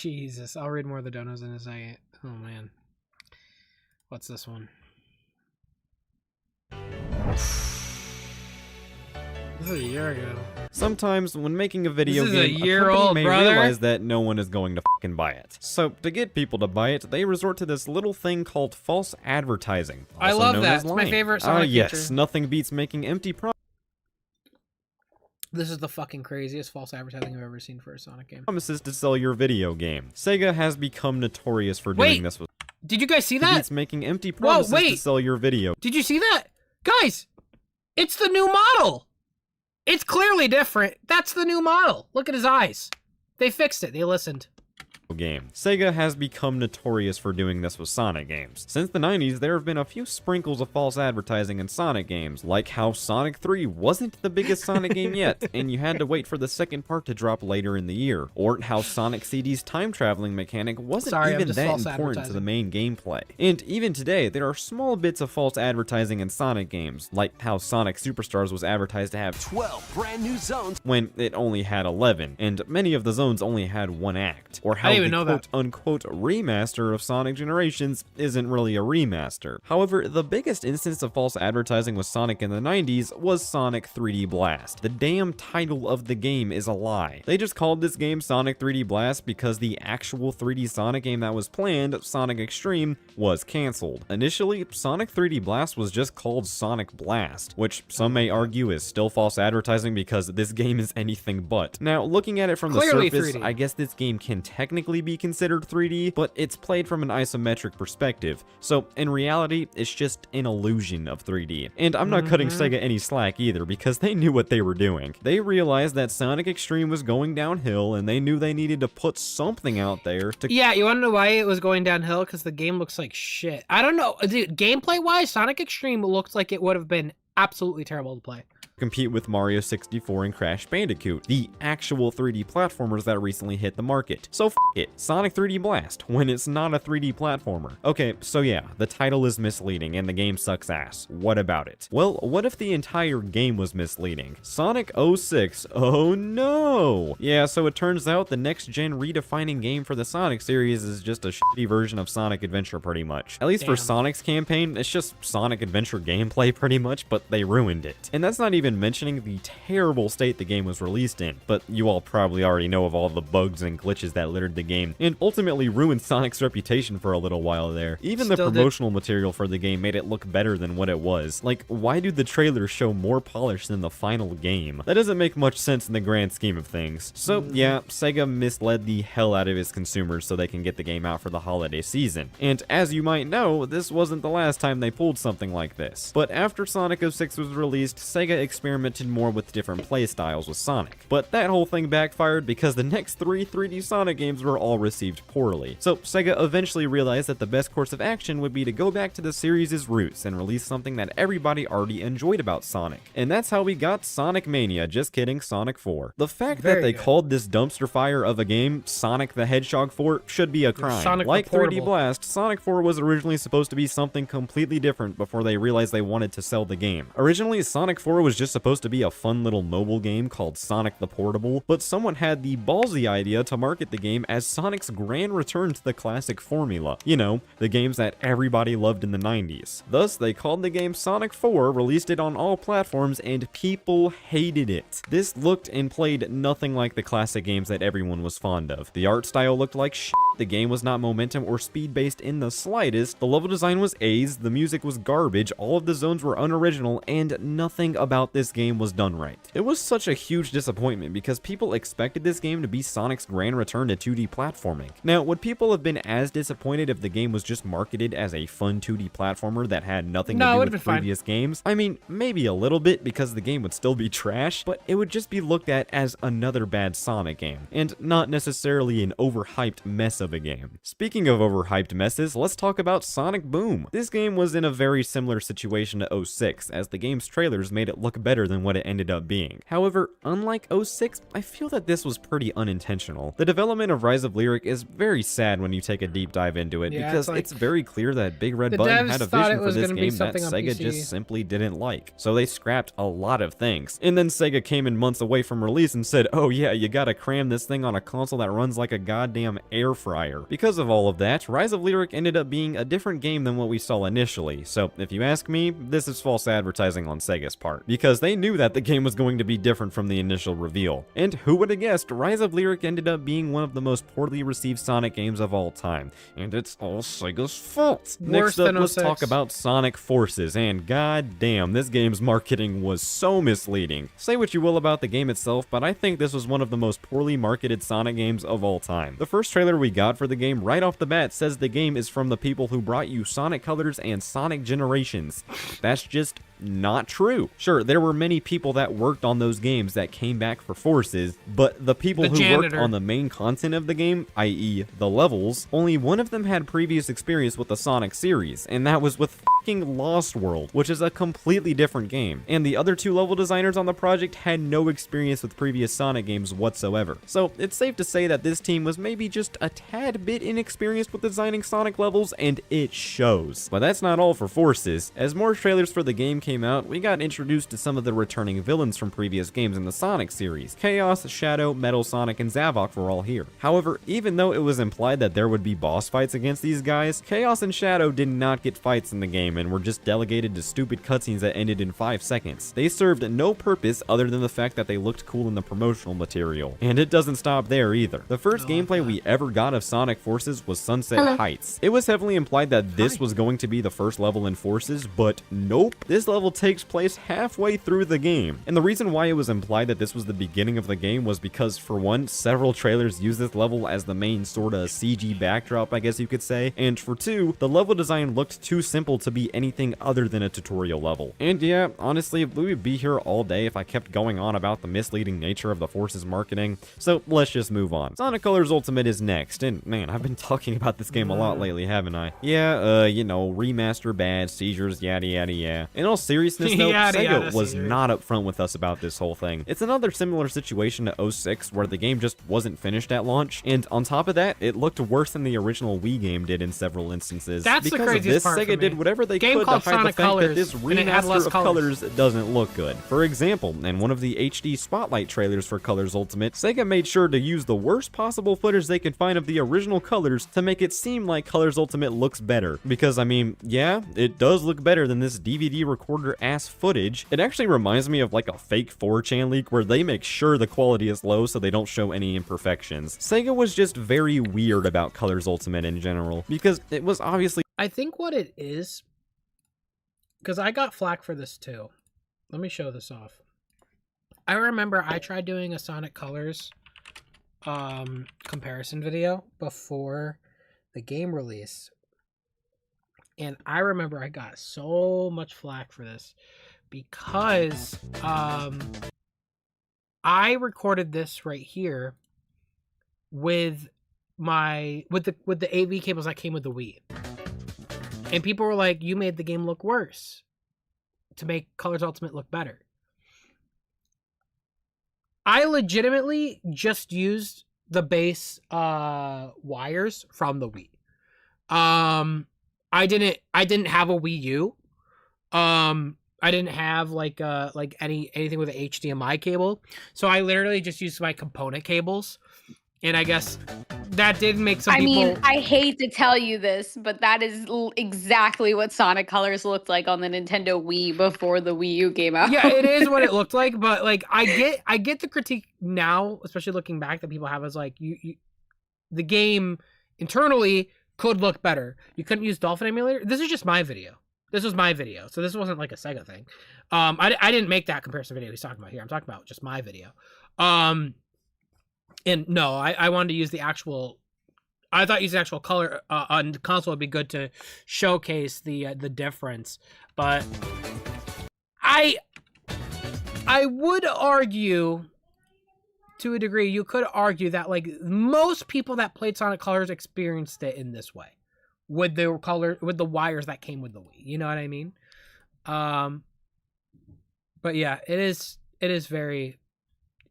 Jesus, I'll read more of the donos in a second. Oh man, what's this one? This is a year ago. Sometimes, when making a video This is game, a year company old, may brother. realize that no one is going to fucking buy it. So, to get people to buy it, they resort to this little thing called false advertising. I also love known that. as It's my lying. favorite Sonic yes, feature. nothing beats making empty This is the fucking craziest false advertising I've ever seen for a Sonic game. promises to sell your video game. SEGA has become notorious for doing Wait, this with did you guys see that? beats making empty promises to wait. sell your video. Did you see that? Guys, it's the new model. It's clearly different. That's the new model. Look at his eyes. They fixed it. They listened. Game. SEGA has become notorious for doing this with Sonic games. Since the 90s, there have been a few sprinkles of false advertising in Sonic games, like how Sonic 3 wasn't the biggest Sonic game yet, and you had to wait for the second part to drop later in the year, or how Sonic CD's time traveling mechanic wasn't even that important to the main gameplay. And even today, there are small bits of false advertising in Sonic games, like how Sonic Superstars was advertised to have 12 brand new zones when it only had 11, and many of the zones only had one act, or how the quote-unquote remaster of Sonic Generations isn't really a remaster. However, the biggest instance of false advertising with Sonic in the 90s was Sonic 3D Blast. The damn title of the game is a lie. They just called this game Sonic 3D Blast because the actual 3D Sonic game that was planned, Sonic Extreme, was cancelled. Initially, Sonic 3D Blast was just called Sonic Blast, which some may argue is still false advertising because this game is anything but. Now, looking at it from the surface, 3D. I guess this game can technically be considered 3D, but it's played from an isometric perspective, so in reality, it's just an illusion of 3D. And I'm not cutting SEGA any slack either, because they knew what they were doing. They realized that Sonic Extreme was going downhill, and they knew they needed to put something out there to Yeah, you want to know why it was going downhill? Because the game looks like shit. I don't know. Dude, gameplay-wise, Sonic Extreme looked like it would have been absolutely terrible to play. compete with Mario 64 and Crash Bandicoot, the actual 3D platformers that recently hit the market. So f it, Sonic 3D Blast, when it's not a 3D platformer. Okay, so yeah, the title is misleading and the game sucks ass. What about it? Well, what if the entire game was misleading? Sonic 06, oh no! Yeah, so it turns out the next-gen redefining game for the Sonic series is just a shitty version of Sonic Adventure pretty much. At least for Sonic's campaign, it's just Sonic Adventure gameplay pretty much, but they ruined it. And that's not even mentioning the terrible state the game was released in, but you all probably already know of all the bugs and glitches that littered the game, and ultimately ruined Sonic's reputation for a little while there. Even the promotional material for the game made it look better than what it was. Like, why do the trailers show more polish than the final game? That doesn't make much sense in the grand scheme of things. So yeah, SEGA misled the hell out of its consumers so they can get the game out for the holiday season. And as you might know, this wasn't the last time they pulled something like this. But after Sonic 06 was released, SEGA experimented more with different playstyles with Sonic. But that whole thing backfired because the next 3 3D Sonic games were all received poorly. So SEGA eventually realized that the best course of action would be to go back to the series' roots and release something that everybody already enjoyed about Sonic. And that's how we got Sonic Mania, just kidding, Sonic 4. The fact that they called this dumpster fire of a game Sonic the Hedgehog 4 should be a crime. Sonic like the 3D Portable. Blast, Sonic 4 was originally supposed to be something completely different before they realized they wanted to sell the game. Originally, Sonic 4 was just supposed to be a fun little mobile game called Sonic the Portable, but someone had the ballsy idea to market the game as Sonic's grand return to the classic formula. You know, the games that everybody loved in the 90s. Thus, they called the game Sonic 4, released it on all platforms, and people hated it. This looked and played nothing like the classic games that everyone was fond of. The art style looked like shit. The game was not momentum or speed based in the slightest, the level design was A's, the music was garbage, all of the zones were unoriginal, and nothing about this game was done right. It was such a huge disappointment because people expected this game to be Sonic's grand return to 2D platforming. Now, would people have been as disappointed if the game was just marketed as a fun 2D platformer that had nothing to do with previous games? I mean, maybe a little bit because the game would still be trash, but it would just be looked at as another bad Sonic game, and not necessarily an overhyped mess of a game. Speaking of overhyped messes, let's talk about Sonic Boom. This game was in a very similar situation to 06, as the game's trailers made it look better than what it ended up being. However, unlike 06, I feel that this was pretty unintentional. The development of Rise of Lyric is very sad when you take a deep dive into it, Yeah, because it's like it's very clear that Big Red the Button devs had a thought vision it for was this gonna be game that something on SEGA PC. just simply didn't like. So they scrapped a lot of things. And then SEGA came in months away from release and said, oh yeah, you gotta cram this thing on a console that runs like a goddamn air fryer. Because of all of that, Rise of Lyric ended up being a different game than what we saw initially. So if you ask me, this is false advertising on SEGA's part, because they knew that the game was going to be different from the initial reveal. And who would have guessed, Rise of Lyric ended up being one of the most poorly received Sonic games of all time. And it's all SEGA's fault. Worse Next up, than let's 06. talk about Sonic Forces, and god damn, this game's marketing was so misleading. Say what you will about the game itself, but I think this was one of the most poorly marketed Sonic games of all time. The first trailer we got for the game right off the bat says the game is from the people who brought you Sonic Colors and Sonic Generations. That's just not true. Sure, there were many people that worked on those games that came back for Forces, but the people who worked on the main content of the game, i.e. the levels, only one of them had previous experience with the Sonic series, and that was with fucking Lost World, which is a completely different game. And the other two level designers on the project had no experience with previous Sonic games whatsoever. So it's safe to say that this team was maybe just a tad bit inexperienced with designing Sonic levels, and it shows. But that's not all for Forces. As more trailers for the game came out, we got introduced to some of the returning villains from previous games in the Sonic series. Chaos, Shadow, Metal Sonic, and Zavok were all here. However, even though it was implied that there would be boss fights against these guys, Chaos and Shadow did not get fights in the game and were just delegated to stupid cutscenes that ended in 5 seconds. They served no purpose other than the fact that they looked cool in the promotional material. And it doesn't stop there either. The first gameplay we ever got of Sonic Forces was Sunset Heights. It was heavily implied that this was going to be the first level in Forces, but nope. This level takes place halfway through the game. And the reason why it was implied that this was the beginning of the game was because, for one, several trailers use this level as the main sorta CG backdrop, I guess you could say, and for two, the level design looked too simple to be anything other than a tutorial level. And yeah, honestly, we would be here all day if I kept going on about the misleading nature of the Forces marketing, so let's just move on. Sonic Colors Ultimate is next, and man, I've been talking about this game a lot lately, haven't I? Yeah, you know, remaster bad, seizures, yada yada yeah. In all seriousness though, SEGA was not upfront with us about this whole thing. It's another similar situation to 06 where the game just wasn't finished at launch, and on top of that, it looked worse than the original Wii game did in several instances. That's because the craziest of this, part SEGA did whatever they could to hide the fact that this remaster of Colors doesn't look good. For example, in one of the HD Spotlight trailers for Colors Ultimate, SEGA made sure to use the worst possible footage they could find of the original Colors to make it seem like Colors Ultimate looks better. Because, I mean, yeah, it does look better than this DVD recorder ass footage. It actually reminds me of like a fake 4chan leak where they make sure the quality is low so they don't show any imperfections. SEGA was just very weird about Colors Ultimate in general, because it was obviously... I think what it is, because I got flack for this too. Let me show this off. I remember I tried doing a Sonic Colors comparison video before the game release. And I remember I got so much flack for this because I recorded this right here with the AV cables that came with the Wii. And people were like, you made the game look worse to make Colors Ultimate look better. I legitimately just used the base wires from the Wii. I didn't have a Wii U. I didn't have like anything with an HDMI cable. So I literally just used my component cables. And I guess that did make some people... I mean, I hate to tell you this, but that is exactly what Sonic Colors looked like on the Nintendo Wii before the Wii U came out. Yeah, it is what it looked like, but like I get the critique now, especially looking back, that people have as like the game internally could look better. You couldn't use Dolphin Emulator. This is just my video. This was my video, so this wasn't like a SEGA thing. I didn't make that comparison video he's talking about here. I'm talking about just my video. And no, I wanted to use the actual... I thought using actual color on the console would be good to showcase the difference. But I would argue, to a degree, you could argue that like most people that played Sonic Colors experienced it in this way. With the wires that came with the Wii. You know what I mean? But yeah, it is very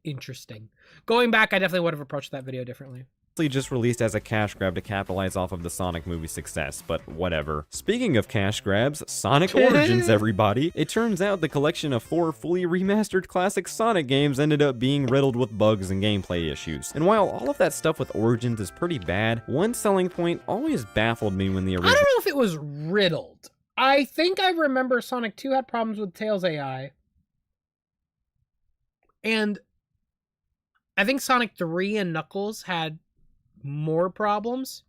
interesting. Going back, I definitely would have approached that video differently. Just released as a cash grab to capitalize off of the Sonic movie success, but whatever. Speaking of cash grabs, Sonic Origins, everybody! It turns out the collection of 4 fully remastered classic Sonic games ended up being riddled with bugs and gameplay issues. And while all of that stuff with Origins is pretty bad, one selling point always baffled me when the original— I don't know if it was riddled. I think I remember Sonic 2 had problems with Tails AI. And I think Sonic 3 and Knuckles had more problems.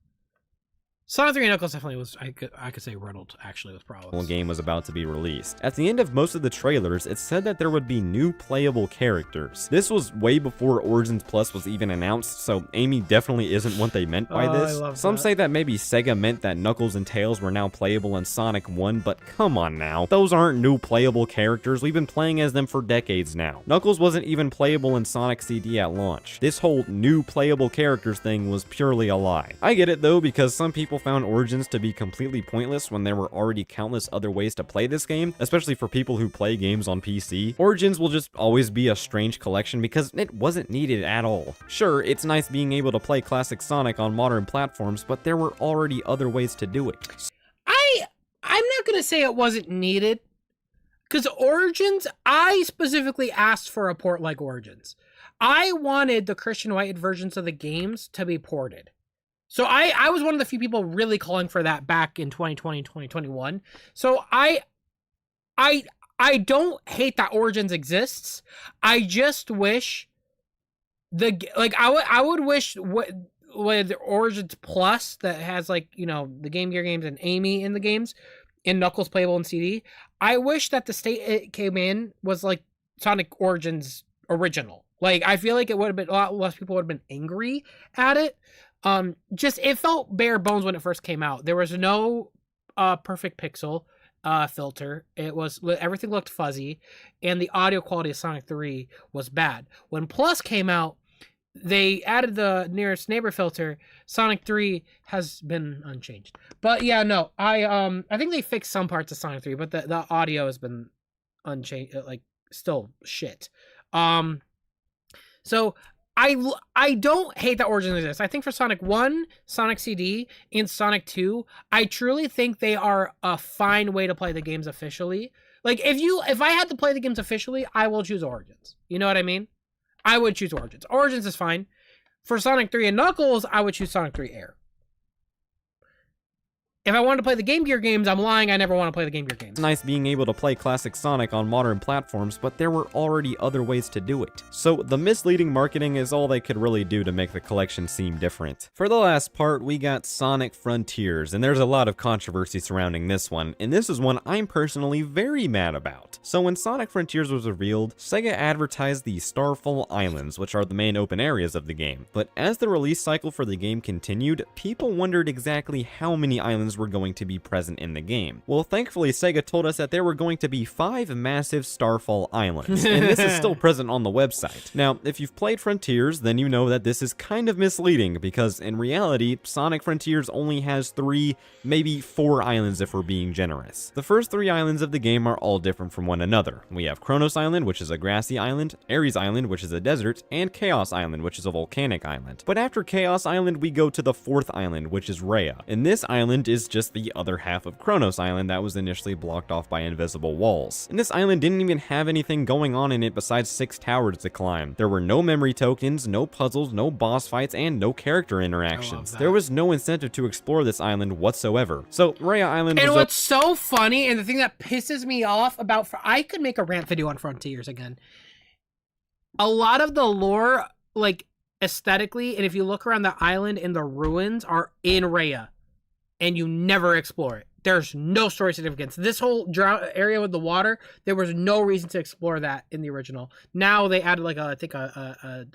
Sonic 3 and Knuckles definitely was, I could say, riddled, actually, with problems. Game was about to be released. At the end of most of the trailers, it said that there would be new playable characters. This was way before Origins Plus was even announced, so Amy definitely isn't what they meant by this. Some say that maybe Sega meant that Knuckles and Tails were now playable in Sonic 1, but come on now. Those aren't new playable characters. We've been playing as them for decades now. Knuckles wasn't even playable in Sonic CD at launch. This whole new playable characters thing was purely a lie. I get it though, because some people found Origins to be completely pointless when there were already countless other ways to play this game, especially for people who play games on PC. Origins will just always be a strange collection because it wasn't needed at all. Sure, it's nice being able to play classic Sonic on modern platforms, but there were already other ways to do it. I'm not gonna say it wasn't needed, because Origins, I specifically asked for a port like Origins. I wanted the Christian White versions of the games to be ported. So I was one of the few people really calling for that back in 2020, 2021. So I don't hate that Origins exists. I just wish I would wish with Origins Plus that has, like, you know, the Game Gear games and Amy in the games and Knuckles playable in CD. I wish that the state it came in was like Sonic Origins original. Like, I feel like it would have been a lot less people would have been angry at it. Just, it felt bare bones when it first came out. There was no perfect pixel filter. It was, everything looked fuzzy, and the audio quality of Sonic 3 was bad. When Plus came out, they added the nearest neighbor filter. Sonic 3 has been unchanged. But yeah, no, I think they fixed some parts of Sonic 3, but the audio has been unchanged, like, still shit. So I don't hate that Origins exists. I think for Sonic 1, Sonic CD, and Sonic 2, I truly think they are a fine way to play the games officially. Like, if I had to play the games officially, I will choose Origins. You know what I mean? I would choose Origins. Origins is fine. For Sonic 3 and Knuckles, I would choose Sonic 3 Air. If I wanted to play the Game Gear games, I'm lying. I never want to play the Game Gear games. It's nice being able to play classic Sonic on modern platforms, but there were already other ways to do it. So the misleading marketing is all they could really do to make the collection seem different. For the last part, we got Sonic Frontiers, and there's a lot of controversy surrounding this one, and this is one I'm personally very mad about. So when Sonic Frontiers was revealed, SEGA advertised the Starfall Islands, which are the main open areas of the game. But as the release cycle for the game continued, people wondered exactly how many islands were going to be present in the game. Well, thankfully, SEGA told us that there were going to be 5 massive Starfall Islands, and this is still present on the website. Now, if you've played Frontiers, then you know that this is kind of misleading, because in reality, Sonic Frontiers only has 3, maybe 4 islands if we're being generous. The first 3 islands of the game are all different from one another. We have Kronos Island, which is a grassy island, Ares Island, which is a desert, and Chaos Island, which is a volcanic island. But after Chaos Island, we go to the 4th island, which is Rhea, and this island is just the other half of Kronos Island that was initially blocked off by invisible walls. And this island didn't even have anything going on in it besides 6 towers to climb. There were no memory tokens, no puzzles, no boss fights, and no character interactions. There was no incentive to explore this island whatsoever. So Rhea Island was— And what's so funny, and the thing that pisses me off about, I could make a rant video on Frontiers again. A lot of the lore, like, aesthetically, and if you look around the island and the ruins, are in Rhea, and you never explore it. There's no story significance. This whole area with the water, there was no reason to explore that in the original. Now they added, like, I think a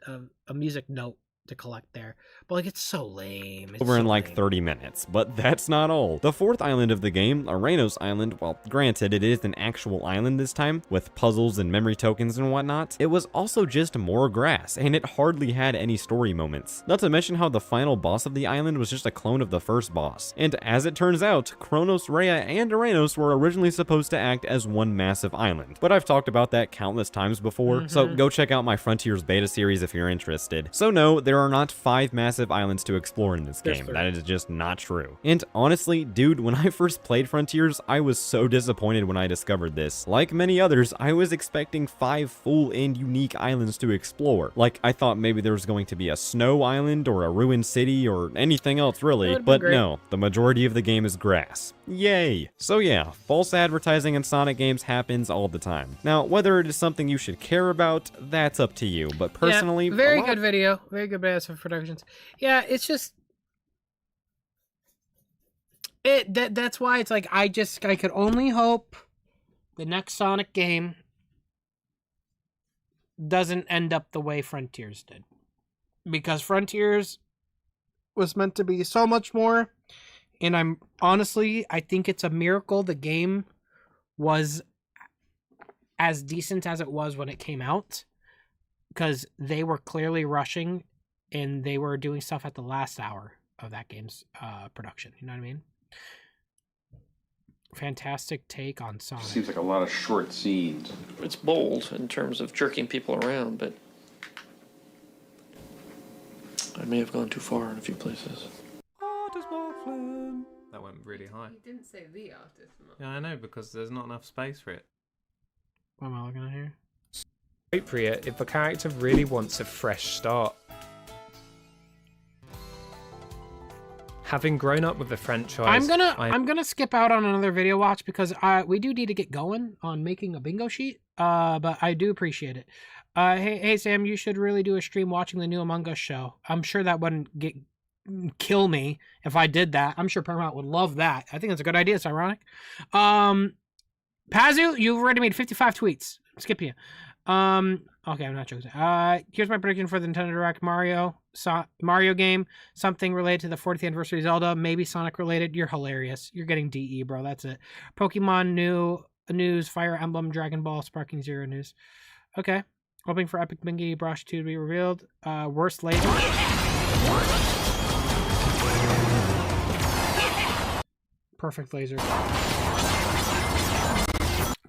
music note to collect there. But like, it's so lame. It's Over in so like lame. 30 minutes, but that's not all. The fourth island of the game, Aranos Island, well, granted, it is an actual island this time, with puzzles and memory tokens and whatnot, it was also just more grass, and it hardly had any story moments. Not to mention how the final boss of the island was just a clone of the first boss. And as it turns out, Kronos, Rhea, and Aranos were originally supposed to act as one massive island, but I've talked about that countless times before, so go check out my Frontiers beta series if you're interested. So no, there are not 5 massive islands to explore in this game. That is just not true. And honestly, dude, when I first played Frontiers, I was so disappointed when I discovered this. Like many others, I was expecting 5 full and unique islands to explore. Like, I thought maybe there was going to be a snow island or a ruined city or anything else really, but no, the majority of the game is grass. Yay! So yeah, false advertising in Sonic games happens all the time. Now, whether it is something you should care about, that's up to you, but personally... Yeah, very good video. Very good badass of productions. Yeah, it's just... That's why it's like, I could only hope the next Sonic game doesn't end up the way Frontiers did. Because Frontiers was meant to be so much more, and I think it's a miracle the game was as decent as it was when it came out, because they were clearly rushing and they were doing stuff at the last hour of that game's production. You know what I mean? Fantastic take on Sonic. Seems like a lot of short scenes. It's bold in terms of jerking people around, but I may have gone too far in a few places. That went really high. You didn't say the artist. Yeah, I know, because there's not enough space for it. What am I looking at here? Appropriate if the character really wants a fresh start. Having grown up with the franchise, I'm gonna skip out on another video watch because we do need to get going on making a bingo sheet. But I do appreciate it. Hey Sam, you should really do a stream watching the new Among Us show. I'm sure that wouldn't kill me if I did that. I'm sure Paramount would love that. I think that's a good idea. It's ironic. Pazu, you've already made 55 tweets. Skip you. Okay, I'm not joking. Here's my prediction for the Nintendo Direct Mario game. Something related to the 40th anniversary Zelda. Maybe Sonic related. You're hilarious. You're getting DE, bro. That's it. Pokemon news. Fire Emblem, Dragon Ball, Sparking Zero news. Okay. Hoping for Epic Bingy Brush 2 to be revealed. Worst laser. Perfect laser.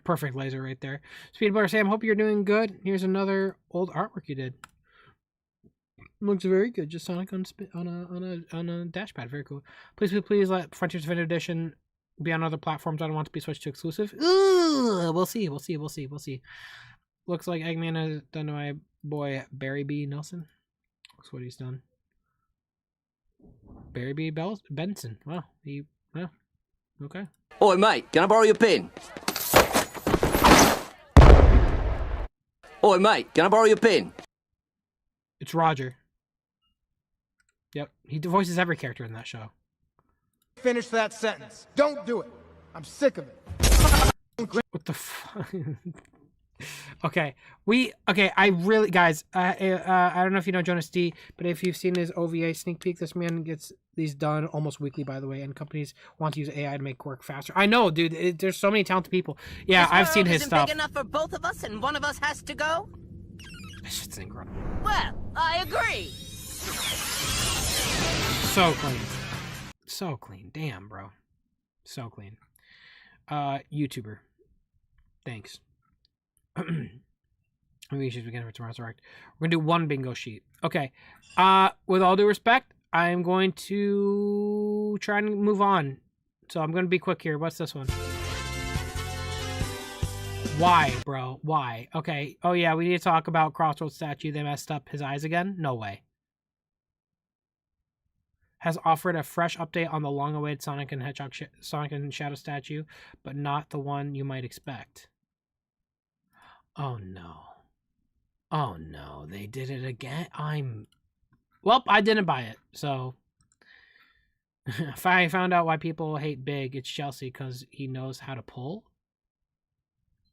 Perfect laser right there. Speedbar Sam, hope you're doing good. Here's another old artwork you did. Looks very good. Just Sonic on a dash pad. Very cool. Please let Frontiers Definitive Edition be on other platforms. I don't want to be switched to exclusive. Ooh, we'll see. Looks like Eggman has done to my boy Barry B. Nelson. Looks what he's done. Barry B. Benson. Wow. Okay. Oi, mate, can I borrow your pen? Oi, mate, can I borrow your pen? It's Roger. Yep. He voices every character in that show. Finish that sentence. Don't do it. I'm sick of it. What the fuck? Okay, I really, guys, I don't know if you know Jonas D, but if you've seen his OVA sneak peek, this man gets these done almost weekly, by the way, and companies want to use AI to make work faster. I know, dude, there's so many talented people. Yeah, I've seen his stuff. Big enough for both of us, and one of us has to go? This shit's incredible. Well, I agree. So clean. So clean. Damn, bro. So clean. YouTuber. Thanks. We should begin for tomorrow's direct. We're gonna do one bingo sheet. Okay. With all due respect, I'm going to try and move on. So I'm gonna be quick here. What's this one? Why, bro? Why? Okay. Oh yeah, we need to talk about Crossroads statue. They messed up his eyes again? No way. Has offered a fresh update on the long-awaited Sonic and Hedgehog Sonic and Shadow statue, but not the one you might expect. Oh no. Oh no, they did it again. Well, I didn't buy it, so if I found out why people hate Big, it's Chelsea because he knows how to pull.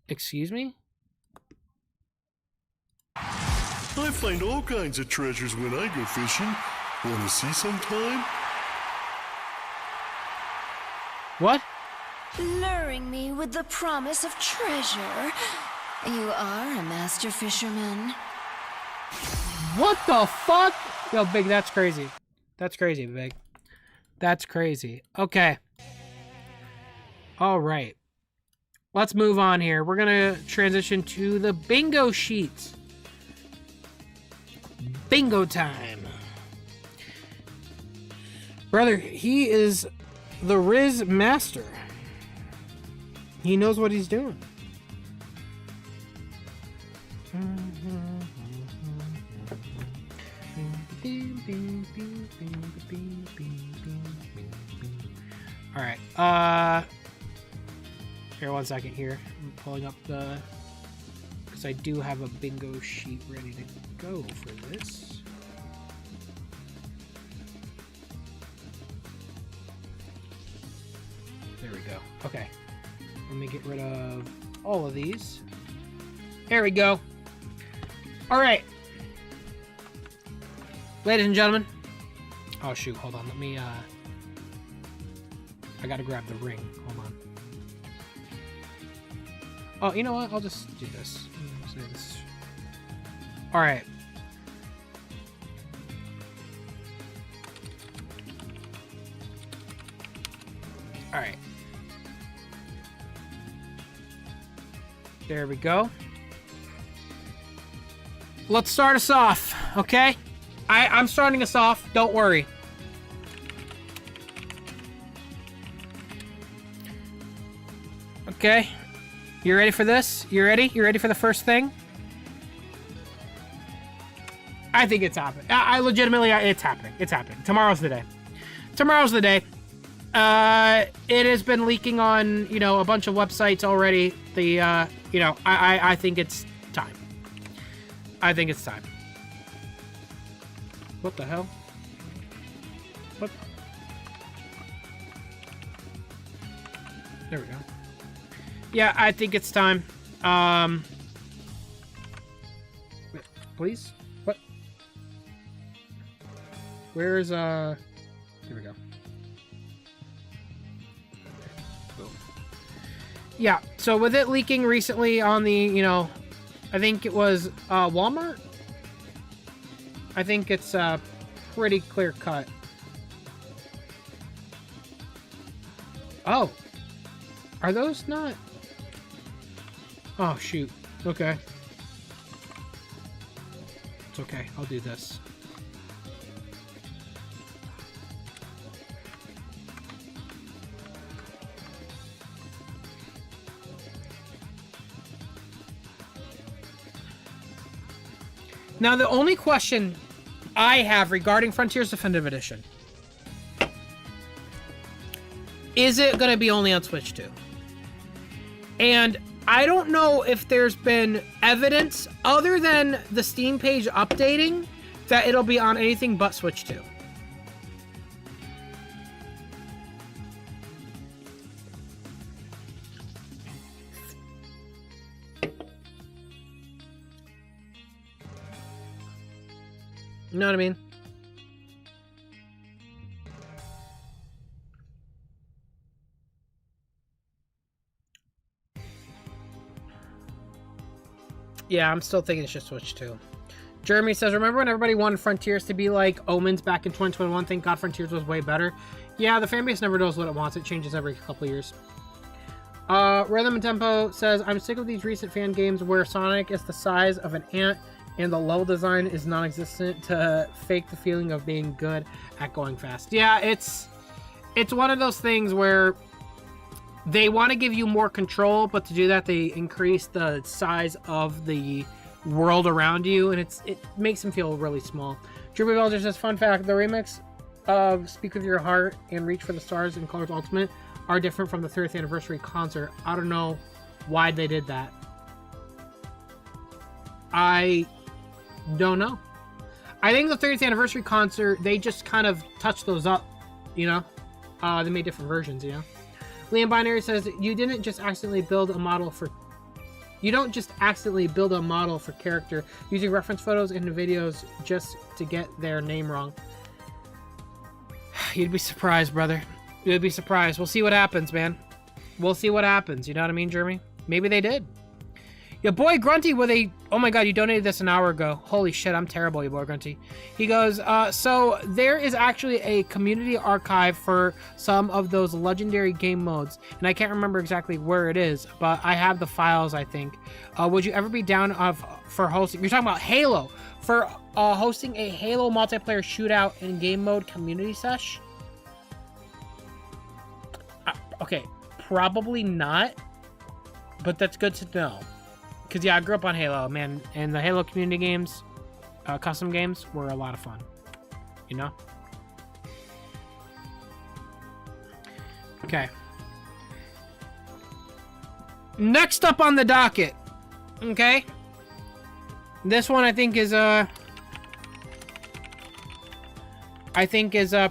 Excuse me? I find all kinds of treasures when I go fishing. Wanna see sometime? What? Luring me with the promise of treasure. You are a master fisherman. What the fuck? Yo, Big, that's crazy. That's crazy, Big. That's crazy. Okay. All right. Let's move on here. We're going to transition to the bingo sheet. Bingo time. Brother, he is the Riz master. He knows what he's doing. All right. Here, 1 second here. I'm pulling up the... because I do have a bingo sheet ready to go for this. There we go. Okay. Let me get rid of all of these. There we go. All right. Ladies and gentlemen. Oh, shoot. Hold on. Let me, I gotta grab the ring. Hold on. Oh, you know what? I'll just do this. All right. All right. There we go. Let's start us off, okay? I'm starting us off. Don't worry. Okay. You ready for this? You ready? You ready for the first thing? I think it's happening. I legitimately, it's happening. It's happening. Tomorrow's the day. Tomorrow's the day. It has been leaking on, you know, a bunch of websites already. The, you know, I think it's time. I think it's time. What the hell? What? There we go. Yeah, I think it's time. Wait, please? What? Where's, here we go. Boom. Yeah, so with it leaking recently on the, you know, I think it was, Walmart? I think it's, pretty clear cut. Oh. Are those not... Oh, shoot. Okay. It's okay. I'll do this. Now, the only question I have regarding Frontiers Definitive Edition, is it going to be only on Switch 2? And I don't know if there's been evidence other than the Steam page updating that it'll be on anything but Switch 2. You know what I mean? Yeah, I'm still thinking it's just Switch 2. Jeremy says, remember when everybody wanted Frontiers to be like Omens back in 2021? Thank God Frontiers was way better. Yeah, the fanbase never knows what it wants. It changes every couple of years. Rhythm and Tempo says, I'm sick of these recent fan games where Sonic is the size of an ant and the level design is non-existent to fake the feeling of being good at going fast. Yeah, it's one of those things where they want to give you more control, but to do that, they increase the size of the world around you, and it makes them feel really small. Drew Belger says, fun fact, the remix of Speak With Your Heart and Reach for the Stars and Colors Ultimate are different from the 30th anniversary concert. I don't know why they did that. I don't know. I think the 30th anniversary concert, they just kind of touched those up, you know? They made different versions, you know? Liam Binary says, you didn't just accidentally build a model for You don't just accidentally build a model for character using reference photos in the videos just to get their name wrong. You'd be surprised, brother. You'd be surprised. We'll see what happens, man. We'll see what happens. You know what I mean, Jeremy? Maybe they did. Your boy Grunty with a... Oh my god, you donated this an hour ago. Holy shit, I'm terrible, your boy Grunty. He goes, so there is actually a community archive for some of those legendary game modes. And I can't remember exactly where it is, but I have the files, I think. Would you ever be down for hosting... You're talking about Halo. For hosting a Halo multiplayer shootout in game mode community sesh? Okay, probably not. But that's good to know. Because, yeah, I grew up on Halo, man. And the Halo community games, custom games, were a lot of fun. You know? Okay. Next up on the docket. Okay? This one I think is,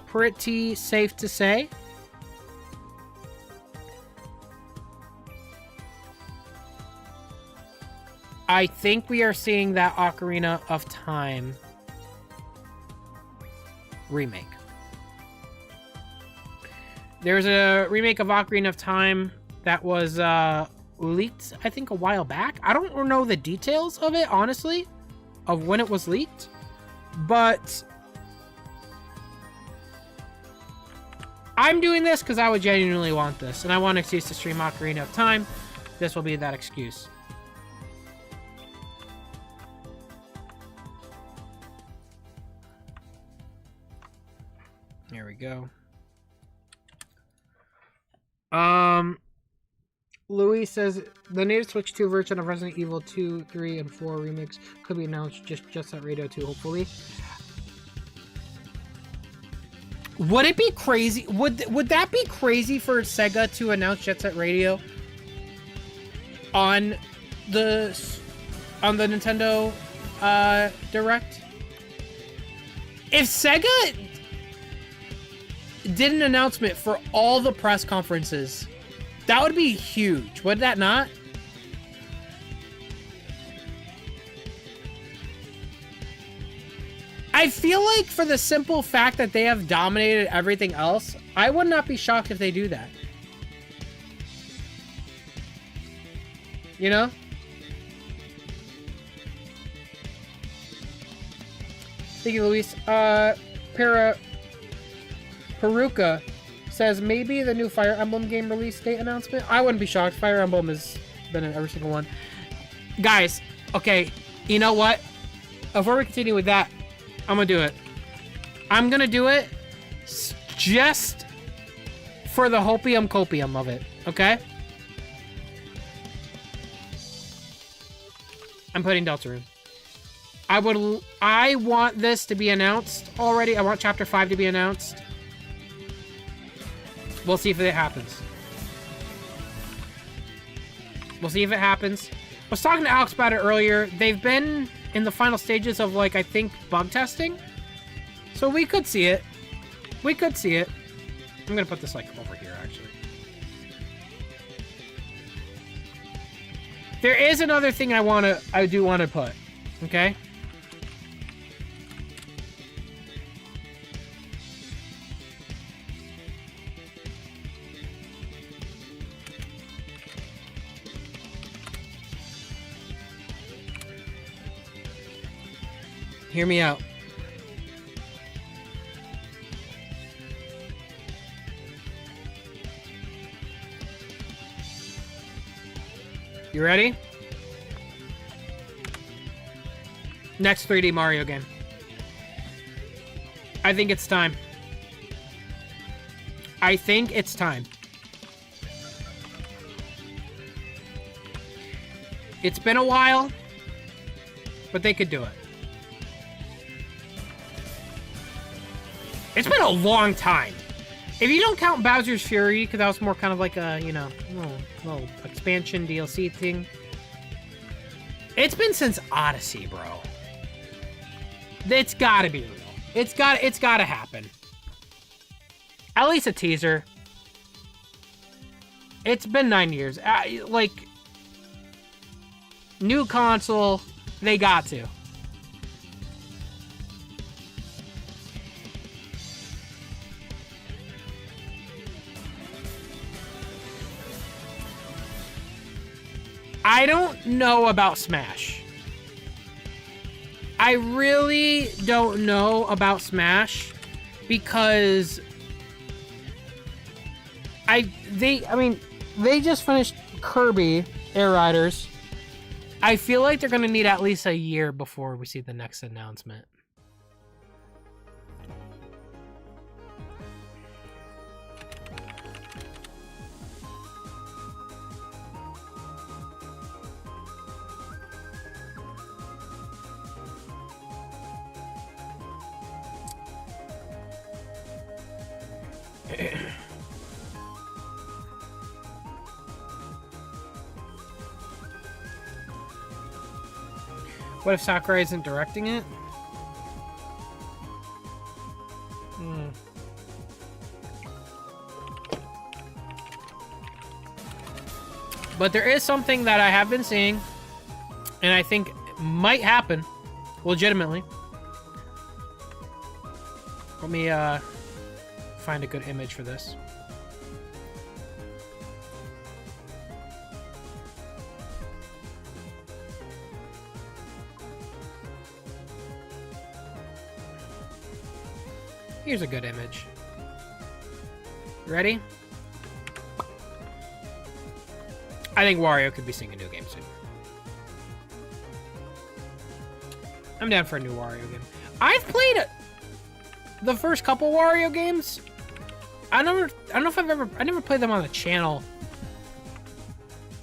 pretty safe to say. I think we are seeing that Ocarina of Time remake. There's a remake of Ocarina of Time that was leaked, I think, a while back. I don't know the details of it, honestly, of when it was leaked, but I'm doing this because I would genuinely want this, and I want an excuse to stream Ocarina of Time. This will be that excuse. Here we go. Louis says the native Switch 2 version of Resident Evil 2, 3, and 4 remakes could be announced just at Radio 2, hopefully. Would it be crazy? Would that be crazy for Sega to announce Jet Set Radio on the Nintendo Direct? If Sega did an announcement for all the press conferences, that would be huge. Would that not? I feel like for the simple fact that they have dominated everything else, I would not be shocked if they do that. You know? Thank you, Luis. Peruka says maybe the new Fire Emblem game release date announcement. I wouldn't be shocked. Fire Emblem has been in every single one. Guys, okay, you know what? Before we continue with that, I'm gonna do it. I'm gonna do it just for the hopium copium of it, okay? I'm putting Deltarune. I want this to be announced already. I want Chapter 5 to be announced. We'll see if it happens. We'll see if it happens. I was talking to Alex about it earlier. They've been in the final stages of, like, I think, bug testing. So we could see it. We could see it. I'm gonna put this, like, over here, actually. There is another thing I do want to put. Okay? Hear me out. You ready? Next 3D Mario game. I think it's time. I think it's time. It's been a while, but they could do it. It's been a long time. If you don't count Bowser's Fury, because that was more kind of like a, you know, little expansion DLC thing. It's been since Odyssey, bro. It's gotta be real. It's gotta happen. At least a teaser. It's been 9 years. Like, New console, they got to. I don't know about Smash. I really don't know about Smash because I mean, they just finished Kirby Air Riders. I feel like they're going to need at least a year before we see the next announcement. What if Sakurai isn't directing it? But there is something that I have been seeing, and I think might happen, legitimately. Let me find a good image for this. Here's a good image. Ready? I think Wario could be seeing a new game soon. I'm down for a new Wario game. I've played the first couple Wario games. I don't know if I never played them on the channel.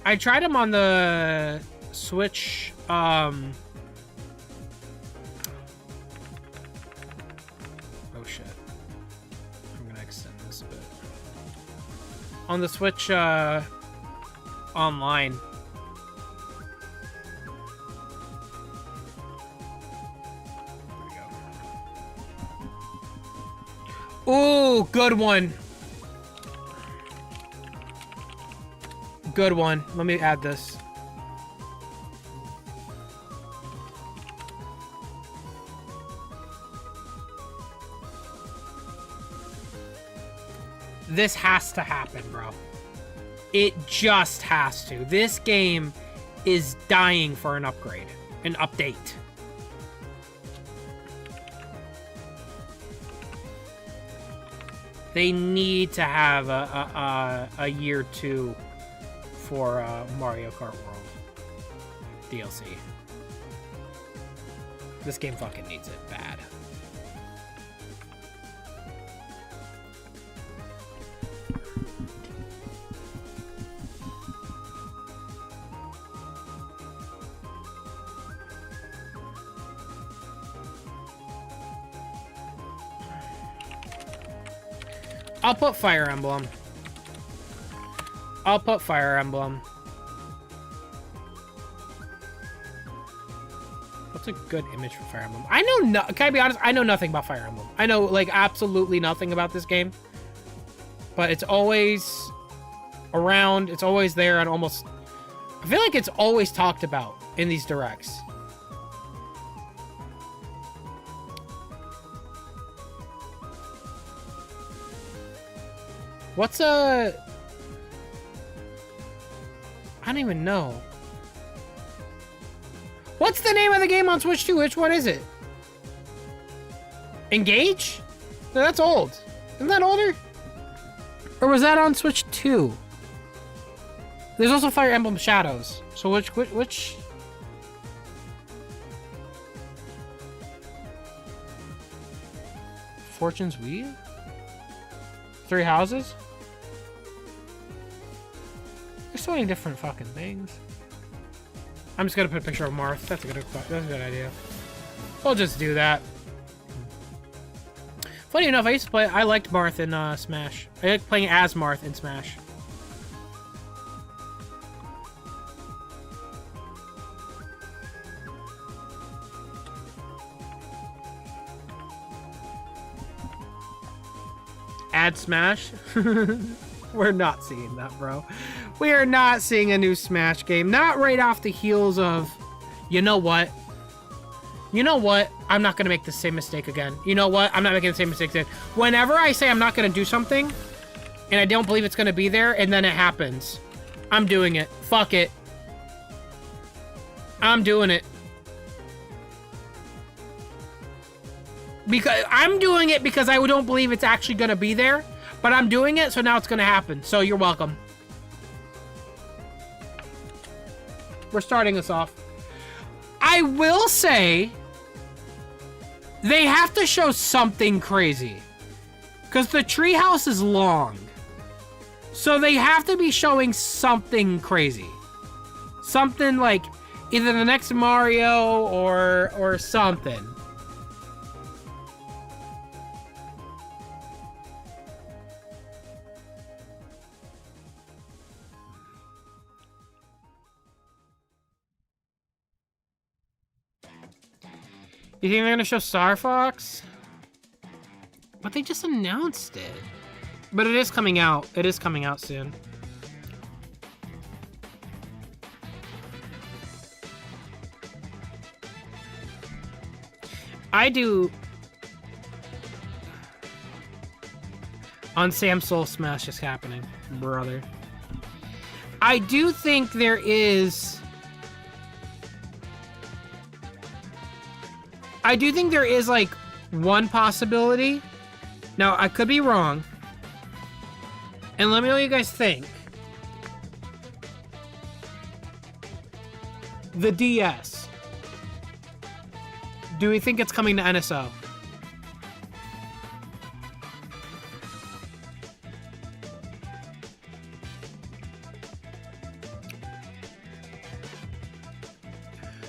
I tried them on the Switch. Oh shit. I'm gonna extend this a bit. On the Switch, online. There we go. Ooh, good one. Good one. Let me add this. This has to happen, bro. It just has to. This game is dying for an upgrade, an update. They need to have a year 2 for Mario Kart World DLC. This game fucking needs it bad. I'll put Fire Emblem. I'll put Fire Emblem. What's a good image for Fire Emblem? I know no. Can I be honest? I know nothing about Fire Emblem. I know like absolutely nothing about this game. But it's always around. It's always there, and almost. I feel like it's always talked about in these directs. What's I don't even know. What's the name of the game on Switch 2? Which one is it? Engage? No, that's old. Isn't that older? Or was that on Switch 2? There's also Fire Emblem Shadows. So which? Fortune's Weave? Three Houses? There's so many different fucking things. I'm just gonna put a picture of Marth. That's a good idea. We'll just do that. Funny enough, I liked Marth in Smash. I liked playing as Marth in Smash. Add Smash? We're not seeing that, bro. We are not seeing a new Smash game. Not right off the heels of... You know what? You know what? I'm not going to make the same mistake again. You know what? I'm not making the same mistake again. Whenever I say I'm not going to do something, and I don't believe it's going to be there, and then it happens, I'm doing it. Fuck it. I'm doing it. Because I'm doing it because I don't believe it's actually going to be there, but I'm doing it, so now it's going to happen. So you're welcome. We're starting this off. I will say they have to show something crazy because the treehouse is long. So they have to be showing something crazy. Something like either the next Mario or something. You think they're gonna show Star Fox? But they just announced it. But it is coming out. It is coming out soon. I do... On Sam Soul Smash is happening, brother. I do think there is... I do think there is, like, one possibility. Now, I could be wrong. And let me know what you guys think. The DS. Do we think it's coming to NSO?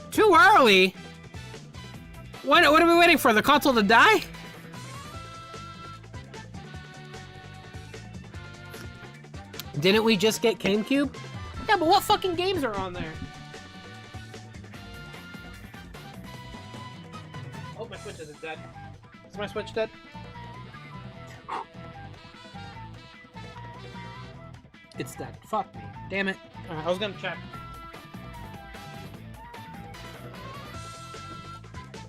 Too early? What are we waiting for? The console to die? Didn't we just get GameCube? Yeah, but what fucking games are on there? Oh, my Switch isn't dead. Is my Switch dead? It's dead. Fuck me. Damn it. I was gonna check.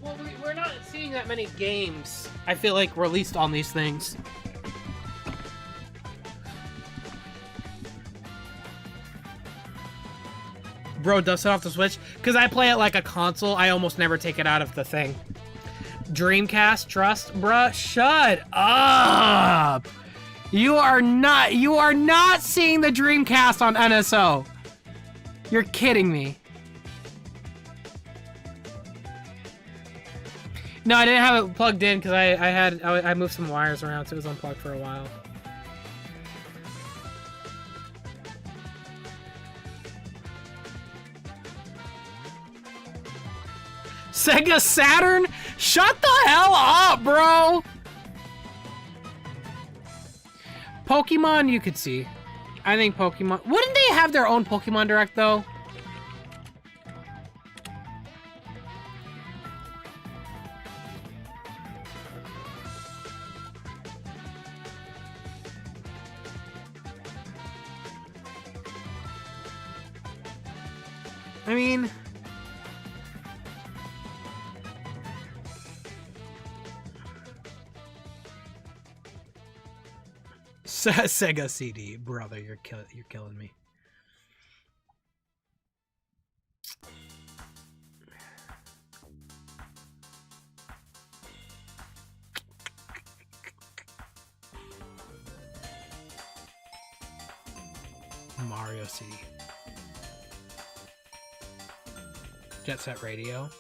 Well, we're not seeing that many games, I feel like, released on these things. Bro, dust it off the Switch? Because I play it like a console, I almost never take it out of the thing. Dreamcast, trust? Bruh, shut up! You are not seeing the Dreamcast on NSO. You're kidding me. No, I didn't have it plugged in because I moved some wires around, so it was unplugged for a while. Sega Saturn? Shut the hell up, bro! Pokemon, you could see. I think Pokemon... Wouldn't they have their own Pokemon Direct, though? I mean... Sega CD, brother, you're killing me. Mario CD. Jet Set Radio.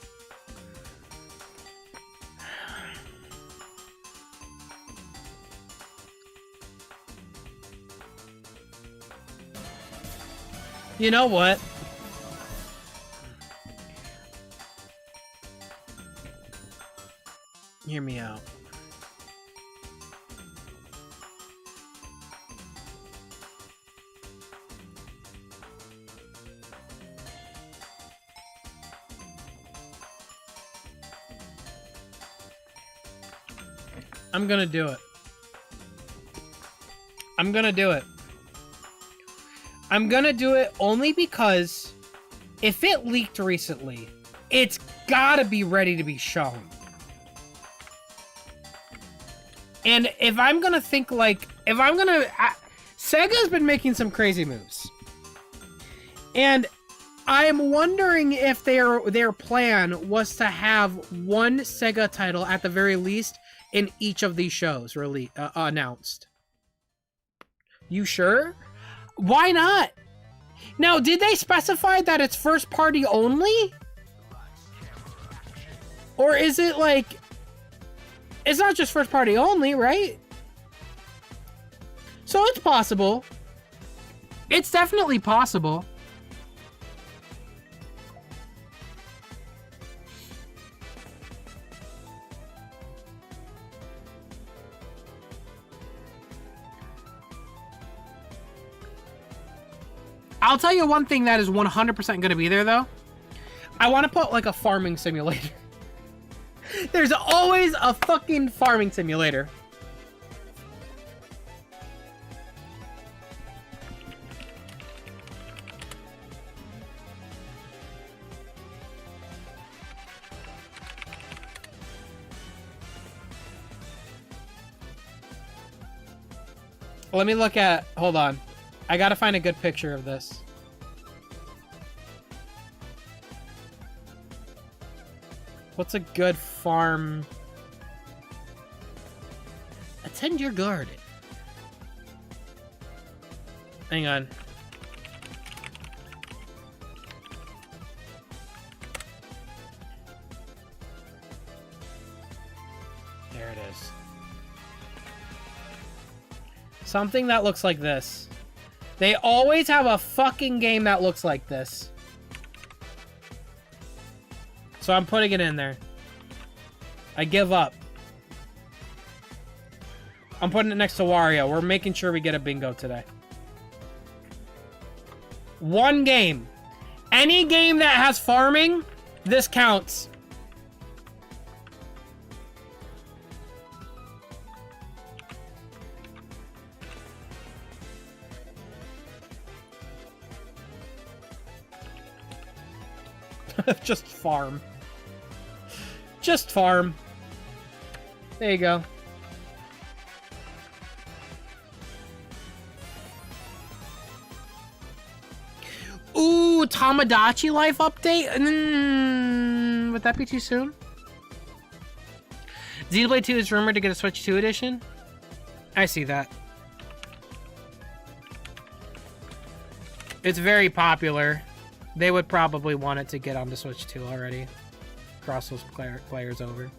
You know what? Hear me out. I'm gonna do it. I'm gonna do it. I'm gonna do it only because if it leaked recently, it's gotta be ready to be shown. And if I'm gonna think like, if I'm gonna... Sega's been making some crazy moves. And I'm wondering if their plan was to have one Sega title at the very least in each of these shows announced. You sure? Why not? Now, did they specify that it's first party only? Or is it like... It's not just first party only, right? So it's possible. It's definitely possible. I'll tell you one thing that is 100% going to be there, though. I want to put, like, a farming simulator. There's always a fucking farming simulator. Let me look at... Hold on. I gotta find a good picture of this. What's a good farm? Attend your garden. Hang on. There it is. Something that looks like this. They always have a fucking game that looks like this. So I'm putting it in there. I give up. I'm putting it next to Wario. We're making sure we get a bingo today. One game. Any game that has farming, this counts. Just farm. Just farm. There you go. Ooh, Tamagotchi Life update? Would that be too soon? Xenoblade 2 is rumored to get a Switch 2 edition? I see that. It's very popular. They would probably want it to get on the Switch 2 already. Cross those players over.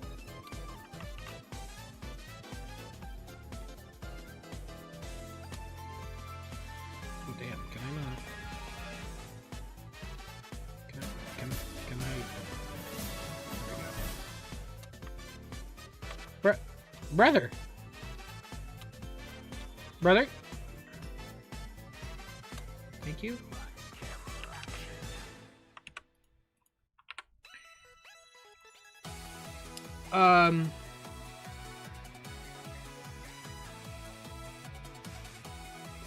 Oh, damn, can I not? Can I? There we go. Brother! Brother? Thank you.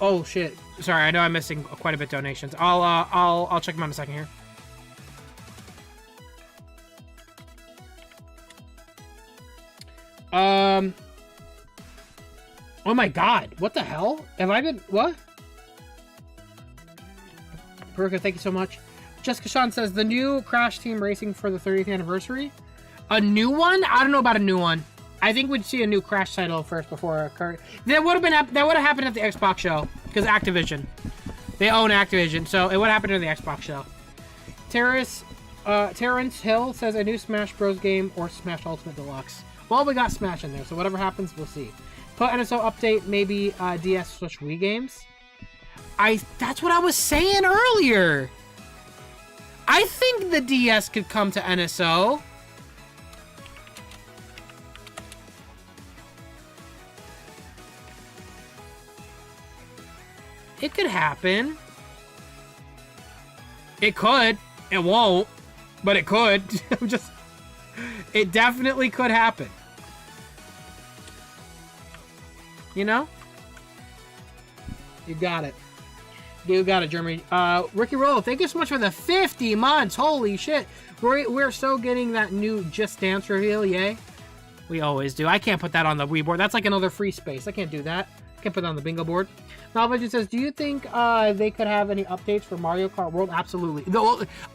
Oh shit. Sorry, I know I'm missing quite a bit of donations. I'll check them out in a second here. Oh my god, what the hell? Have I been... What? Peruka, thank you so much. Jessica Sean says, the new Crash Team Racing for the 30th anniversary? A new one? I don't know about a new one. I think we'd see a new Crash title first before a current... That would have happened at the Xbox show, because Activision. They own Activision, so it would happen at the Xbox show. Terrence Hill says, a new Smash Bros. Game or Smash Ultimate Deluxe. Well, we got Smash in there, so whatever happens, we'll see. Put NSO update, maybe DS, Switch, Wii games. That's what I was saying earlier. I think the DS could come to NSO. It could happen. It could. It won't. But it could. It definitely could happen. You know? You got it. You got it, Jeremy. Ricky Roll, thank you so much for the 50 months. Holy shit. We're so getting that new Just Dance reveal, yay. We always do. I can't put that on the Wii board. That's like another free space. I can't do that. I can't put it on the bingo board. Malvage says, do you think they could have any updates for Mario Kart World? Absolutely.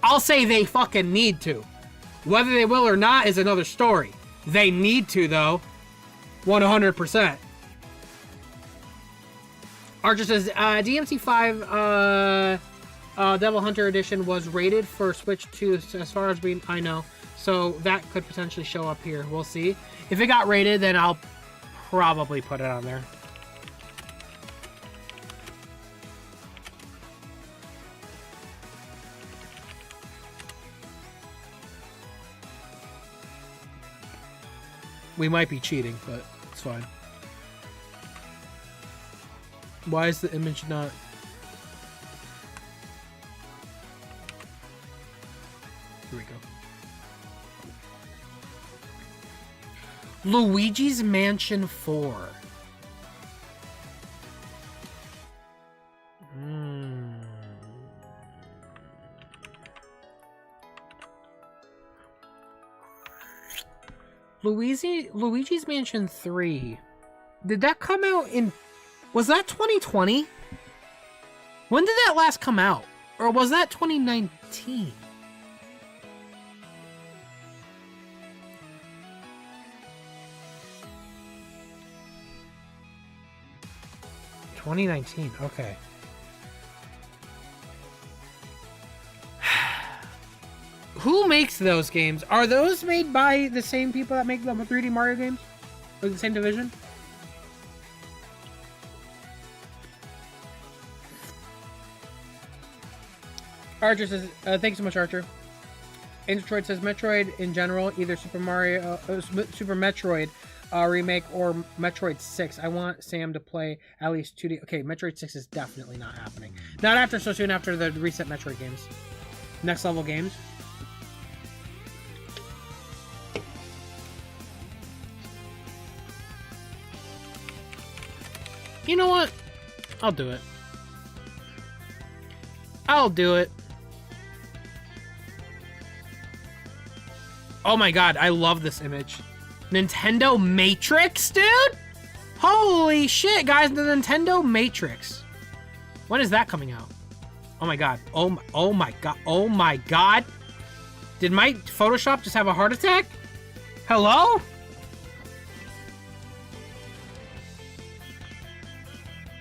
I'll say they fucking need to. Whether they will or not is another story. They need to, though. 100%. Archer says, DMC5 Devil Hunter Edition was rated for Switch 2, as far as I know. So that could potentially show up here. We'll see. If it got rated, then I'll probably put it on there. We might be cheating, but it's fine. Why is the image not... Here we go. Luigi's Mansion 4. Luigi's Mansion 3. Did that come out in... Was that 2020? When did that last come out? Or was that 2019? Okay. Who makes those games? Are those made by the same people that make the 3D Mario games? Or the same division? Archer says, thank you so much, Archer. Android says, Metroid in general, either Super Metroid remake or Metroid 6. I want Sam to play at least 2D. Okay, Metroid 6 is definitely not happening. Not after, so soon after the reset Metroid games. Next level games. You know what? I'll do it. I'll do it. Oh my god, I love this image. Nintendo Matrix, dude? Holy shit, guys, the Nintendo Matrix. When is that coming out? Oh my god. Oh my god. Oh my god. Did my Photoshop just have a heart attack? Hello?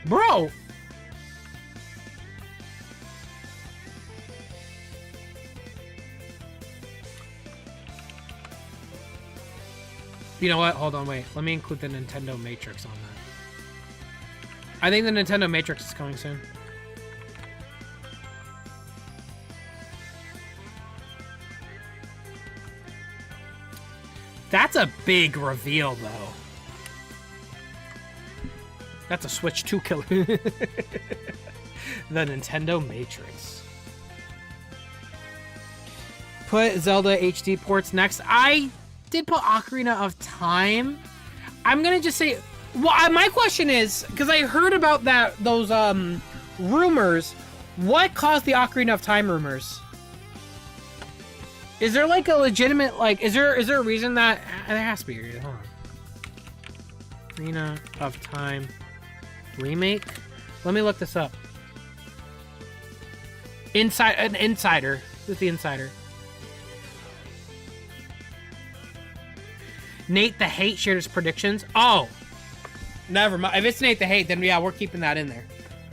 Bro. You know what? Hold on, wait. Let me include the Nintendo Matrix on that. I think the Nintendo Matrix is coming soon. That's a big reveal, though. That's a Switch 2 killer. The Nintendo Matrix. Put Zelda HD ports next. I did put Ocarina of Time. I'm gonna just say, well, my question is, because I heard about those rumors. What caused the Ocarina of Time rumors? Is there like a legitimate, like, is there a reason that there has to be a reason? Hold on. Ocarina of Time remake. Let me look this up. An insider. Who's the insider? Nate the Hate shared his predictions. Oh, never mind. If it's Nate the Hate, then yeah, we're keeping that in there.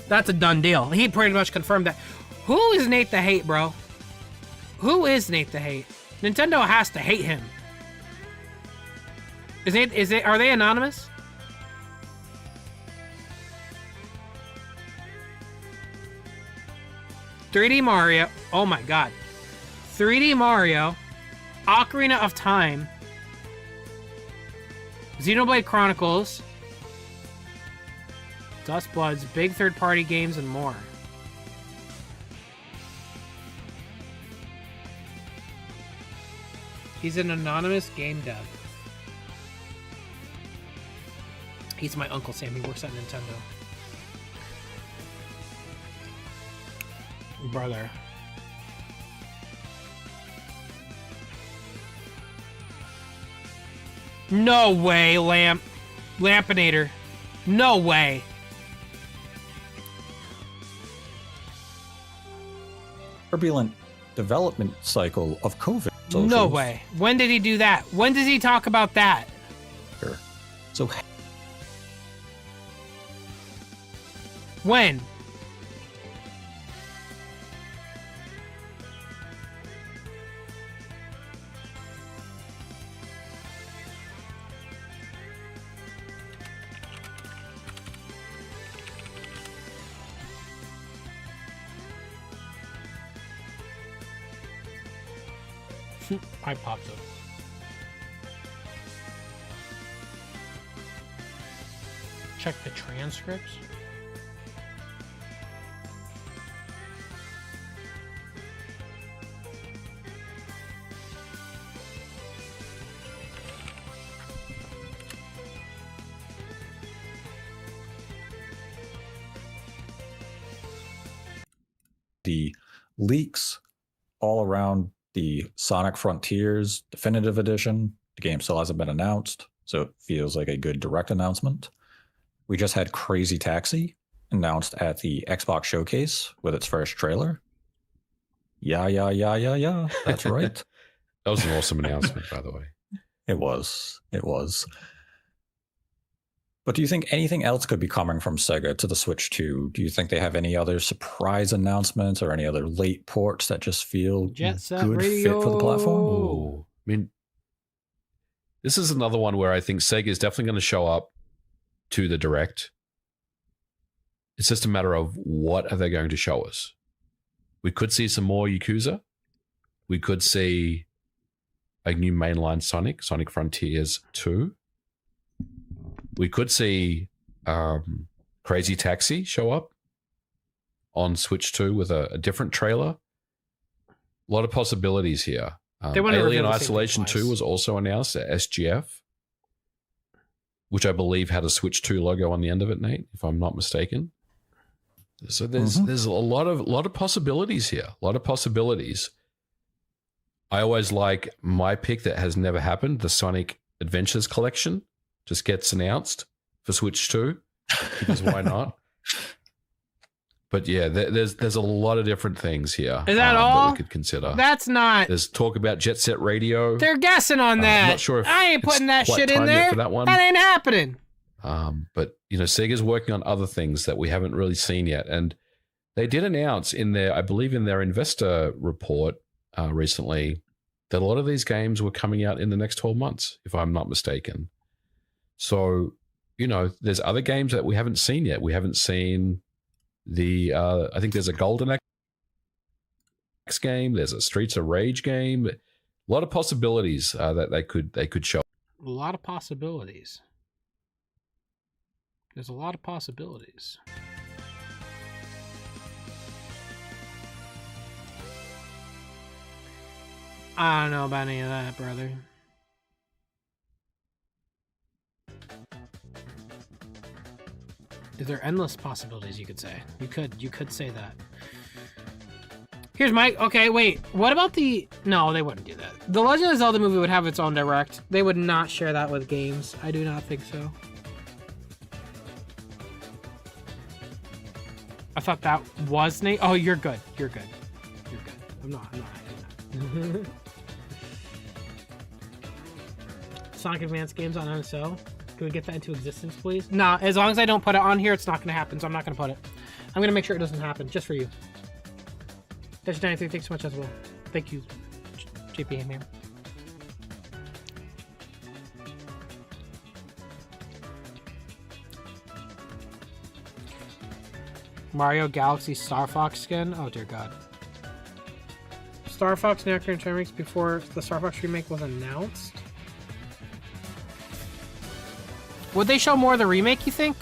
That's a done deal. He pretty much confirmed that. Who is Nate the Hate, bro? Who is Nate the Hate? Nintendo has to hate him. Are they anonymous? $3D Mario. Oh my god. 3D Mario. Ocarina of Time. Xenoblade Chronicles. Dust Bloods. Big third-party games and more. He's an anonymous game dev. He's my Uncle Sam. He works at Nintendo. Brother. No way, Lampinator. No way. Turbulent development cycle of COVID. No socials. way. When did he do that? When does he talk about that? So when? I popped up. Check the transcripts. the leaks all around the Sonic Frontiers Definitive Edition. The game still hasn't been announced, so it feels like a good direct announcement. We just had Crazy Taxi announced at the Xbox Showcase with its first trailer. Yeah. That's right. That was an awesome announcement, by the way. It was. But do you think anything else could be coming from Sega to the Switch 2? Do you think they have any other surprise announcements or any other late ports that just feel Jet Set good Radio. fit for the platform? Ooh. I mean, this is another one where I think Sega is definitely going to show up to the Direct. It's just a matter of what are they going to show us. We could see some more Yakuza. We could see a new mainline Sonic Frontiers 2. We could see Crazy Taxi show up on Switch 2 with a different trailer. A lot of possibilities here. Alien Isolation 2 was also announced at SGF, which I believe had a Switch 2 logo on the end of it, Nate, if I'm not mistaken. So there's a lot of possibilities here. A lot of possibilities. I always like my pick that has never happened, the Sonic Adventures Collection. Just gets announced for Switch 2, because why not? But yeah, there's a lot of different things here. Is that all? That we could consider. That's not. There's talk about Jet Set Radio. They're guessing on that. I'm not sure if I ain't putting that quite shit in timed yet there. for that one. That ain't happening. But you know, Sega's working on other things that we haven't really seen yet, and they did announce in their, I believe, in their investor report recently that a lot of these games were coming out in the next 12 months, if I'm not mistaken. So, you know, there's other games that we haven't seen yet. We haven't seen the, I think there's a Golden Axe game. There's a Streets of Rage game. A lot of possibilities that they could show. A lot of possibilities. There's a lot of possibilities. I don't know about any of that, brother. There are endless possibilities, you could say. You could say that. Here's Mike. Okay, wait. What about the... No, they wouldn't do that. The Legend of Zelda movie would have its own direct. They would not share that with games. I do not think so. I thought that was Nate. Oh, you're good. You're good. You're good. I'm not. Sonic Advance games on NSO. Can we get that into existence, please? Nah, as long as I don't put it on here, it's not going to happen, so I'm not going to put it. I'm going to make sure it doesn't happen, just for you. Dash 93, thanks so much as well. Thank you, JP man. Mario Galaxy Star Fox skin? Oh dear god. Star Fox now current remakes before the Star Fox remake was announced? Would they show more of the remake, you think?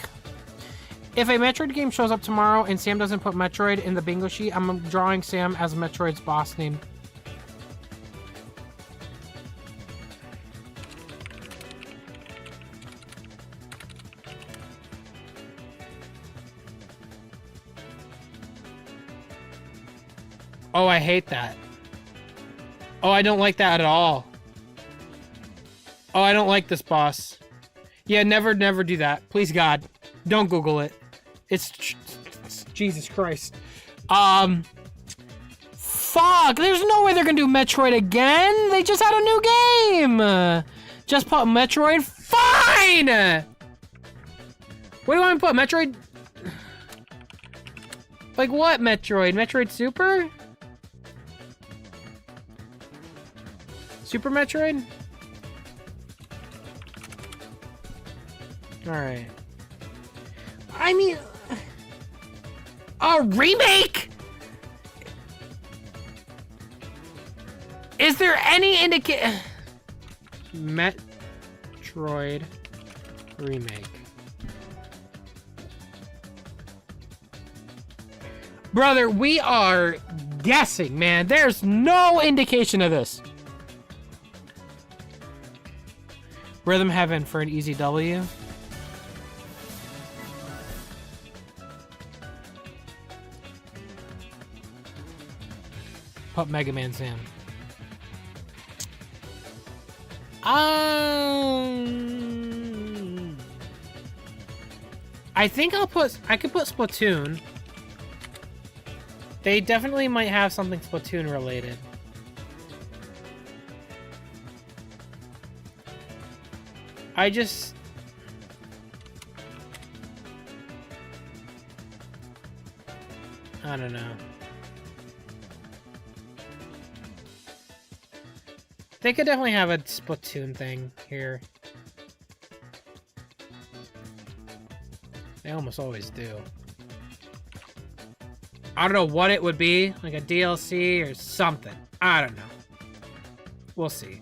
If a Metroid game shows up tomorrow and Sam doesn't put Metroid in the bingo sheet, I'm drawing Sam as Metroid's boss name. Oh, I hate that. Oh, I don't like that at all. Oh, I don't like this boss. Yeah, never do that. Please, God. Don't Google it. It's Jesus Christ. Fuck, there's no way they're gonna do Metroid again. They just had a new game. Just put Metroid. Fine! What do you want me to put? Metroid? Like what Metroid? Metroid Super? Super Metroid? Alright. I mean... A remake?! Is there any Metroid remake. Brother, we are guessing, man. There's no indication of this. Rhythm Heaven for an easy W. Put Mega Man Sam. I think I could put Splatoon. They definitely might have something Splatoon related. I don't know. They could definitely have a Splatoon thing here. They almost always do. I don't know what it would be, like a DLC or something. I don't know. We'll see.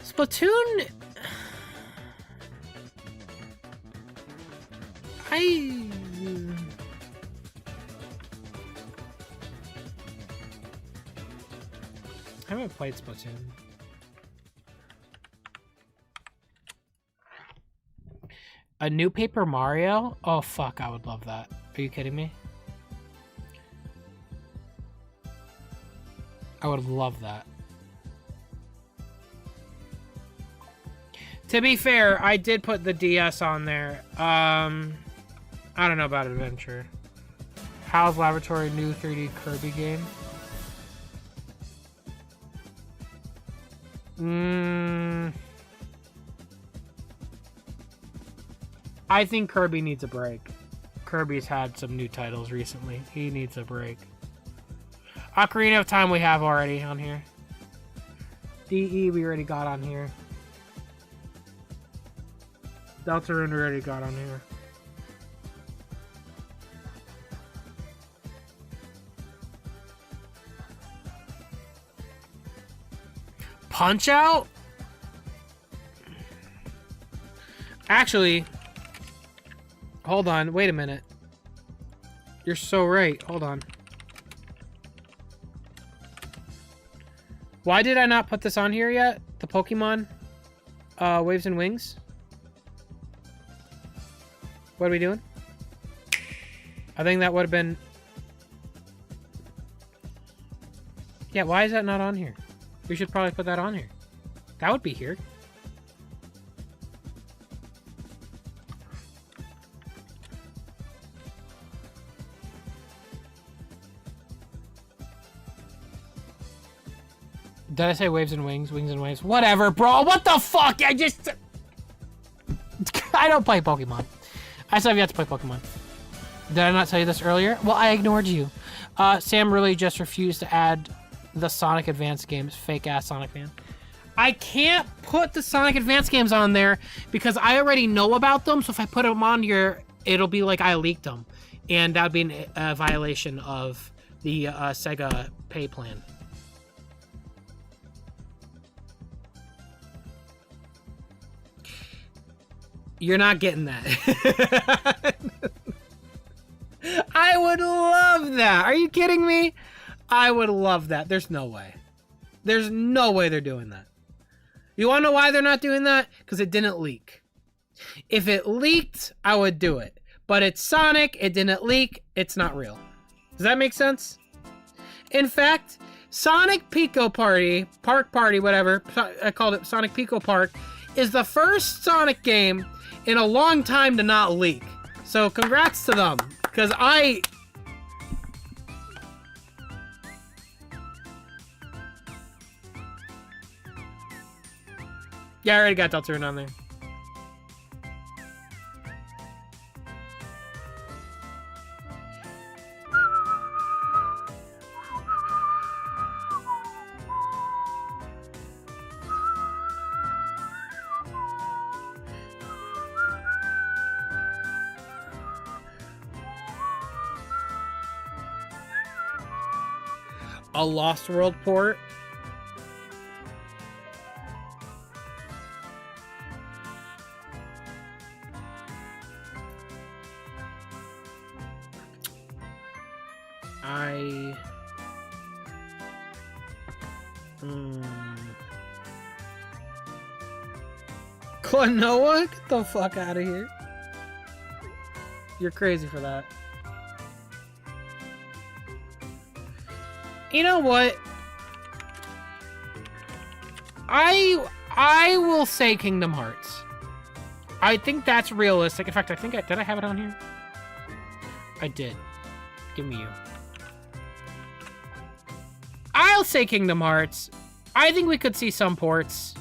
Splatoon... I haven't played Splatoon. A new Paper Mario? Oh fuck, I would love that. Are you kidding me? I would love that. To be fair, I did put the DS on there. I don't know about Adventure. Hal's Laboratory new 3D Kirby game. I think Kirby needs a break. Kirby's had some new titles recently. He needs a break. Ocarina of Time we have already on here. DE we already got on here. Deltarune we already got on here. Punch Out? Actually, hold on, wait a minute. You're so right. Hold on. Why did I not put this on here yet? The Pokemon Waves and Wings? What are we doing? I think that would have been... Yeah, why is that not on here? We should probably put that on here. That would be here. Did I say Waves and Wings? Wings and Waves? Whatever, bro. What the fuck? I don't play Pokemon. I still have yet to play Pokemon. Did I not tell you this earlier? Well, I ignored you. Sam really just refused to add the Sonic Advance games. Fake ass Sonic fan. I can't put the Sonic Advance games on there because I already know about them. So if I put them on here, it'll be like I leaked them. And that would be a violation of the SEGA pay plan. You're not getting that. I would love that. Are you kidding me? I would love that. There's no way. There's no way they're doing that. You want to know why they're not doing that? Because it didn't leak. If it leaked, I would do it. but it's Sonic, it didn't leak, it's not real. Does that make sense? In fact, Sonic Pico Party, Park Party, whatever, I called it Sonic Pico Park, is the first Sonic game in a long time to not leak. So congrats to them, because yeah, I already got Deltarune on there. A Lost World port. Klonoa? Get the fuck out of here. You're crazy for that. You know what? I will say Kingdom Hearts. I think that's realistic. In fact, did I have it on here? I did. Give me you. I'll say Kingdom Hearts. I think we could see some ports.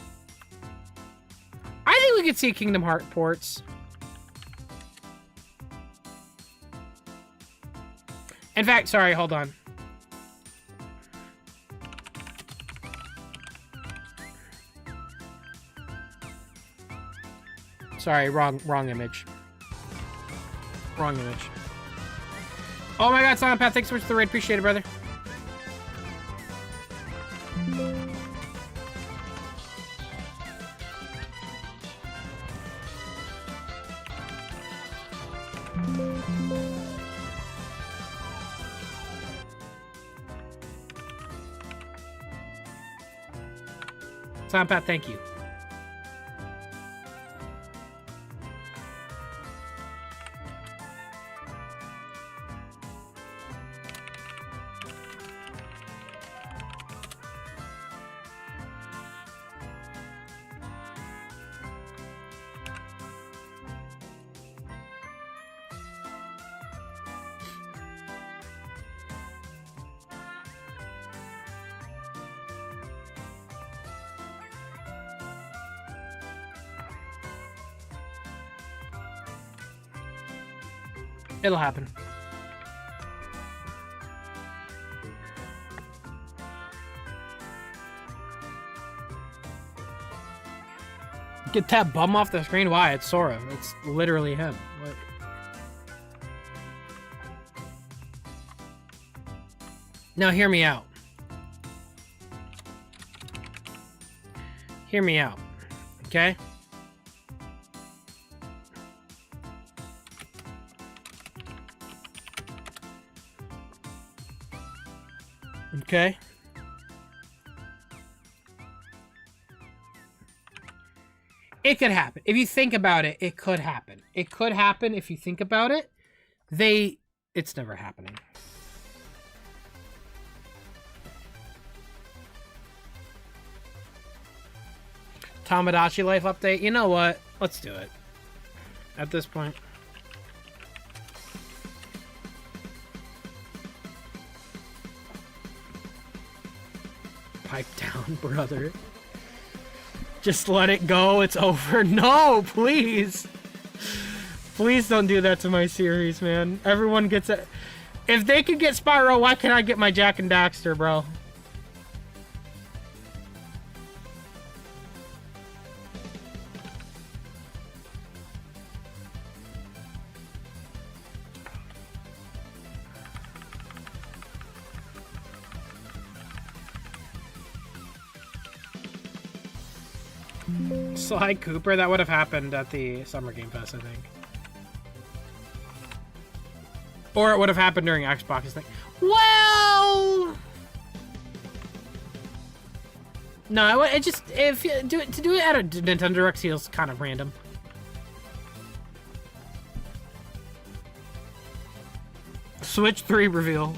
I think we could see Kingdom Hearts ports. In fact, sorry, hold on. Sorry, wrong image. Wrong image. Oh my god, Silent Path, thanks so much for the raid. Appreciate it, brother. Silent Path, thank you. It'll happen. Get that bum off the screen. Why? It's Sora. It's literally him. Like... Now hear me out. Hear me out. Okay? Okay. It could happen. If you think about it, it could happen. It could happen if you think about it. It's never happening. Tamagotchi life update. You know what? Let's do it. At this point. Pipe down, brother. Just let it go. It's over. No, please. Please don't do that to my series, man. Everyone gets it. If they could get Spyro, why can't I get my Jack and Daxter, bro? Sly Cooper, that would have happened at the Summer Game Fest, I think. Or it would have happened during Xbox's thing. Well, no, it just if you do it at a Nintendo Direct feels kind of random. Switch 3 reveal.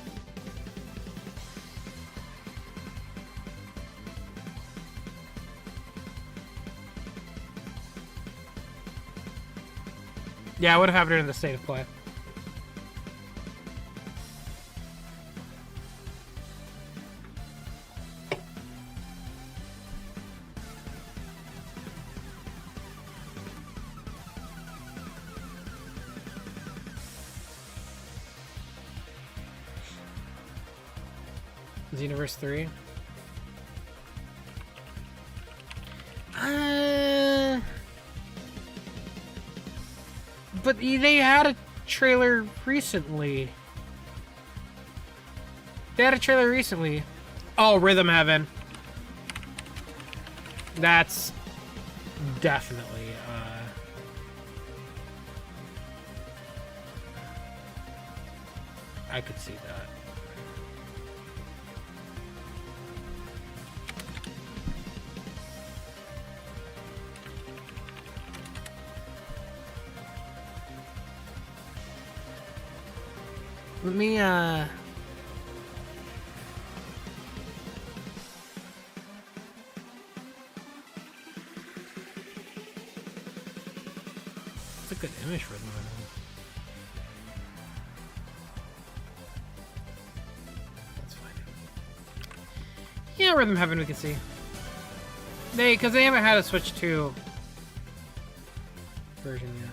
Yeah, I would have happened in the state of play. Xenoverse 3. But they had a trailer recently. Oh, Rhythm Heaven. That's definitely, I could see that. Let me, it's a good image for them. That's fine. Yeah, Rhythm Heaven we can see. Because they haven't had a Switch 2 version yet.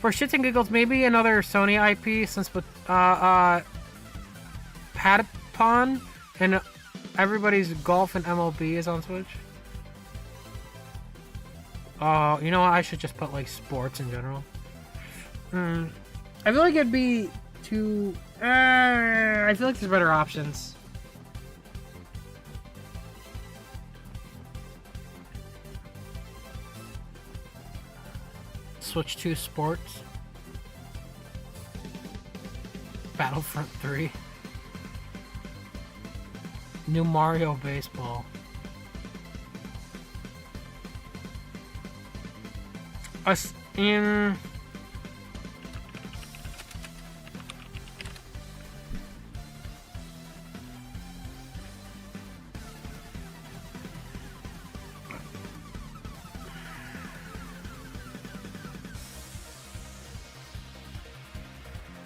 For shits and giggles, maybe another Sony IP since Patapon and everybody's golf and MLB is on Switch. Oh, you know what? I should just put like sports in general. I feel like it'd be too. I feel like there's better options. Switch 2 Sports. Battlefront 3. New Mario Baseball. Us in.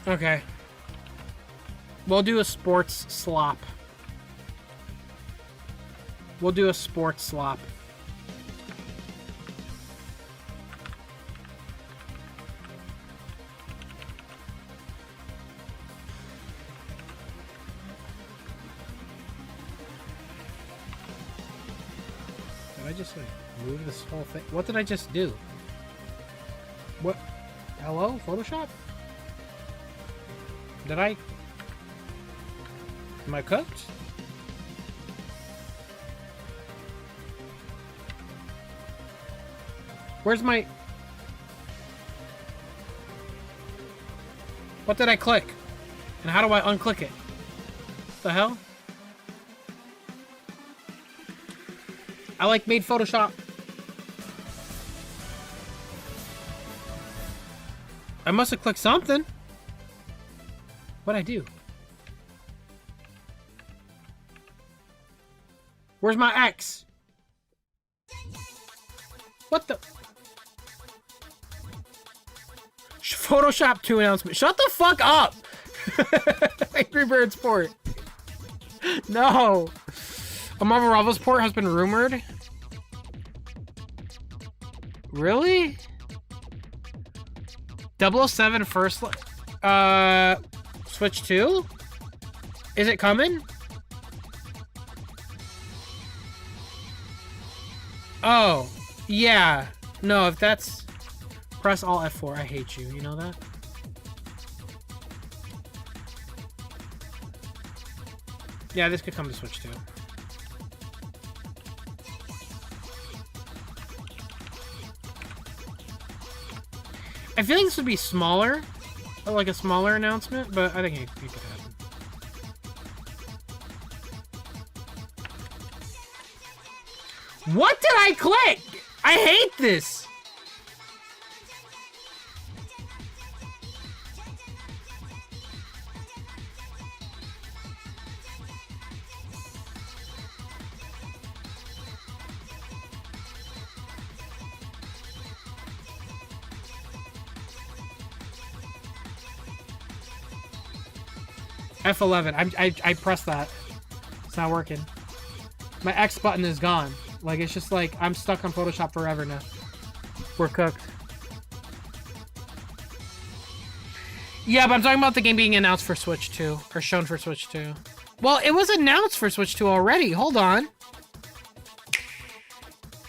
Okay. We'll do a sports slop. We'll do a sports slop. Did I just like move this whole thing? What did I just do? What? Hello? Photoshop? Did I? Am I cooked? Where's my... What did I click? And how do I unclick it? What the hell? I like made Photoshop. I must have clicked something. What'd I do? Where's my X? What the? Photoshop 2 announcement. Shut the fuck up! Angry Birds port. No! A Marvel Rivals port has been rumored. Really? 007 first... Switch 2? Is it coming? Oh, yeah. No, if that's... Press Alt F4. I hate you. You know that? Yeah, this could come to Switch 2. I feel like this would be smaller. Like a smaller announcement, but I think it could happen. What did I click? I hate this. F11. I pressed that. It's not working. My X button is gone. Like, it's just like, I'm stuck on Photoshop forever now. We're cooked. Yeah, but I'm talking about the game being announced for Switch 2. Or shown for Switch 2. Well, it was announced for Switch 2 already. Hold on.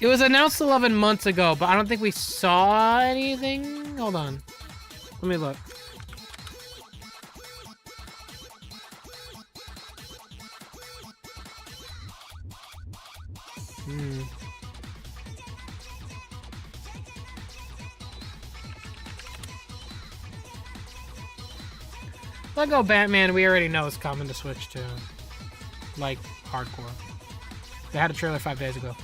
It was announced 11 months ago, but I don't think we saw anything. Hold on. Let me look. Lego Batman, we already know is coming to Switch 2. Like, hardcore. They had a trailer 5 days ago.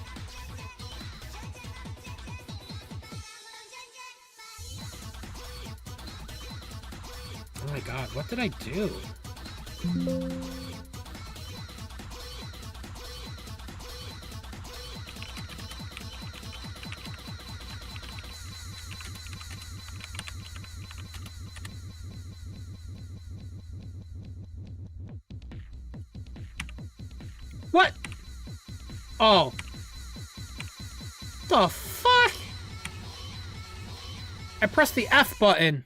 Oh my god, what did I do? What? Oh. The fuck? I pressed the F button.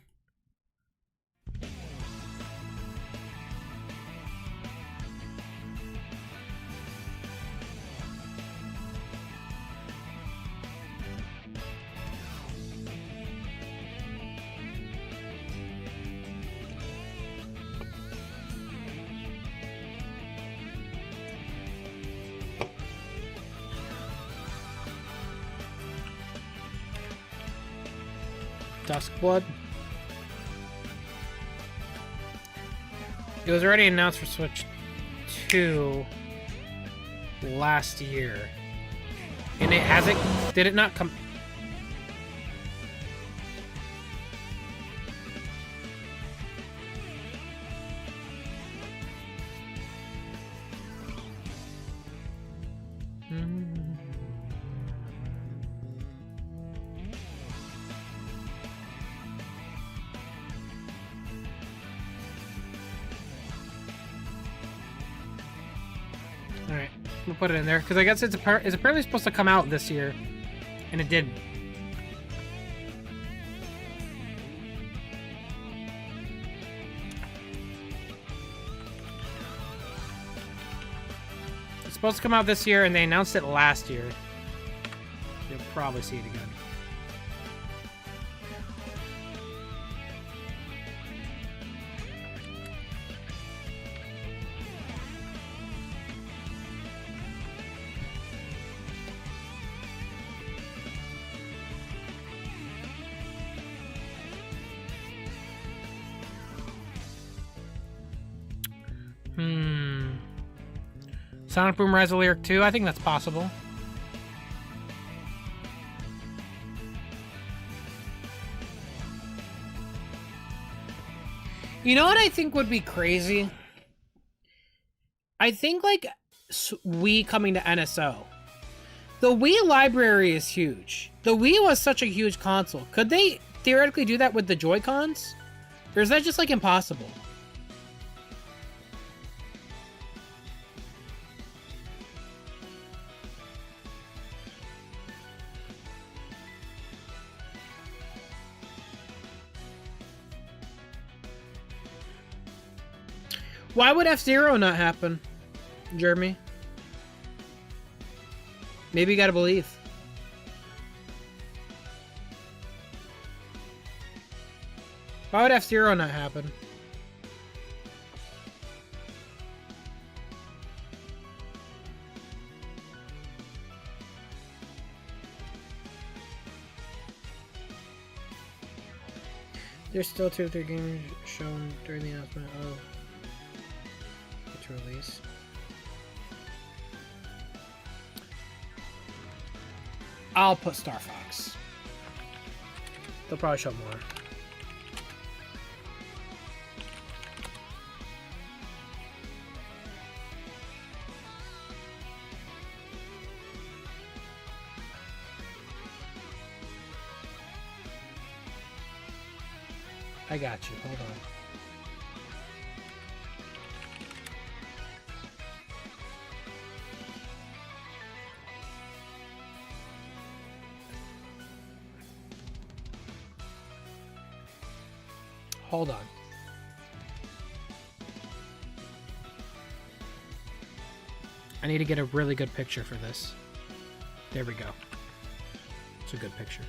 Duskblood. It was already announced for Switch 2 last year. And it hasn't... Did it not come... Alright, we'll put it in there, because I guess it's apparently supposed to come out this year, and it didn't. It's supposed to come out this year, and they announced it last year. You'll probably see it again. Sonic Boom Rise of Lyric 2? I think that's possible. You know what I think would be crazy? I think, like, Wii coming to NSO. The Wii library is huge. The Wii was such a huge console. Could they theoretically do that with the Joy-Cons? Or is that just, like, impossible? Why would F-Zero not happen, Jeremy? Maybe you gotta believe. Why would F-Zero not happen? There's still 2 or 3 games shown during the announcement of release. I'll put Star Fox. They'll probably show more. I got you. Hold on. Hold on. I need to get a really good picture for this. There we go. It's a good picture.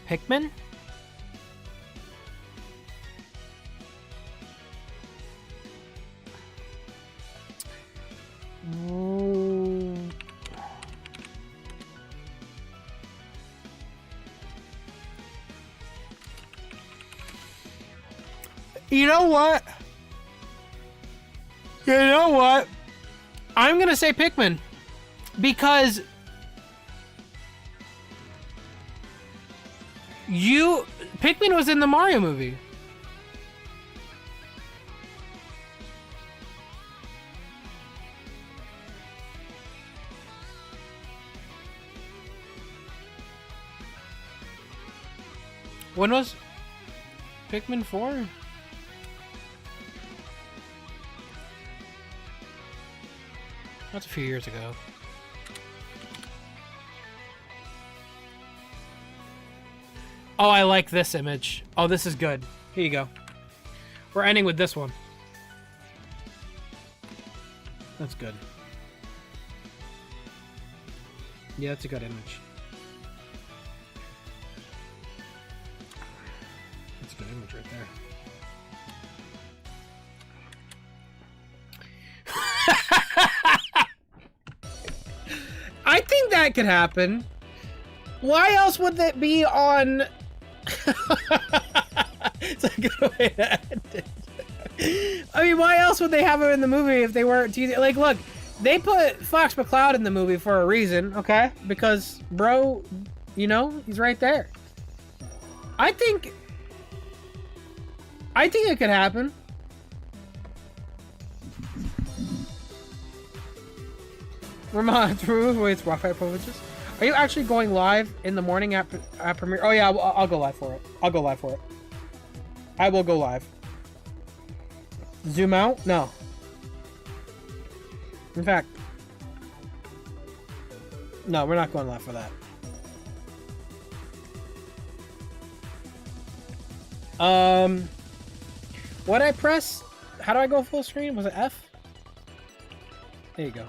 Pikmin? You know what? You know what? I'm gonna say Pikmin. Because Pikmin was in the Mario movie. When was Pikmin 4? That's a few years ago. Oh, I like this image. Oh, this is good. Here you go. We're ending with this one. That's good. Yeah, that's a good image. That's a good image right there. I think that could happen. Why else would that be on... It's a good way to end it. I mean, why else would they have him in the movie if they weren't teasing? Like, look, they put Fox McCloud in the movie for a reason, okay? Because, bro, you know, he's right there. I think it could happen. Vermont, it's Rock Fight Provinces. Are you actually going live in the morning at premiere? Oh yeah, I'll go live for it. I'll go live for it. I will go live. Zoom out? No. In fact, no, we're not going live for that. What I press? How do I go full screen? Was it F? There you go.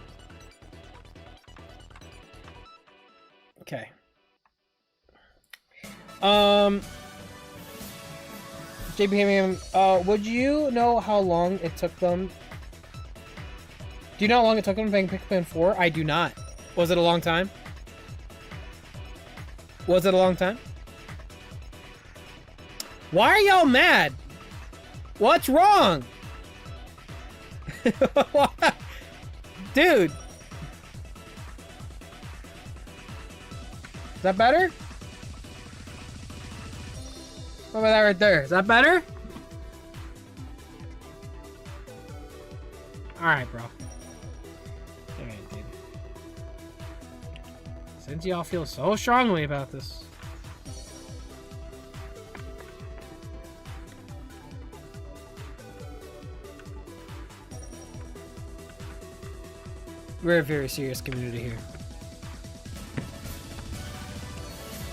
Okay. JBM, would you know how long it took them? Do you know how long it took them to make Pikmin 4? I do not. Was it a long time? Was it a long time? Why are y'all mad? What's wrong? Dude. Is that better? What about that right there? Is that better? Alright, bro. Alright, dude. Since y'all feel so strongly about this. We're a very serious community here.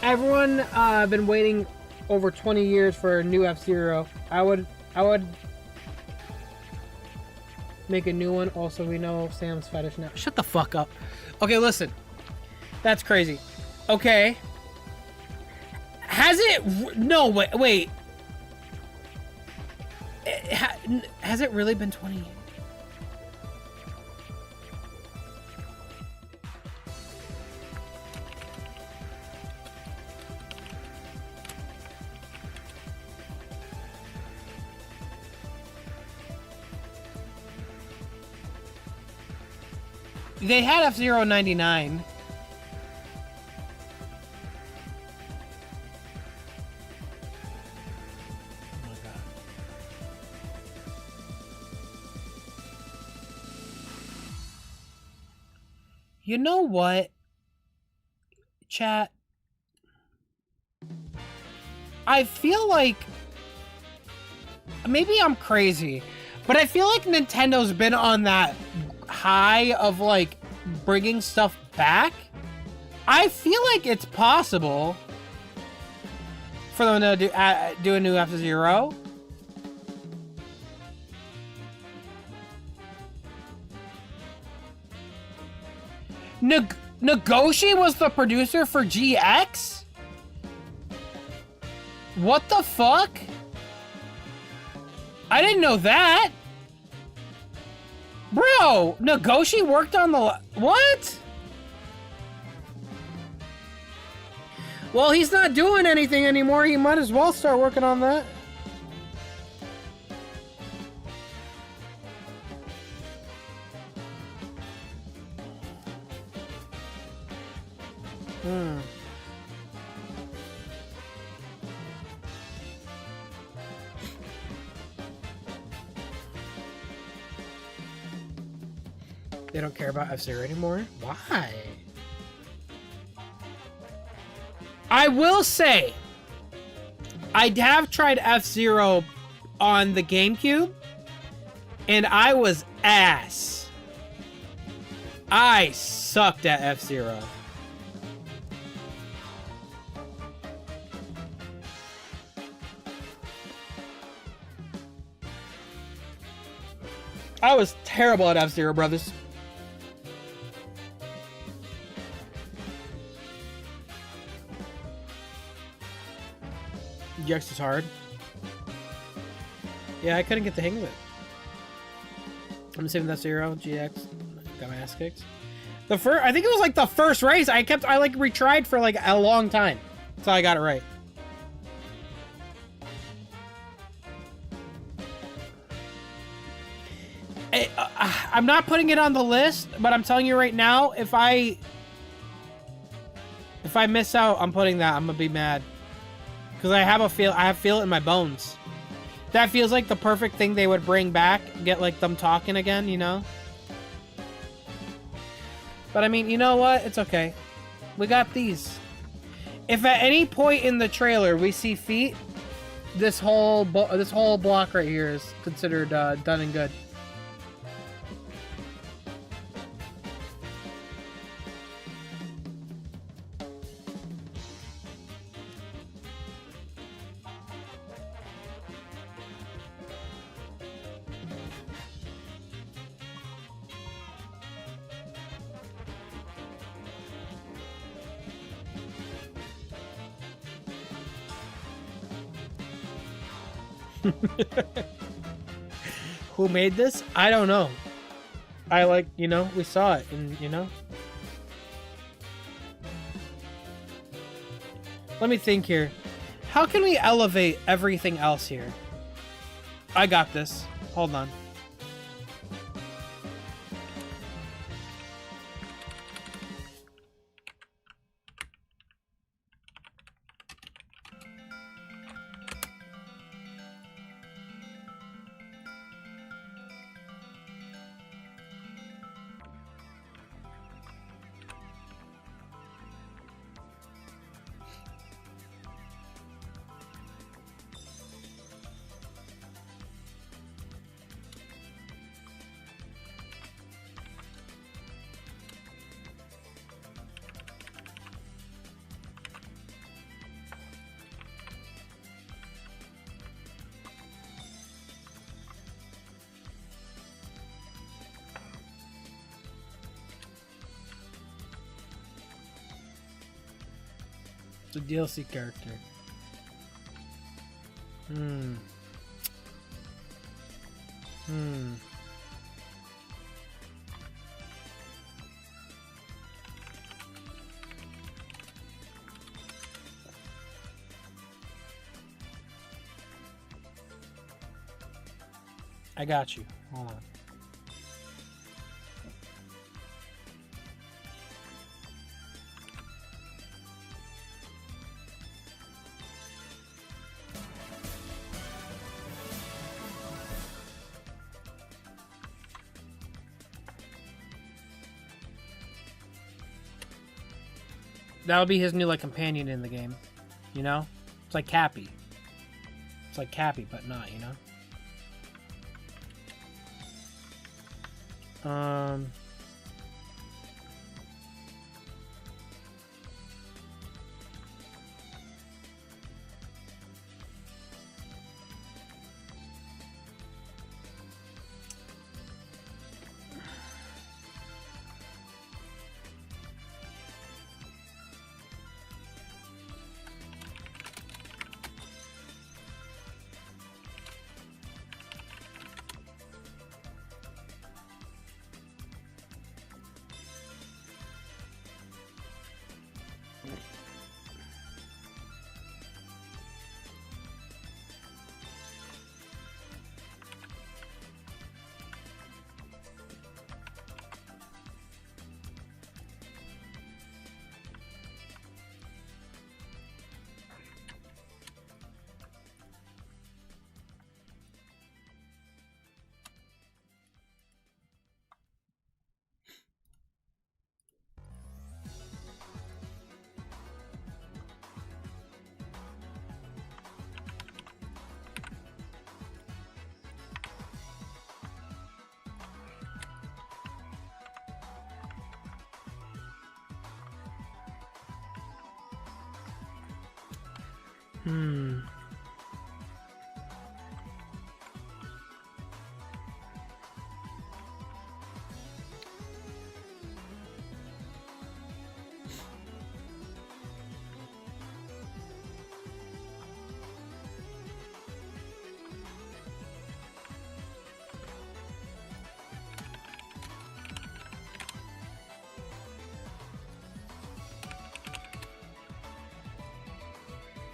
Everyone been waiting over 20 years for a new F-Zero. I would make a new one. Also, we know Sam's fetish now. Shut the fuck up. Okay, listen. That's crazy. Okay. Has it... No, wait. Has it really been 20 years? They had F-Zero 99. Oh my god. You know what? Chat. I feel like maybe I'm crazy, but I feel like Nintendo's been on that high of like bringing stuff back. I feel like it's possible for them to do a new F-Zero. Nagoshi was the producer for GX? What the fuck? I didn't know that. Bro, Nagoshi worked on the... What? Well, he's not doing anything anymore. He might as well start working on that. They don't care about F-Zero anymore? Why? I will say, I have tried F-Zero on the GameCube, and I was ass. I sucked at F-Zero. I was terrible at F-Zero, brothers. GX is hard. Yeah, I couldn't get the hang of it. I'm saving that F-Zero, GX. Got my ass kicked. The first, I think it was like the first race. I like retried for like a long time. That's how I got it right. I'm not putting it on the list, but I'm telling you right now, if I miss out on putting that, I'm gonna be mad. Because I feel it in my bones. That feels like the perfect thing they would bring back, get like them talking again, you know? But I mean, you know what? It's okay. We got these. If at any point in the trailer we see feet, this whole block right here is considered done and good. Who made this? I don't know. I like, you know, we saw it and, you know. Let me think here. How can we elevate everything else here? I got this. Hold on. The DLC character. I got you. Hold on. That would be his new, like, companion in the game. You know? It's like Cappy. It's like Cappy, but not, you know?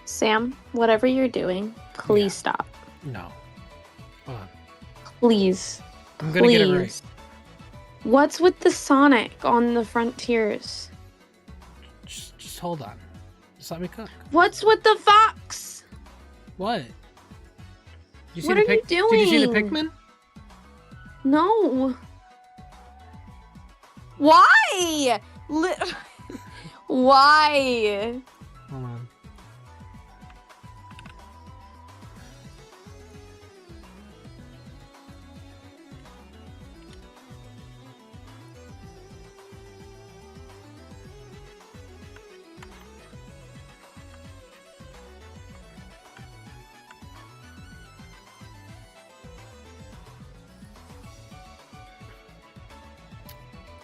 Sam, whatever you're doing, please stop. No. Hold on. Please. I'm gonna get it right. Please. What's with the Sonic on the frontiers? Just hold on. Just let me cook. What's with the fox? What? Did What are you doing? Did you see the Pikmin? No. Why? Why? Hold on.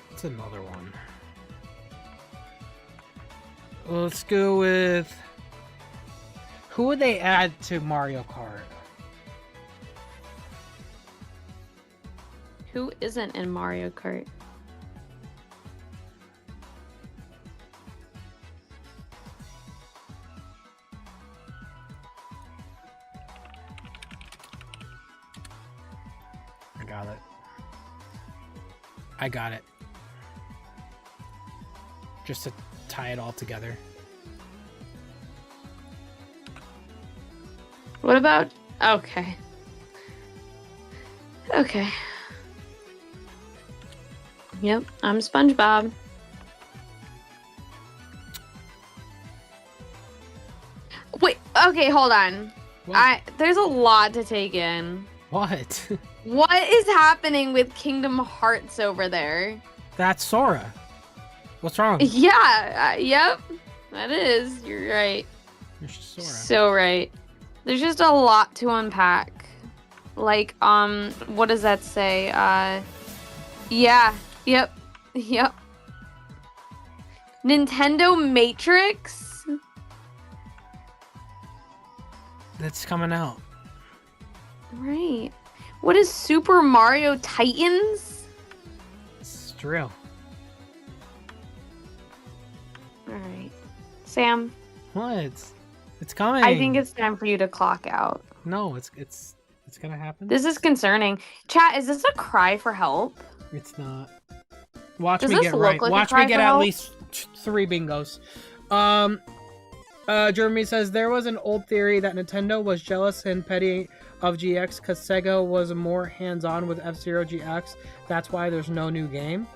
What's another one? Let's go with... Who would they add to Mario Kart? Who isn't in Mario Kart? I got it. I got it. Just to tie it all together. What about... Okay. Okay. Yep, I'm SpongeBob. Wait, okay, hold on. There's a lot to take in. What? What is happening with Kingdom Hearts over there? That's Sora. What's wrong? Yeah, yep. That is. You're right. It's just Sora. So right. There's just a lot to unpack. Like, what does that say? Yeah. Yep. Yep. Nintendo Matrix? That's coming out. Right. What is Super Mario Titans? It's real. Alright. Sam. What? It's coming. I think it's time for you to clock out. No, it's gonna happen. This is concerning. Chat, is this a cry for help? It's not. Watch Does me this get look right. like a Watch cry me get for at help? least 3 bingos. Jeremy says there was an old theory that Nintendo was jealous and petty of GX because SEGA was more hands-on with F-Zero GX. That's why there's no new game.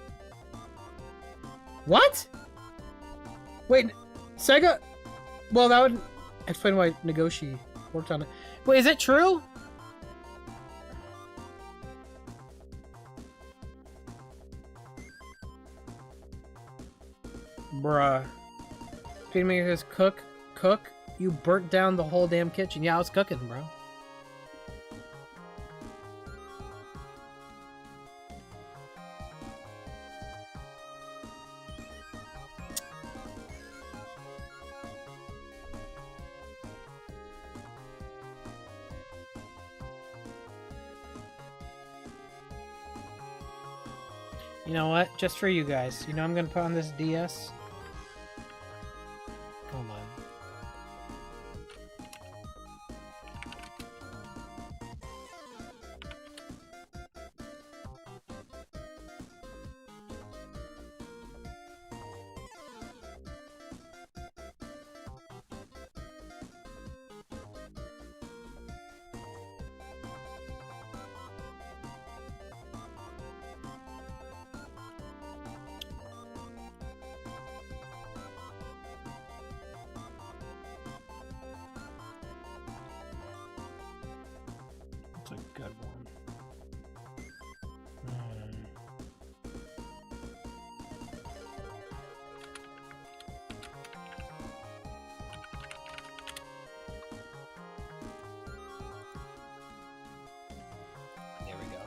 What? Wait, SEGA? Well, that would explain why Nagoshi worked on it. Wait, is it true? Bruh. Speedmaker says, cook. You burnt down the whole damn kitchen. Yeah, I was cooking, bro. You know what? Just for you guys. You know I'm gonna put on this DS? Hold on. That's a good one. There we go.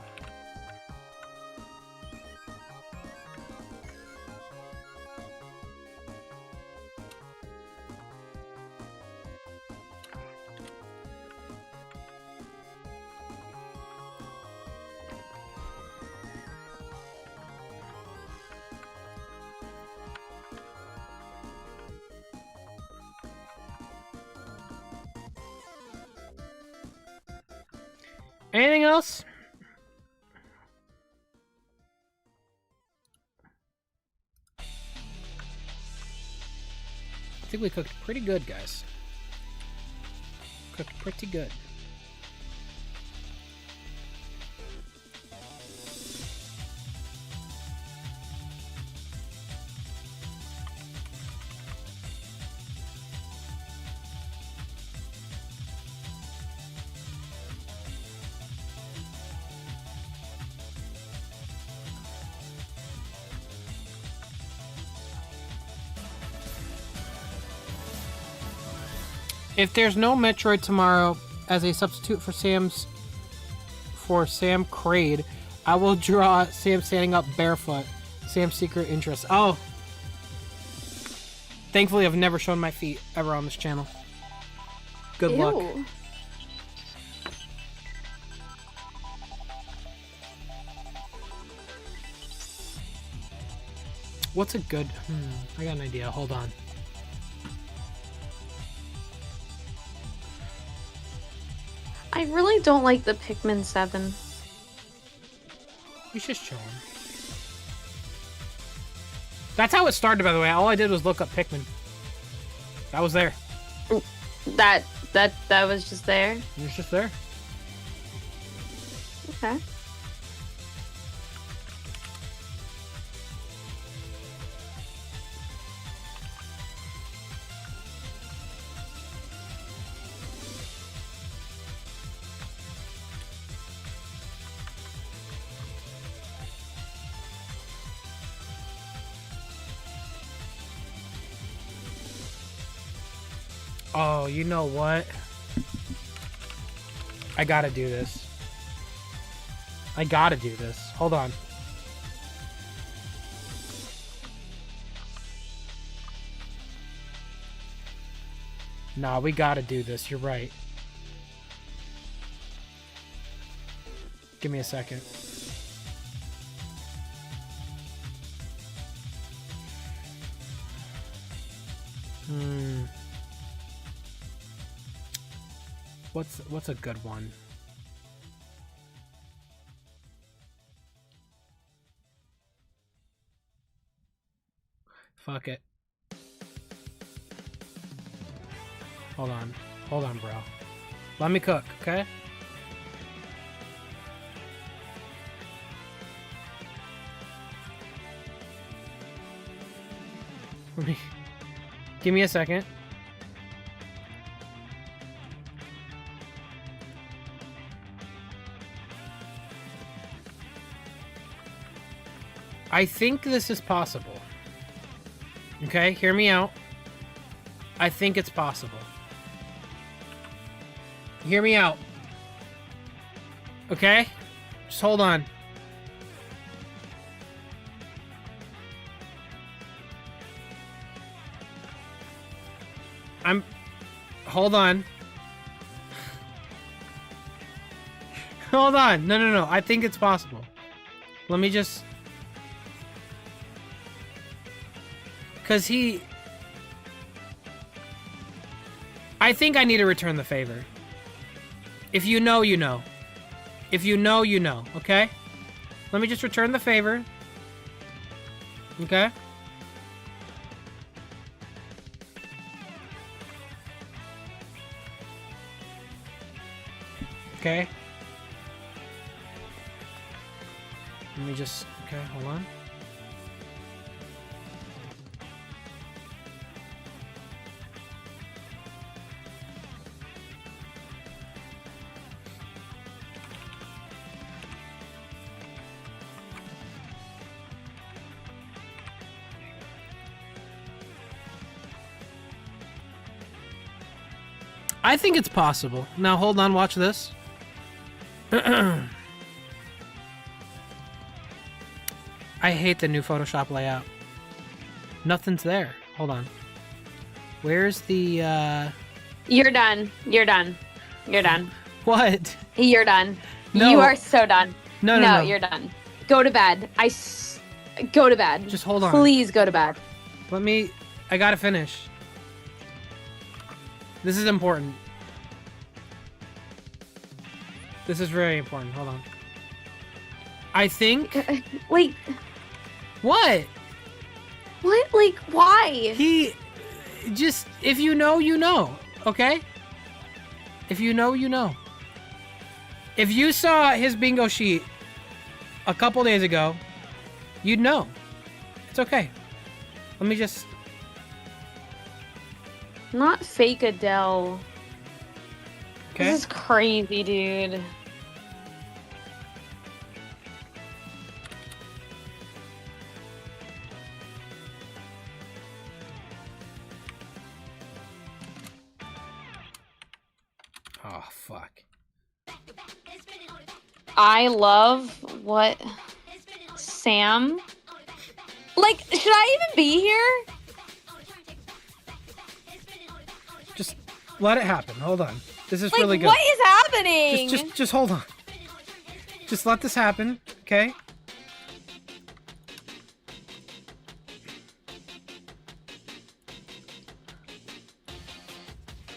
Anything else? I think we cooked pretty good, guys. Cooked pretty good. If there's no Metroid tomorrow as a substitute for Sam Crade, I will draw Sam standing up barefoot. Sam's secret interest. Oh. Thankfully, I've never shown my feet ever on this channel. Good luck. What's a good... I got an idea. Hold on. I really don't like the Pikmin 7. You should show him. That's how it started, by the way. All I did was look up Pikmin. That was there. That was just there? It was just there. Okay. Oh, you know what? I gotta do this. I gotta do this. Hold on. Nah, we gotta do this. You're right. Give me a second. What's a good one? Fuck it. Hold on, bro. Let me cook, okay? Give me a second. I think this is possible. Okay, hear me out. I think it's possible. Hear me out. Okay? Just hold on. Hold on. Hold on. No. I think it's possible. Let me just... Because I think I need to return the favor. If you know, you know. If you know, you know. Okay? Let me just return the favor. Okay? Okay. Let me just... Okay, hold on. I think it's possible. Now, hold on, watch this. I hate the new Photoshop layout. Nothing's there. Hold on. Where's the, You're done. You're done. You're done. What? You're done. No. You are so done. No. You're done. Go to bed. Go to bed. Just hold on. Please go to bed. I gotta finish. This is important. This is very important. Hold on. I think... Wait. What? What? Like, why? Just, if you know, you know. Okay? If you know, you know. If you saw his bingo sheet a couple days ago, you'd know. It's okay. Let me just... Not fake Adele. Okay. This is crazy, dude. Oh, fuck. I love what Sam... Like, should I even be here? Just let it happen. Hold on. This is Like, really good. what is happening? Just hold on. Just let this happen, okay?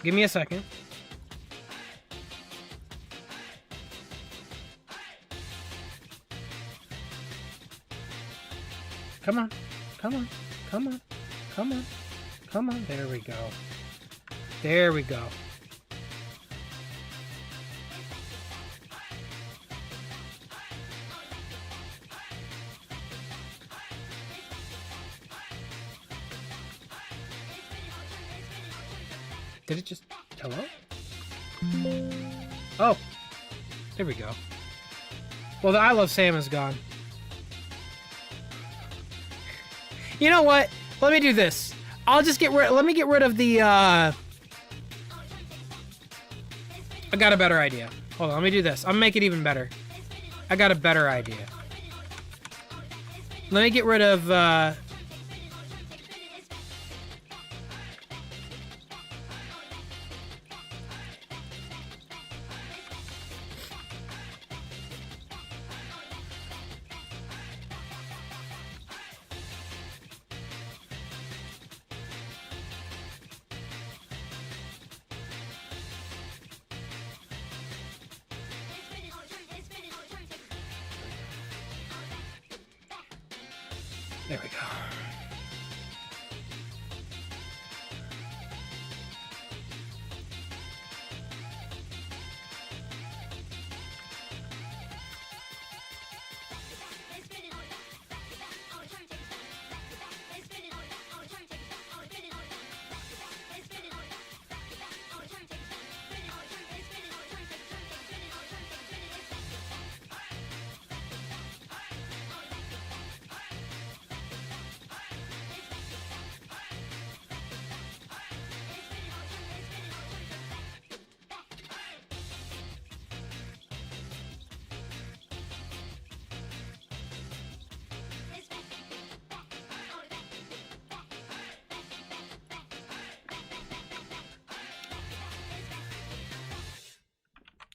Give me a second. Come on. Come on. Come on. Come on. Come on. There we go. There we go. Did it just... Hello? Oh. There we go. Well, the I Love Sam is gone. You know what? Let me do this. I'll just get rid... Let me get rid of the, I got a better idea. Hold on, let me do this. I'll make it even better. I got a better idea. Let me get rid of, there we go.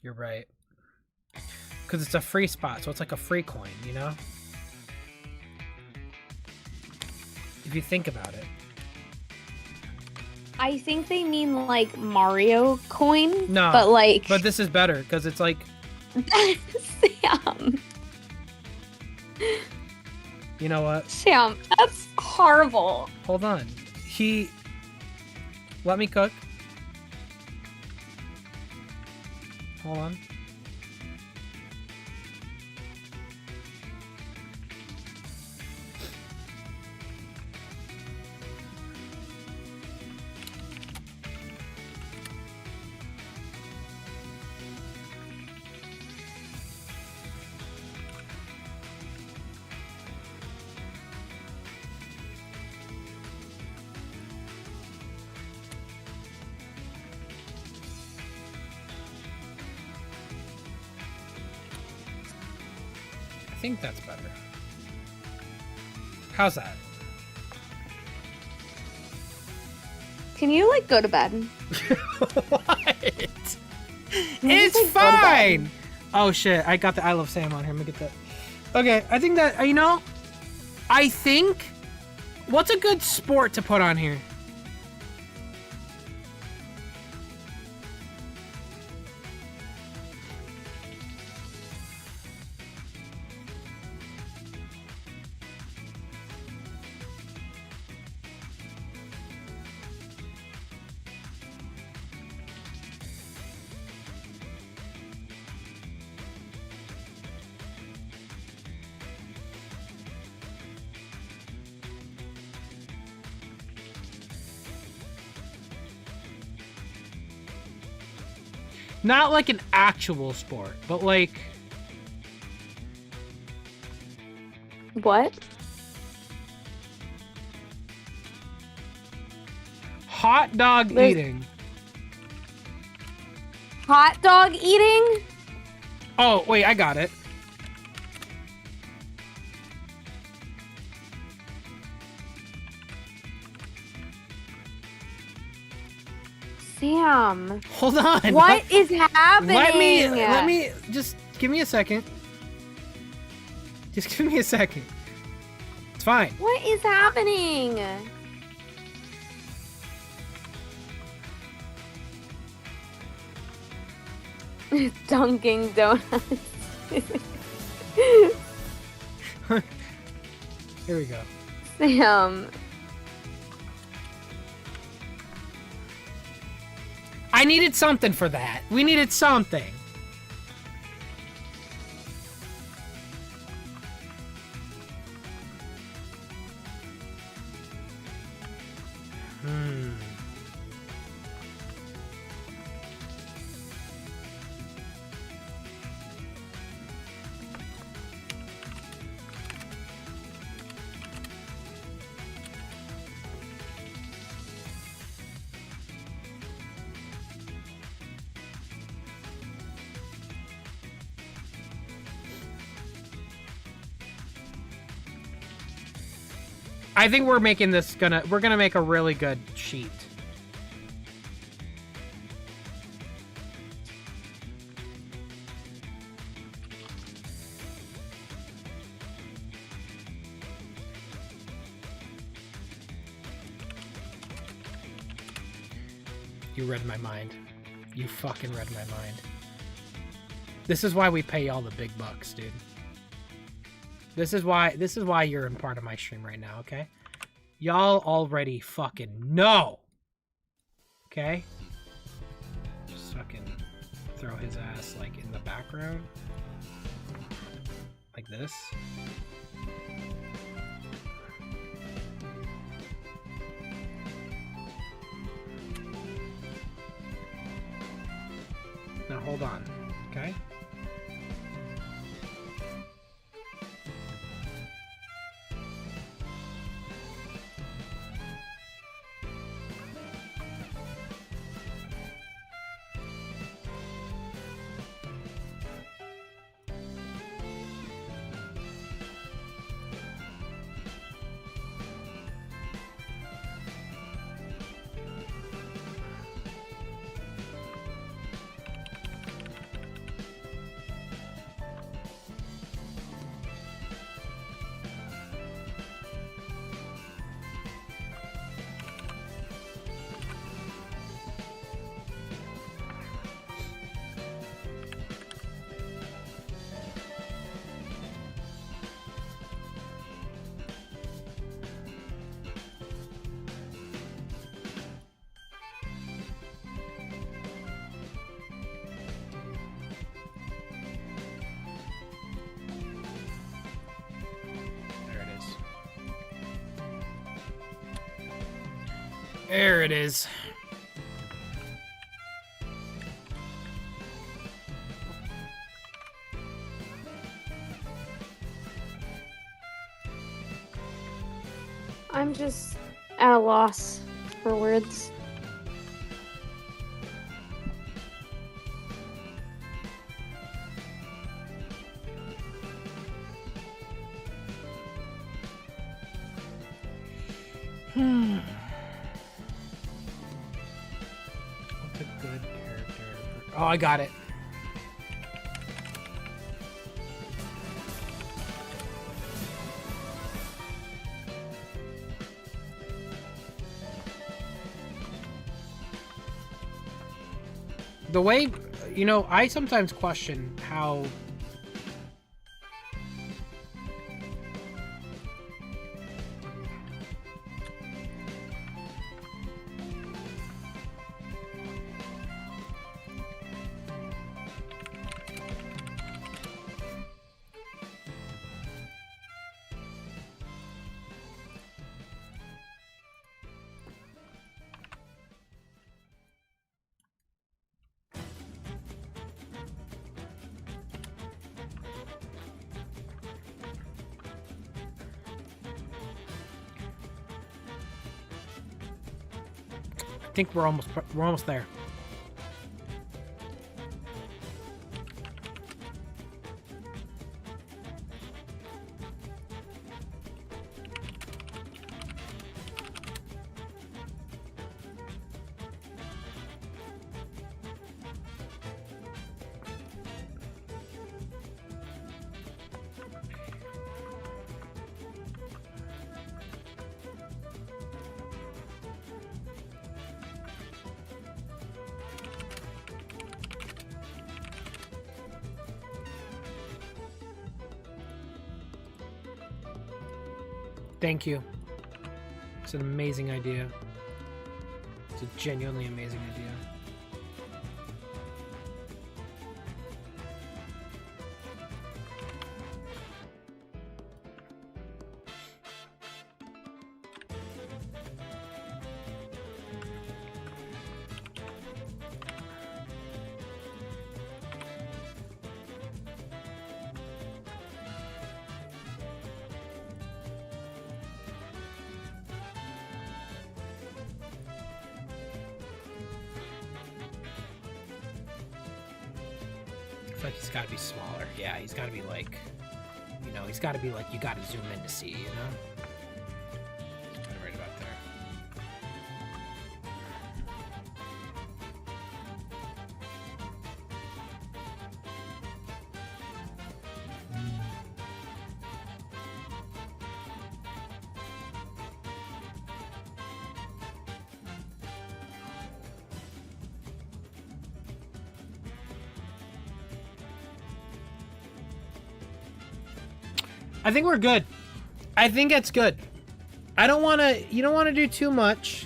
You're right. Because it's a free spot, so it's like a free coin, you know? If you think about it. I think they mean like Mario coin. No. But like. But this is better because it's like. Sam. You know what? Sam, that's horrible. Hold on. Let me cook. Hold on. I think that's better. How's that? Can you like go to bed? What? It's fine. Oh shit! I got the I Love Sam on here. Let me get that. Okay, I think that you know. I think. What's a good sport to put on here? Not like an actual sport, but like... What? Hot dog eating. Hot dog eating? Oh, wait, I got it. Sam. Hold on. What is happening? Let me, just give me a second. Just give me a second. It's fine. What is happening? Dunkin' Donuts. Here we go. Sam. I needed something for that. We needed something. I think we're making this we're gonna make a really good sheet. You read my mind. You fucking read my mind. This is why we pay y'all the big bucks, dude. This is why you're in part of my stream right now, okay? Y'all already fucking know. Okay? Just fucking throw his ass like in the background. Like this. Now hold on, okay? There it is. I'm just at a loss for words. What's a good character? Oh, I got it. The way, you know, I sometimes question how I think we're almost there. Thank you. It's an amazing idea. It's a genuinely amazing idea. I feel like he's got to be smaller. Yeah, he's got to be like, you know, he's got to be like, you got to zoom in to see, you know? Kind of right about there. I think we're good. I think it's good. I don't want to, you don't want to do too much.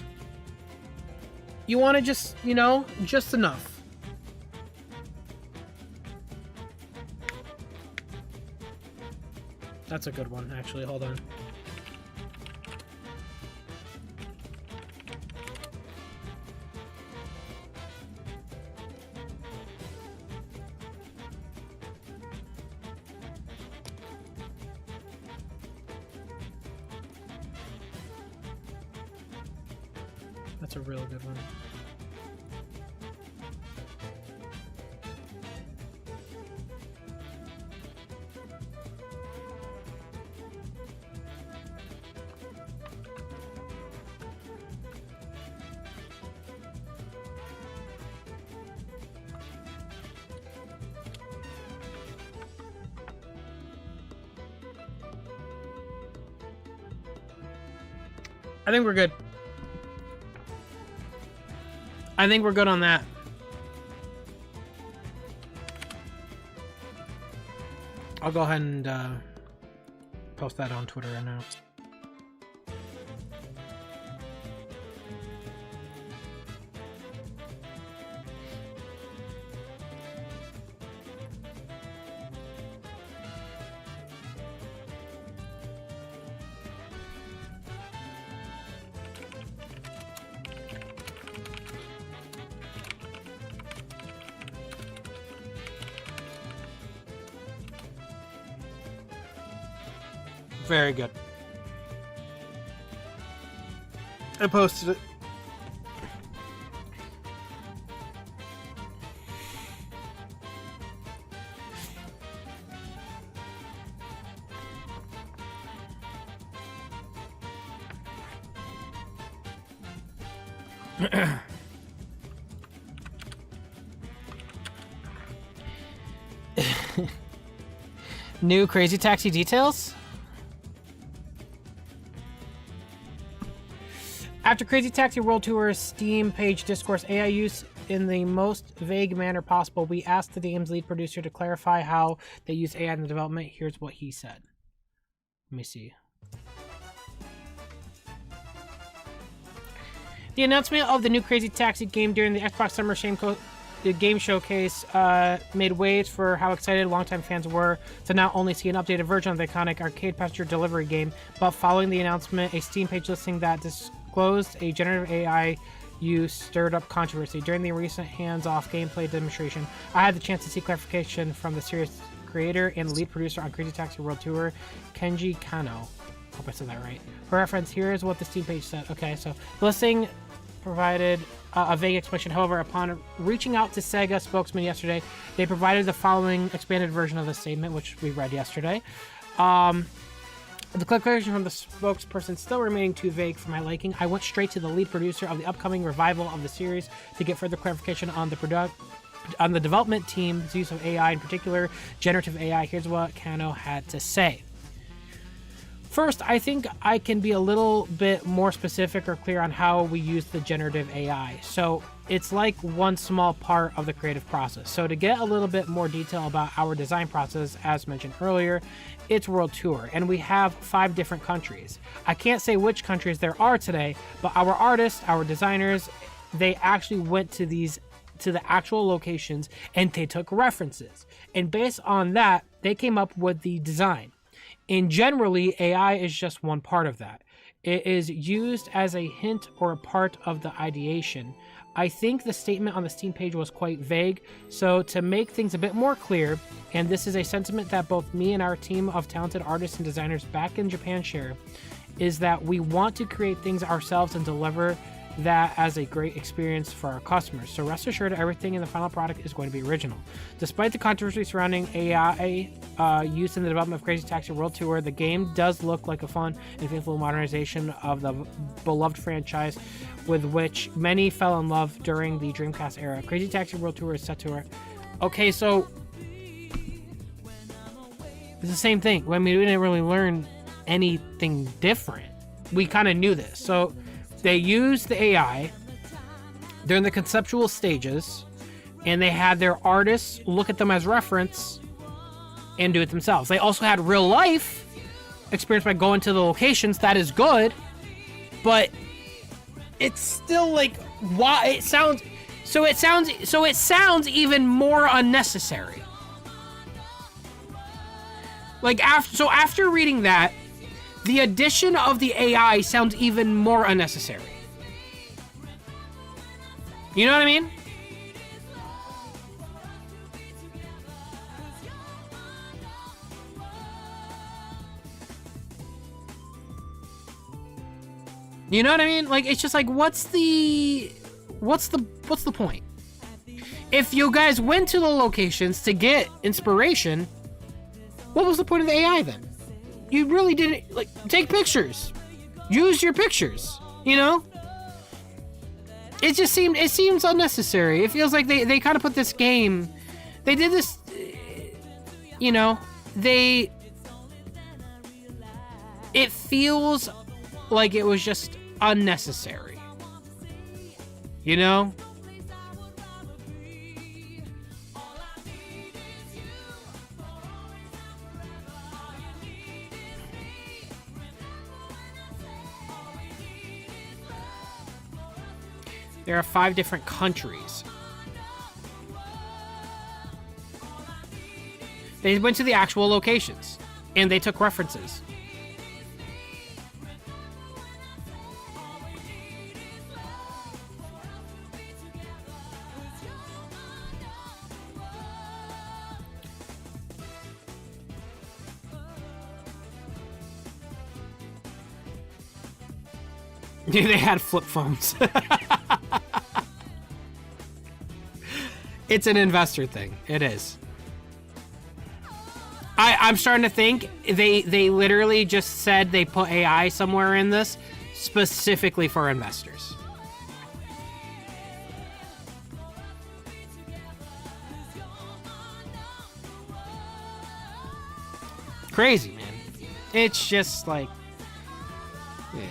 You want to just, you know, just enough. That's a good one, actually. Hold on. That's a real good one. I think we're good. I think we're good on that. I'll go ahead and post that on Twitter right now. Very good. I posted it. New Crazy Taxi details? After Crazy Taxi World Tour's Steam page discourse AI use in the most vague manner possible, we asked the game's lead producer to clarify how they use AI in the development. Here's what he said. Let me see. The announcement of the new Crazy Taxi game during the Xbox Summer Game Showcase made waves for how excited longtime fans were to not only see an updated version of the iconic arcade passenger delivery game, but following the announcement, a Steam page listing that disclosed a generative AI use stirred up controversy. During the recent hands-off gameplay demonstration, I had the chance to see clarification from the series creator and lead producer on Crazy Taxi World Tour, Kenji Kano. Hope I said that right. For reference, here is what the Steam page said. Okay, so the listing provided a vague explanation. However, upon reaching out to SEGA spokesman yesterday, they provided the following expanded version of the statement, which we read yesterday. The clarification from the spokesperson still remaining too vague for my liking. I went straight to the lead producer of the upcoming revival of the series to get further clarification on the development team's use of AI, in particular generative AI. Here's what Kano had to say. First, I think I can be a little bit more specific or clear on how we use the generative AI. So it's like one small part of the creative process. So to get a little bit more detail about our design process, as mentioned earlier, it's World Tour, and we have 5 different countries. I can't say which countries there are today, but our artists, our designers, they actually went to the actual locations and they took references. And based on that, they came up with the design. And generally, AI is just one part of that. It is used as a hint or a part of the ideation. I think the statement on the Steam page was quite vague, so to make things a bit more clear, and this is a sentiment that both me and our team of talented artists and designers back in Japan share, is that we want to create things ourselves and deliver that as a great experience for our customers. So rest assured, everything in the final product is going to be original. Despite the controversy surrounding AI use in the development of Crazy Taxi World Tour, the game does look like a fun and faithful modernization of the beloved franchise with which many fell in love during the Dreamcast era. Crazy Taxi World Tour is set to... Okay, so... it's the same thing. I mean, we didn't really learn anything different. We kind of knew this. So they used the AI during the conceptual stages, and they had their artists look at them as reference and do it themselves. They also had real life experience by going to the locations. That is good, but it's still like, why it sounds even more unnecessary. Like after reading that, the addition of the AI sounds even more unnecessary. You know what I mean? You know what I mean? Like, it's just like, what's the point? If you guys went to the locations to get inspiration, what was the point of the AI then? You really didn't, like, take pictures. Use your pictures, you know? It seems unnecessary. It feels like they kind of put this game, they did this, you know, it feels like it was just unnecessary, you know? There are 5 different countries. They went to the actual locations, and they took references. They had flip phones. It's an investor thing. It is. I'm starting to think they literally just said they put AI somewhere in this specifically for investors. Crazy, man. It's just like, yeah.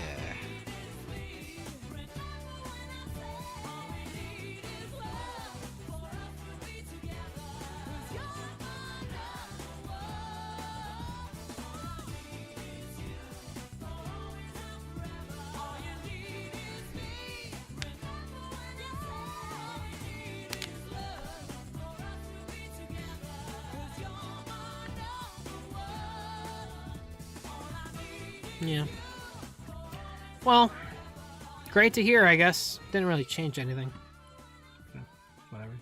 Yeah. Well, great to hear, I guess. Didn't really change anything. Whatever.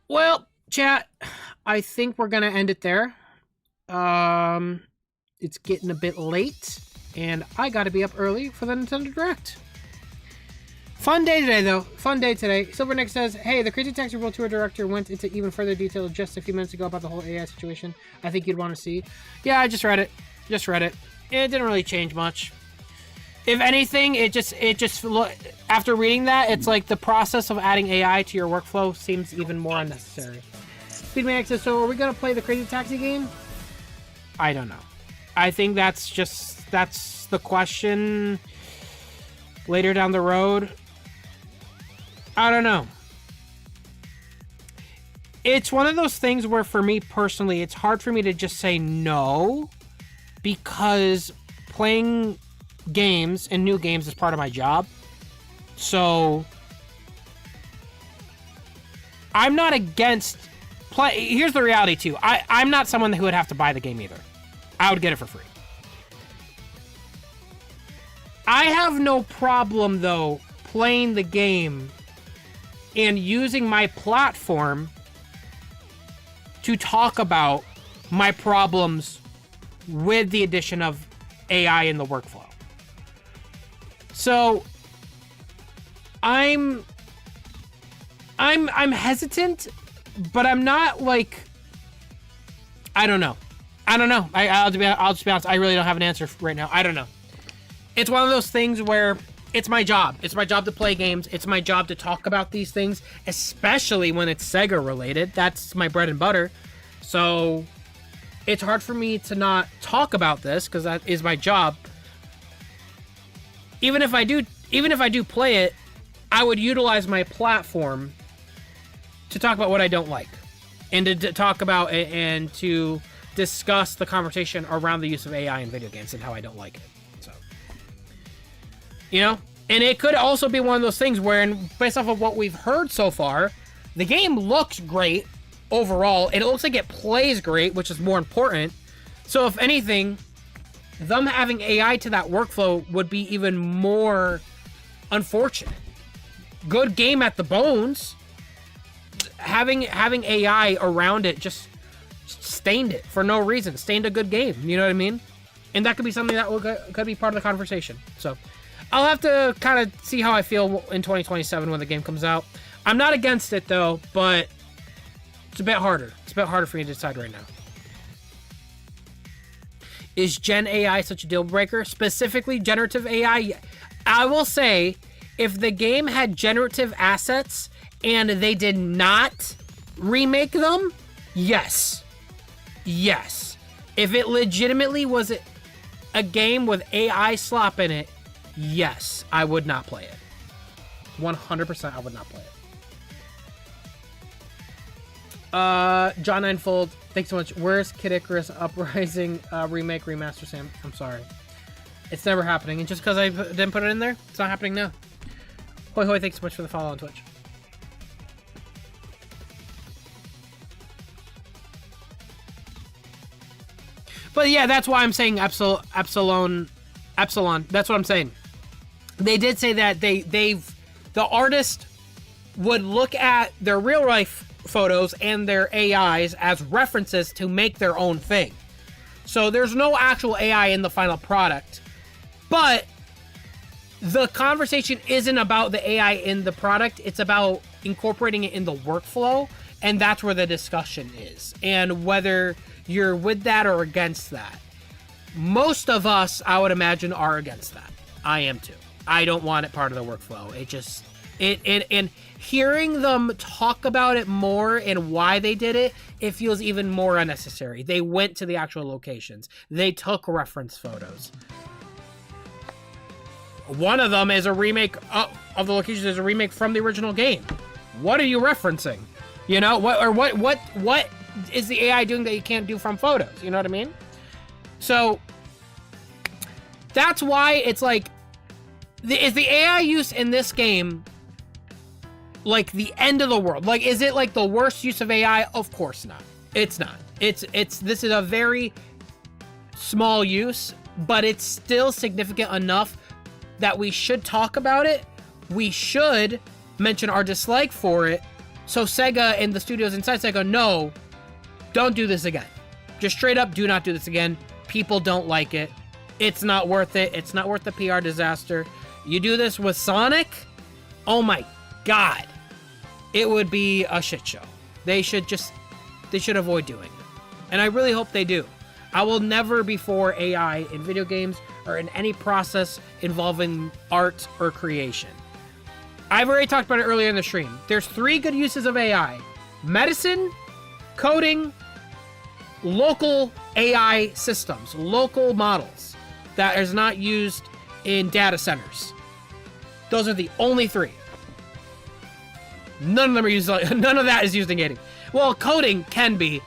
Well, chat, I think we're gonna end it there. It's getting a bit late, and I gotta be up early for the Nintendo Direct. Fun day today, though. Fun day today. Silverneck says, hey, the Crazy Taxi World Tour director went into even further detail just a few minutes ago about the whole AI situation. I think you'd want to see. Yeah, I just read it. It didn't really change much. If anything, it just after reading that, it's like the process of adding AI to your workflow seems even more unnecessary. Speedman says, so are we gonna play the Crazy Taxi game? I don't know. I think that's the question later down the road. I don't know. It's one of those things where for me personally, it's hard for me to just say no, because playing games and new games is part of my job. So I'm not against play. Here's the reality too. I'm not someone who would have to buy the game either. I would get it for free. I have no problem though playing the game and using my platform to talk about my problems with the addition of AI in the workflow. So I'm hesitant, but I'm not like, I don't know. I'll just be honest. I really don't have an answer right now. I don't know. It's one of those things where it's my job. It's my job to play games. It's my job to talk about these things, especially when it's SEGA related. That's my bread and butter. So it's hard for me to not talk about this because that is my job. Even if I do play it, I would utilize my platform to talk about what I don't like, and to talk about it and to discuss the conversation around the use of AI in video games and how I don't like it. So, and it could also be one of those things where, based off of what we've heard so far, the game looks great overall. It looks like it plays great, which is more important. So if anything, them having AI to that workflow would be even more unfortunate. Good game at the bones. Having AI around it just stained it for no reason. Stained a good game. You know what I mean? And that could be something that could be part of the conversation. So I'll have to kind of see how I feel in 2027 when the game comes out. I'm not against it though, but it's a bit harder. It's a bit harder for me to decide right now. Is Gen AI such a deal breaker? Specifically, generative AI? I will say, if the game had generative assets and they did not remake them, yes. Yes. If it legitimately was a game with AI slop in it, yes, I would not play it. 100% I would not play it. John Ninefold, thanks so much. Where's Kid Icarus Uprising remake remaster, Sam? I'm sorry. It's never happening. And just because I didn't put it in there, it's not happening now. Hoi hoi, thanks so much for the follow on Twitch. But yeah, that's why I'm saying Epsilon. That's what I'm saying. They did say that the artist would look at their real life photos and their AIs as references to make their own thing. So there's no actual AI in the final product, but the conversation isn't about the AI in the product. It's about incorporating it in the workflow. And that's where the discussion is. And whether you're with that or against that. Most of us, I would imagine, are against that. I am too. I don't want it part of the workflow. And hearing them talk about it more and why they did it, it feels even more unnecessary. They went to the actual locations. They took reference photos. One of them is a remake of the locations is a remake from the original game. What are you referencing? You know, what is the AI doing that you can't do from photos? You know what I mean? So that's why it's like, is the AI use in this game like the end of the world? Like, is it like the worst use of AI? Of course not. It's not. This is a very small use, but it's still significant enough that we should talk about it. We should mention our dislike for it. So SEGA and the studios inside SEGA, no, don't do this again. Just straight up, do not do this again. People don't like it. It's not worth it. It's not worth the PR disaster. You do this with Sonic, oh my God, it would be a shit show. They should avoid doing it. And I really hope they do. I will never be for AI in video games or in any process involving art or creation. I've already talked about it earlier in the stream. There's 3 good uses of AI: medicine, coding, local AI systems, local models that is not used in data centers. Those are the only 3. None of them are used. None of that is used in gaming. Well, coding can be,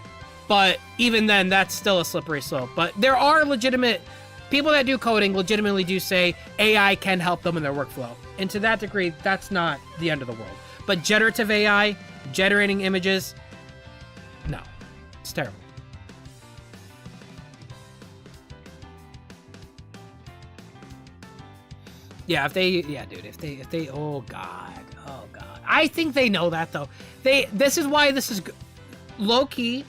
but even then, that's still a slippery slope. But there are legitimate people that do coding. Legitimately, do say AI can help them in their workflow, and to that degree, that's not the end of the world. But generative AI, generating images, no, it's terrible. Yeah, if they, oh God. I think they know that though. This is why this is low key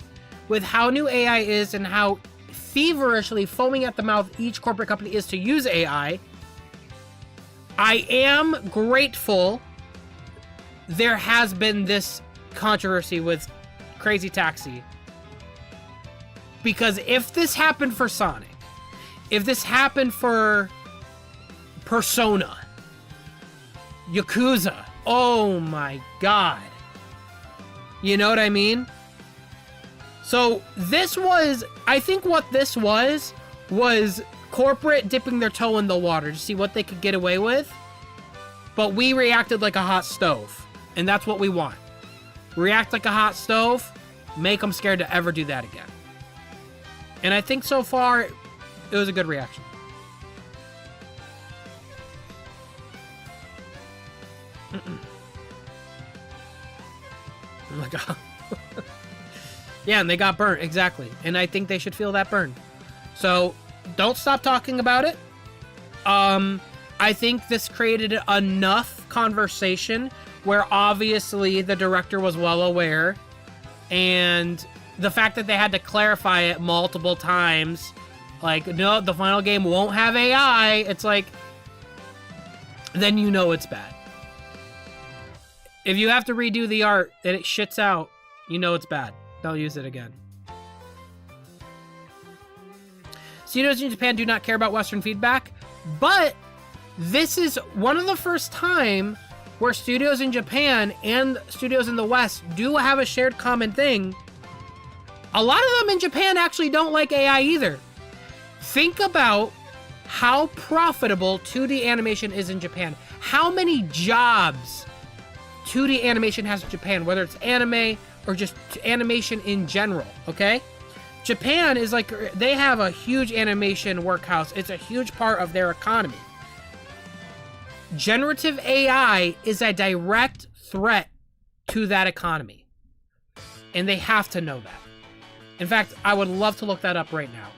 with how new AI is and how feverishly foaming at the mouth each corporate company is to use AI. I am grateful there has been this controversy with Crazy Taxi, because if this happened for Sonic, if this happened for Persona, Yakuza, oh my God. You know what I mean? So this was, I think what this was corporate dipping their toe in the water to see what they could get away with. But we reacted like a hot stove. And that's what we want. React like a hot stove, make them scared to ever do that again. And I think so far, it was a good reaction. Oh my God. Yeah, and they got burnt, exactly. And I think they should feel that burn. So, don't stop talking about it. I think this created enough conversation where obviously the director was well aware, and the fact that they had to clarify it multiple times, like, no, the final game won't have AI, it's like, then you know it's bad. If you have to redo the art and it shits out, you know it's bad. Don't use it again. Studios in Japan do not care about Western feedback, but this is one of the first time where studios in Japan and studios in the West do have a shared common thing. A lot of them in Japan actually don't like AI either. Think about how profitable 2D animation is in Japan. How many jobs 2D animation has in Japan, whether it's anime or just animation in general, okay? Japan is like, they have a huge animation workhouse. It's a huge part of their economy. Generative AI is a direct threat to that economy. And they have to know that. In fact, I would love to look that up right now.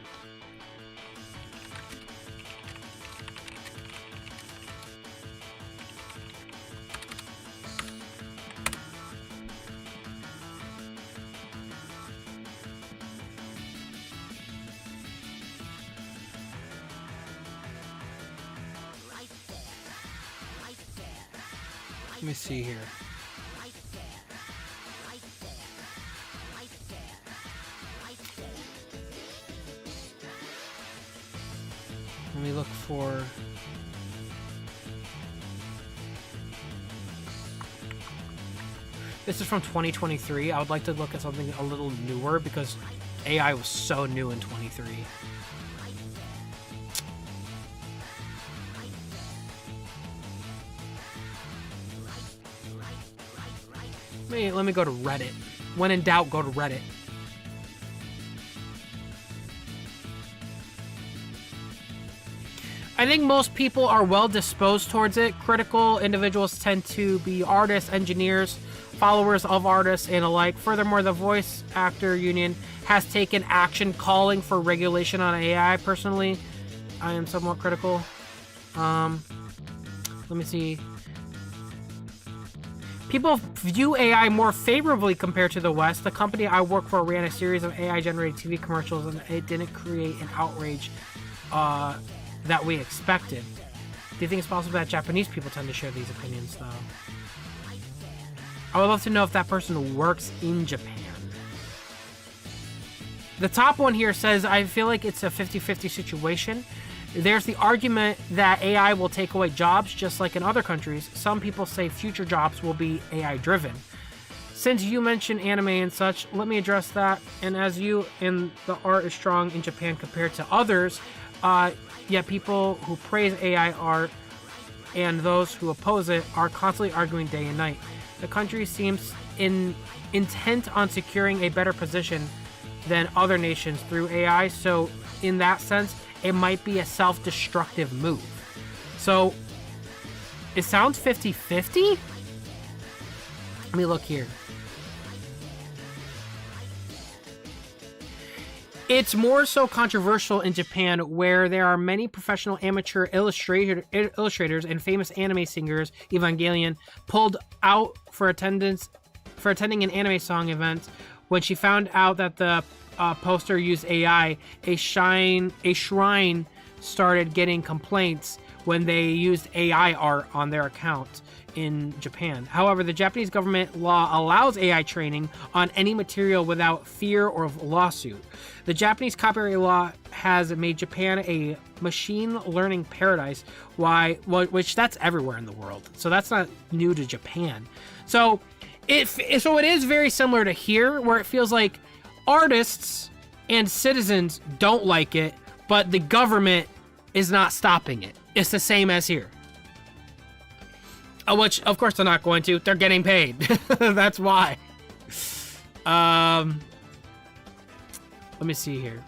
Let me see here. Let me look for... This is from 2023. I would like to look at something a little newer because AI was so new in 23. Let me go to Reddit. When in doubt, go to Reddit. I think most people are well disposed towards it. Critical individuals tend to be artists, engineers, followers of artists, and alike. Furthermore, the voice actor union has taken action calling for regulation on AI. Personally, I am somewhat critical. Let me see. People view AI more favorably compared to the West. The company I work for ran a series of AI-generated TV commercials, and it didn't create an outrage that we expected. Do you think it's possible that Japanese people tend to share these opinions, though? I would love to know if that person works in Japan. The top one here says, I feel like it's a 50-50 situation. There's the argument that AI will take away jobs, just like in other countries. Some people say future jobs will be AI-driven. Since you mentioned anime and such, let me address that. And as you and the art is strong in Japan compared to others, yet people who praise AI art and those who oppose it are constantly arguing day and night. The country seems intent on securing a better position than other nations through AI, so in that sense, it might be a self-destructive move. So, it sounds 50-50? Let me look here. It's more so controversial in Japan, where there are many professional amateur illustrators and famous anime singers, Evangelion, pulled out for attending an anime song event. When she found out that the poster used AI, a shrine started getting complaints when they used AI art on their account in Japan. However, the Japanese government law allows AI training on any material without fear of lawsuit. The Japanese copyright law has made Japan a machine learning paradise, which that's everywhere in the world. So that's not new to Japan. So it is very similar to here, where it feels like artists and citizens don't like it, but the government is not stopping it. It's the same as here. Which, of course, they're not going to. They're getting paid. That's why. Let me see here.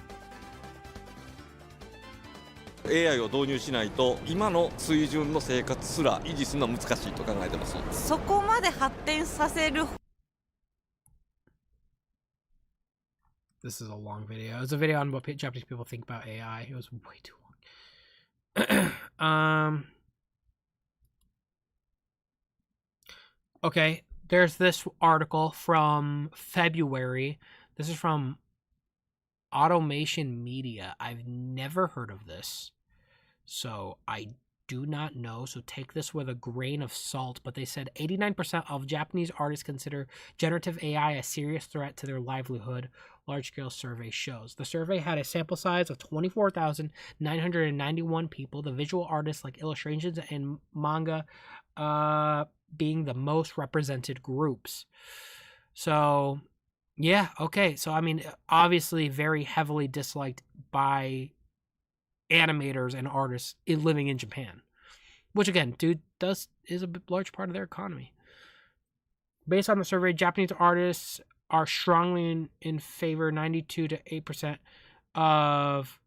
AI を導入しないと今の水準の生活すら維持するのは難しいと考えてます。そこまで発展させる This is a long video. It was a video on what Japanese people think about AI. It was way too long. Okay, there's this article from February. This is from Automation Media. I've never heard of this, so I do not know. So take this with a grain of salt. But they said 89% of Japanese artists consider generative AI a serious threat to their livelihood. Large-scale survey shows. The survey had a sample size of 24,991 people. The visual artists like illustrations and manga being the most represented groups. So, yeah, okay. So, I mean, obviously very heavily disliked by animators and artists living in Japan. Which, again, is a large part of their economy. Based on the survey, Japanese artists are strongly in favor, 92 to 8% of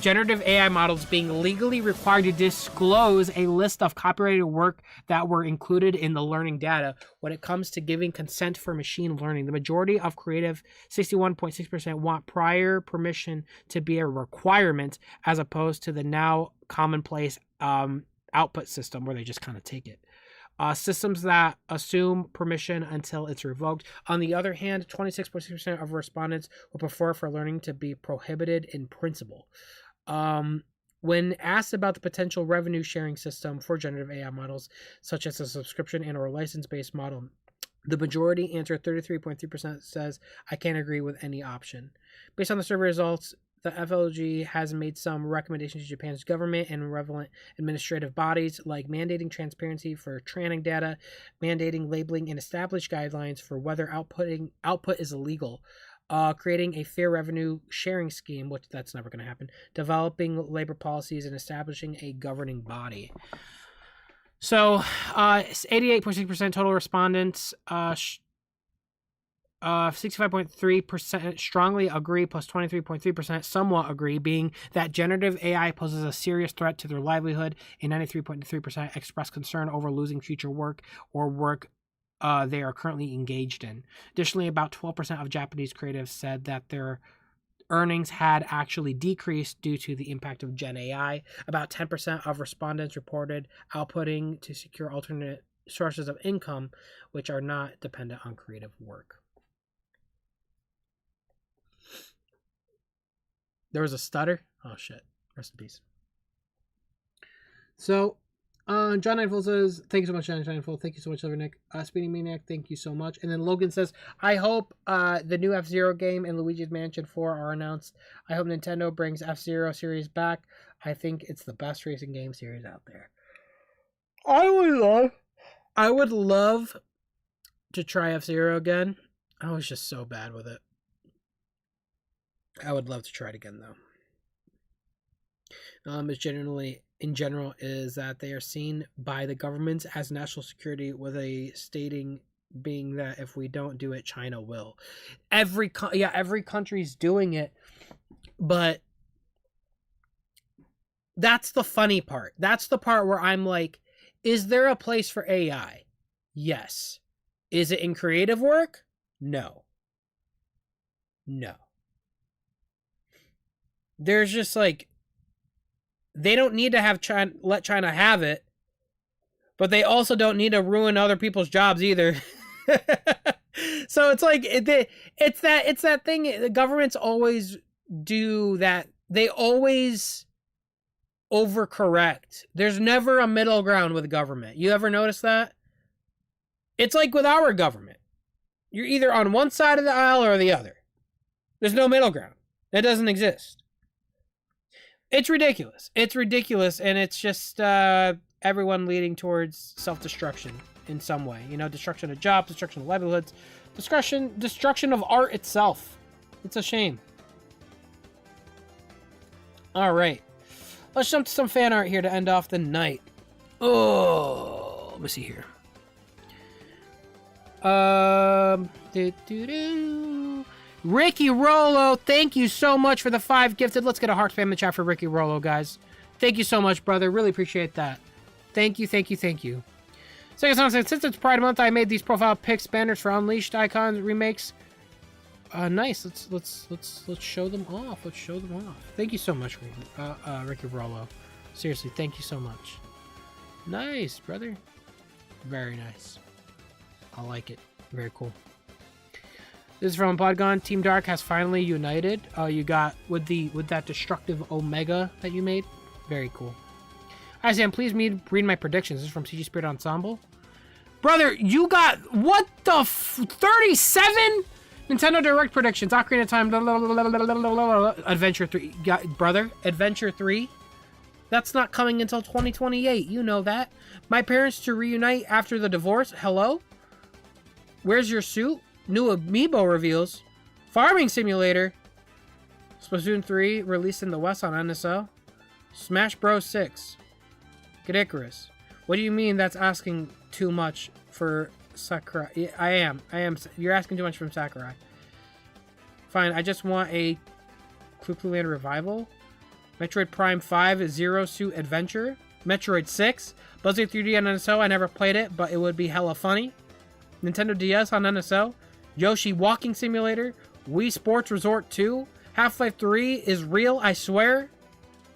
generative AI models being legally required to disclose a list of copyrighted work that were included in the learning data. When it comes to giving consent for machine learning, the majority of creative, 61.6%, want prior permission to be a requirement, as opposed to the now commonplace output system where they just kind of take it. Systems that assume permission until it's revoked. On the other hand, 26.6% of respondents would prefer for learning to be prohibited in principle. When asked about the potential revenue sharing system for generative AI models, such as a subscription and or license-based model, the majority answer, 33.3%, says, I can't agree with any option. Based on the survey results, the FLG has made some recommendations to Japan's government and relevant administrative bodies, like mandating transparency for training data, mandating labeling, and established guidelines for whether output is illegal, creating a fair revenue sharing scheme, which that's never going to happen, developing labor policies, and establishing a governing body. So, 88.6% total respondents, 65.3% strongly agree, plus 23.3% somewhat agree, being that generative AI poses a serious threat to their livelihood, and 93.3% express concern over losing future work or work they are currently engaged in. Additionally, about 12% of Japanese creatives said that their earnings had actually decreased due to the impact of Gen AI. About 10% of respondents reported outputting to secure alternate sources of income, which are not dependent on creative work. There was a stutter. Oh shit. Rest in peace. So, John Ninefold says, thank you so much, John Ninefold. Thank you so much, Silver Nick. Speedy Maniac, thank you so much. And then Logan says, I hope the new F-Zero game and Luigi's Mansion 4 are announced. I hope Nintendo brings F-Zero series back. I think it's the best racing game series out there. I would love to try F-Zero again. I was just so bad with it. I would love to try it again, though. In general, is that they are seen by the governments as national security, with a stating being that if we don't do it, China will. Every country's doing it, but that's the funny part. That's the part where I'm like, is there a place for AI? Yes. Is it in creative work? No. There's just like, they don't need to have China, let China have it, but they also don't need to ruin other people's jobs either. So it's like it's that thing. The governments always do that. They always overcorrect. There's never a middle ground with government. You ever notice that? It's like with our government. You're either on one side of the aisle or the other. There's no middle ground. That doesn't exist. It's ridiculous. It's ridiculous, and it's just everyone leading towards self-destruction in some way. You know, destruction of jobs, destruction of livelihoods, destruction of art itself. It's a shame. All right. Let's jump to some fan art here to end off the night. Oh, let me see here. Ricky Rollo, thank you so much for the 5 gifted. Let's get a heart spam in the chat for Ricky Rollo, guys. Thank you so much, brother. Really appreciate that. Thank you. Since it's Pride Month, I made these profile pics, banners for Unleashed icons remakes. Nice. Let's show them off. Thank you so much, Ricky Rollo. Seriously, thank you so much. Nice, brother. Very nice. I like it. Very cool. This is from Podgon. Team Dark has finally united. You got with that destructive Omega that you made. Very cool. Hi Sam, please read my predictions. This is from CG Spirit Ensemble. Brother, you got what the 37 Nintendo Direct predictions. Ocarina of Time. Adventure 3. Brother, Adventure 3. That's not coming until 2028. You know that. My parents to reunite after the divorce. Hello? Where's your suit? New Amiibo reveals. Farming Simulator. Splatoon 3 released in the West on NSO. Smash Bros 6. Get Icarus. What do you mean that's asking too much for Sakurai? I am. You're asking too much from Sakurai. Fine, I just want a Clue Land revival. Metroid Prime 5 Zero Suit Adventure. Metroid 6. Buzzard 3D on NSO. I never played it, but it would be hella funny. Nintendo DS on NSO. Yoshi Walking Simulator. Wii Sports Resort 2. Half-Life 3 is real, I swear.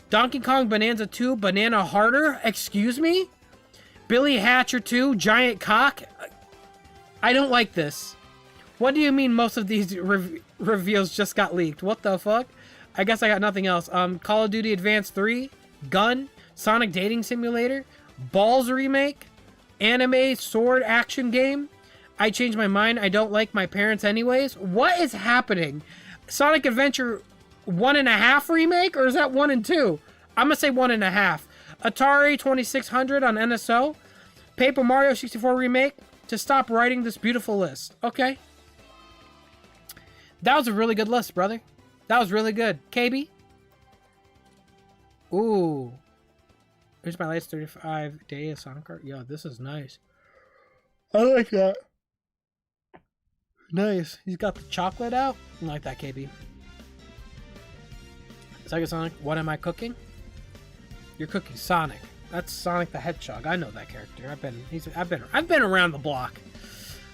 Donkey Kong Bonanza 2 Banana Harder. Excuse me? Billy Hatcher 2 Giant Cock. I don't like this. What do you mean most of these reveals just got leaked? What the fuck? I guess I got nothing else. Call of Duty Advance 3. Gun, Sonic Dating Simulator, Balls remake, anime sword action game. I changed my mind. I don't like my parents anyways. What is happening? Sonic Adventure 1.5 remake, or is that 1 and 2? I'm gonna say 1.5. Atari 2600 on NSO. Paper Mario 64 remake. To stop writing this beautiful list. Okay. That was a really good list, brother. That was really good. KB? Ooh. Here's my latest 35 day of Sonic Art. Yo, this is nice. I like that. Nice. He's got the chocolate out. I like that, KB. Sega Sonic, what am I cooking? You're cooking Sonic. That's Sonic the Hedgehog. I know that character. I've been around the block.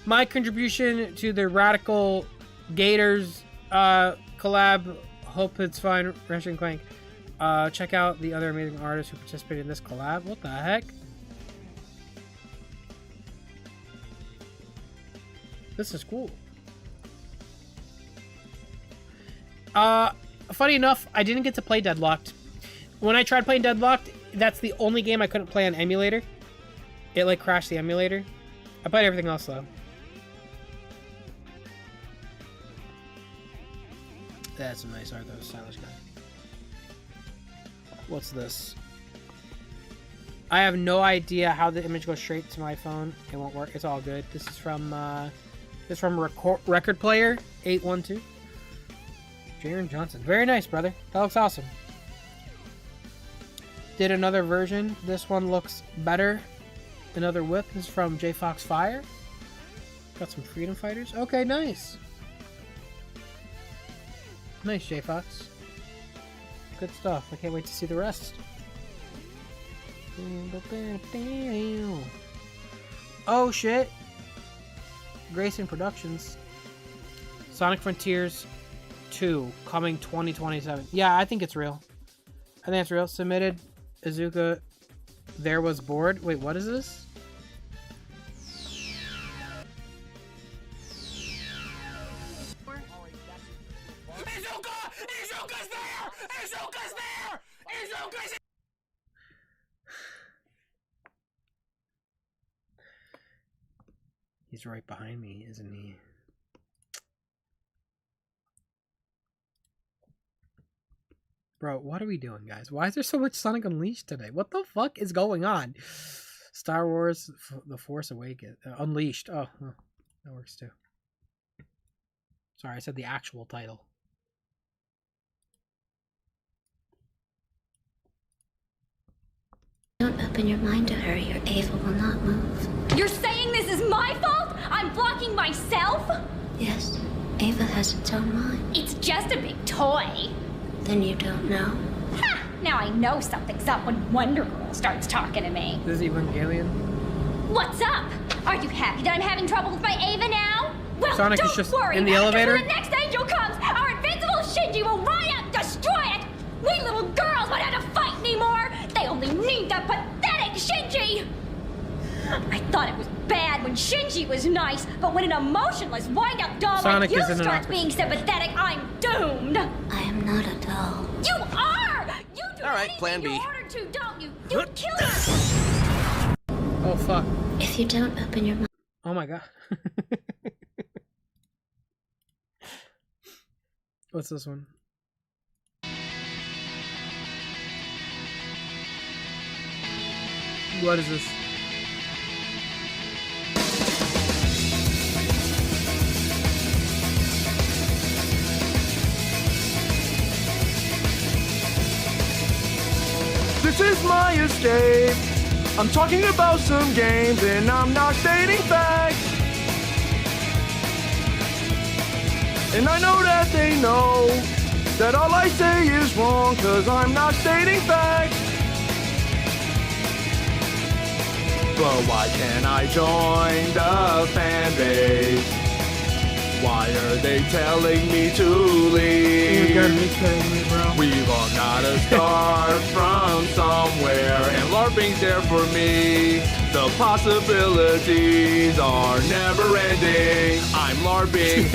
My contribution to the Radical Gators collab. Hope it's fine. Ratchet and Clank. Check out the other amazing artists who participated in this collab. What the heck? This is cool. Funny enough, I didn't get to play Deadlocked. When I tried playing Deadlocked, that's the only game I couldn't play on emulator. It like crashed the emulator. I played everything else though. That's some nice art though, stylish guy. What's this? I have no idea how the image goes straight to my phone. It won't work. It's all good. This is from Record Player 812. Jaron Johnson. Very nice, brother. That looks awesome. Did another version. This one looks better. Another whip. This is from J Fox Fire. Got some Freedom Fighters. Okay, nice. Nice, J Fox. Good stuff. I can't wait to see the rest. Oh shit. Grayson Productions. Sonic Frontiers 2 coming 2027. Yeah, I think it's real. I think it's real. Submitted Izuka. There was bored. Wait, what is this? He's right behind me, isn't he? Bro, what are we doing, guys? Why is there so much Sonic Unleashed today? What the fuck is going on? Star Wars The Force Awakens. Unleashed. Oh, that works too. Sorry, I said the actual title. Don't open your mind to her, your Ava will not move. You're saying this is my fault? I'm blocking myself? Yes, Ava has its own mind. It's just a big toy. Then you don't know. Ha! Now I know something's up when Wonder Girl starts talking to me. This is Evangelion. What's up? Are you happy that I'm having trouble with my Ava now? Well, Sonic don't is just worry, in the elevator. When the next angel comes, our invincible Shinji will ride out and destroy it! We little girls won't have to fight anymore! They only need that pathetic Shinji! I thought it was bad when Shinji was nice, but when an emotionless wind-up doll Sonic like you is in an starts office. being sympathetic, I'm doomed! I am not a doll. You are! You do All right, plan B. in order to, don't you? You kill yourself! Oh, fuck. If you don't open your mind. Oh my god. What's this one? What is this? This is my escape. I'm talking about some games and I'm not stating facts. And I know that they know that all I say is wrong, cause I'm not stating facts. But why can't I join the fan base? Why are they telling me to leave? You gotta be kidding me, bro. We've all gotta start from somewhere, and LARPing's there for me. The possibilities are never ending. I'm LARPing,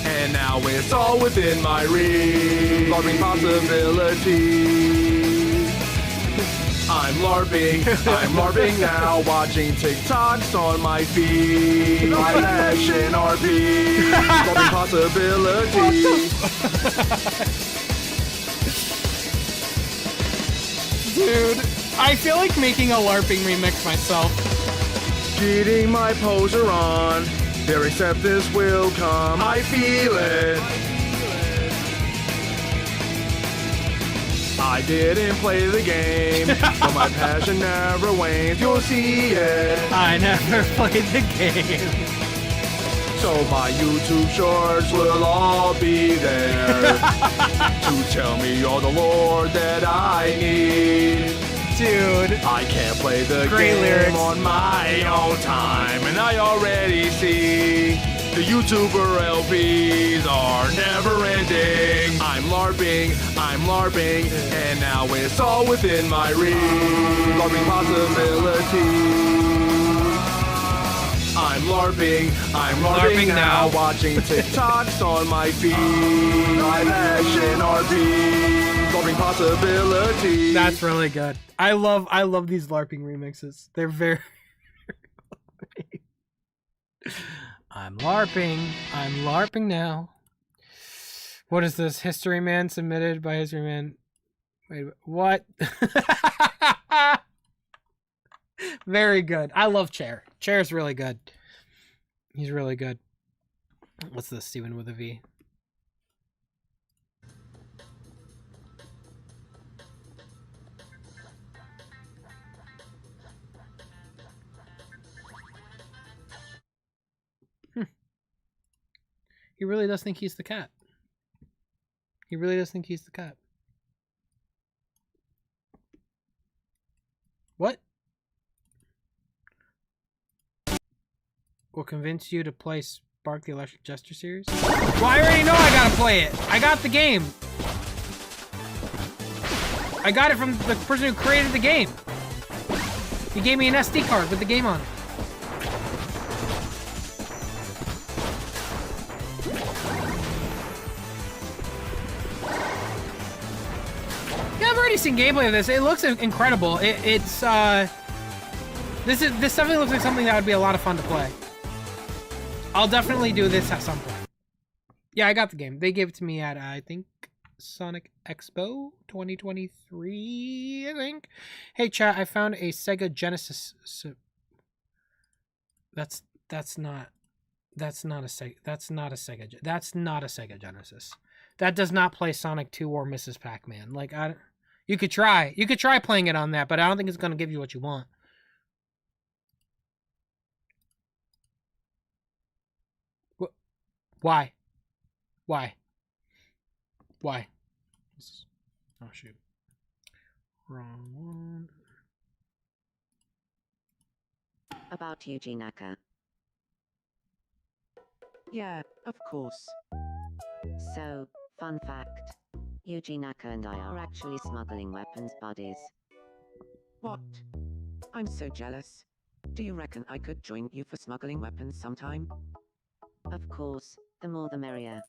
and now it's all within my reach. LARPing possibilities. I'm LARPing now, watching TikToks on my feed. Live action RP, solving possibilities. Dude, I feel like making a LARPing remix myself. Cheating my poser on, their acceptance will come. I feel it. I didn't play the game, but my passion never wanes. You'll see it. I never played the game. So my YouTube shorts will all be there to tell me all the lore that I need. Dude, I can't play the great game lyrics. on my own time, and I already see the YouTuber LPs are never ending. I'm LARPing, and now it's all within my reach. LARPing possibilities. I'm LARPing now, watching TikToks on my feed. Live action RP, LARPing possibilities. That's really good. I love these LARPing remixes. They're very I'm LARPing now. What is this? History Man submitted by History Man. Wait, what? Very good. I love Chair. Chair's really good. He's really good. What's this? Steven with a V. He really does think he's the cat. He really does think he's the cat. What? Will convince you to play Spark the Electric Jester series? Well, I already know I gotta play it. I got the game. I got it from the person who created the game. He gave me an SD card with the game on it. Yeah, I've already seen gameplay of this. It looks incredible. This definitely looks like something that would be a lot of fun to play. I'll definitely do this at some point. Yeah, I got the game. They gave it to me at I think Sonic Expo 2023. I think. Hey chat, I found a Sega Genesis. That's not a Sega Genesis. That does not play Sonic 2 or Mrs. Pac-Man. Like you could try playing it on that, but I don't think it's gonna give you what you want. Why? Oh shoot. Wrong one. About Yuji Naka. Yeah, of course. So, fun fact. Yuji Naka and I are actually smuggling weapons buddies. What? I'm so jealous. Do you reckon I could join you for smuggling weapons sometime? Of course, the more the merrier.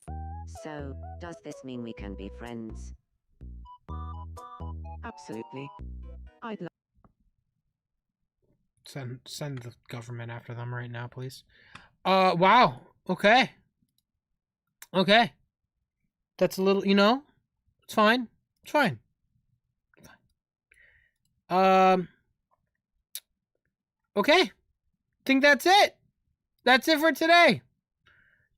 So, does this mean we can be friends? Absolutely. I'd love. Send the government after them right now, please. Wow. Okay. That's a little, it's fine. It's fine. Okay. Think that's it. That's it for today.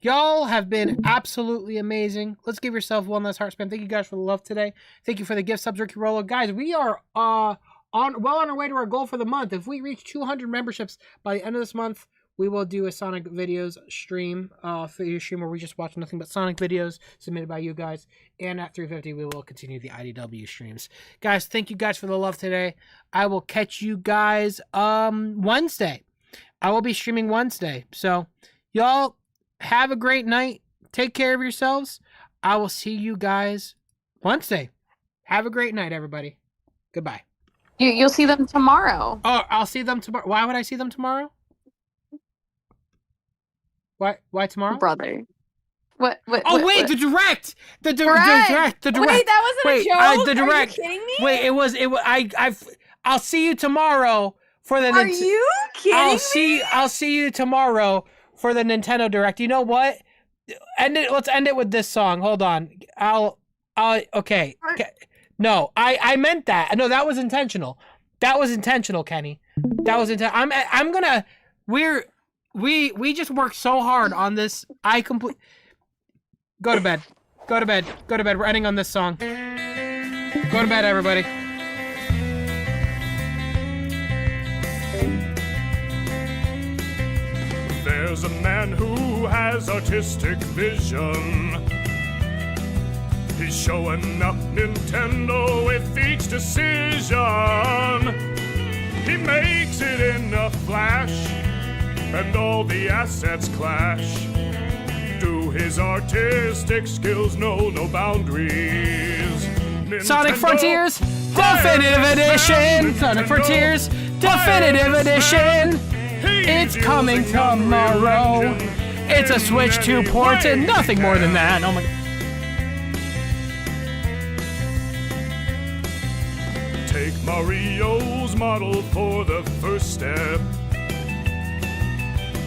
Y'all have been absolutely amazing. Let's give yourself one last heart spam. Thank you guys for the love today. Thank you for the gift subs, Ricky Rollo. Guys, we are on our way to our goal for the month. If we reach 200 memberships by the end of this month, we will do a Sonic videos stream, video stream where we just watch nothing but Sonic videos submitted by you guys. And at 350, we will continue the IDW streams. Guys, thank you guys for the love today. I will catch you guys Wednesday. I will be streaming Wednesday. So, y'all have a great night. Take care of yourselves. I will see you guys Wednesday. Have a great night, everybody. Goodbye. You'll see them tomorrow. Oh, I'll see them tomorrow. Why would I see them tomorrow? Why tomorrow? Brother. What? Oh, wait, the direct! The direct! Wait, that wasn't a joke? The direct. Are you kidding me? Wait, I'll see you tomorrow for the. Are you kidding me? I'll see you tomorrow for the Nintendo Direct. You know what? Let's end it with this song. Hold on. Okay. No, I meant that. No, that was intentional. That was intentional, Kenny. That was intentional. I'm gonna. We just worked so hard on this. Go to bed. Go to bed. Go to bed. We're ending on this song. Go to bed, everybody. There's a man who has artistic vision. He's showing up Nintendo with each decision. He makes it in a flash, and all the assets clash. Do his artistic skills know no boundaries? Sonic Frontiers Definitive Edition! Sonic Frontiers Definitive Edition! It's coming tomorrow! It's a Switch 2 port and nothing more than that. Oh my. Take Mario's model for the first step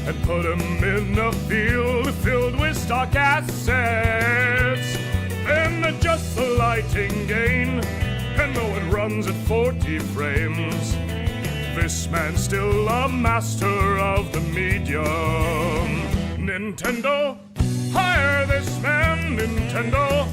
and put him in a field filled with stock assets. Then adjust the lighting gain, and though it runs at 40 frames, this man's still a master of the medium. Nintendo, hire this man, Nintendo.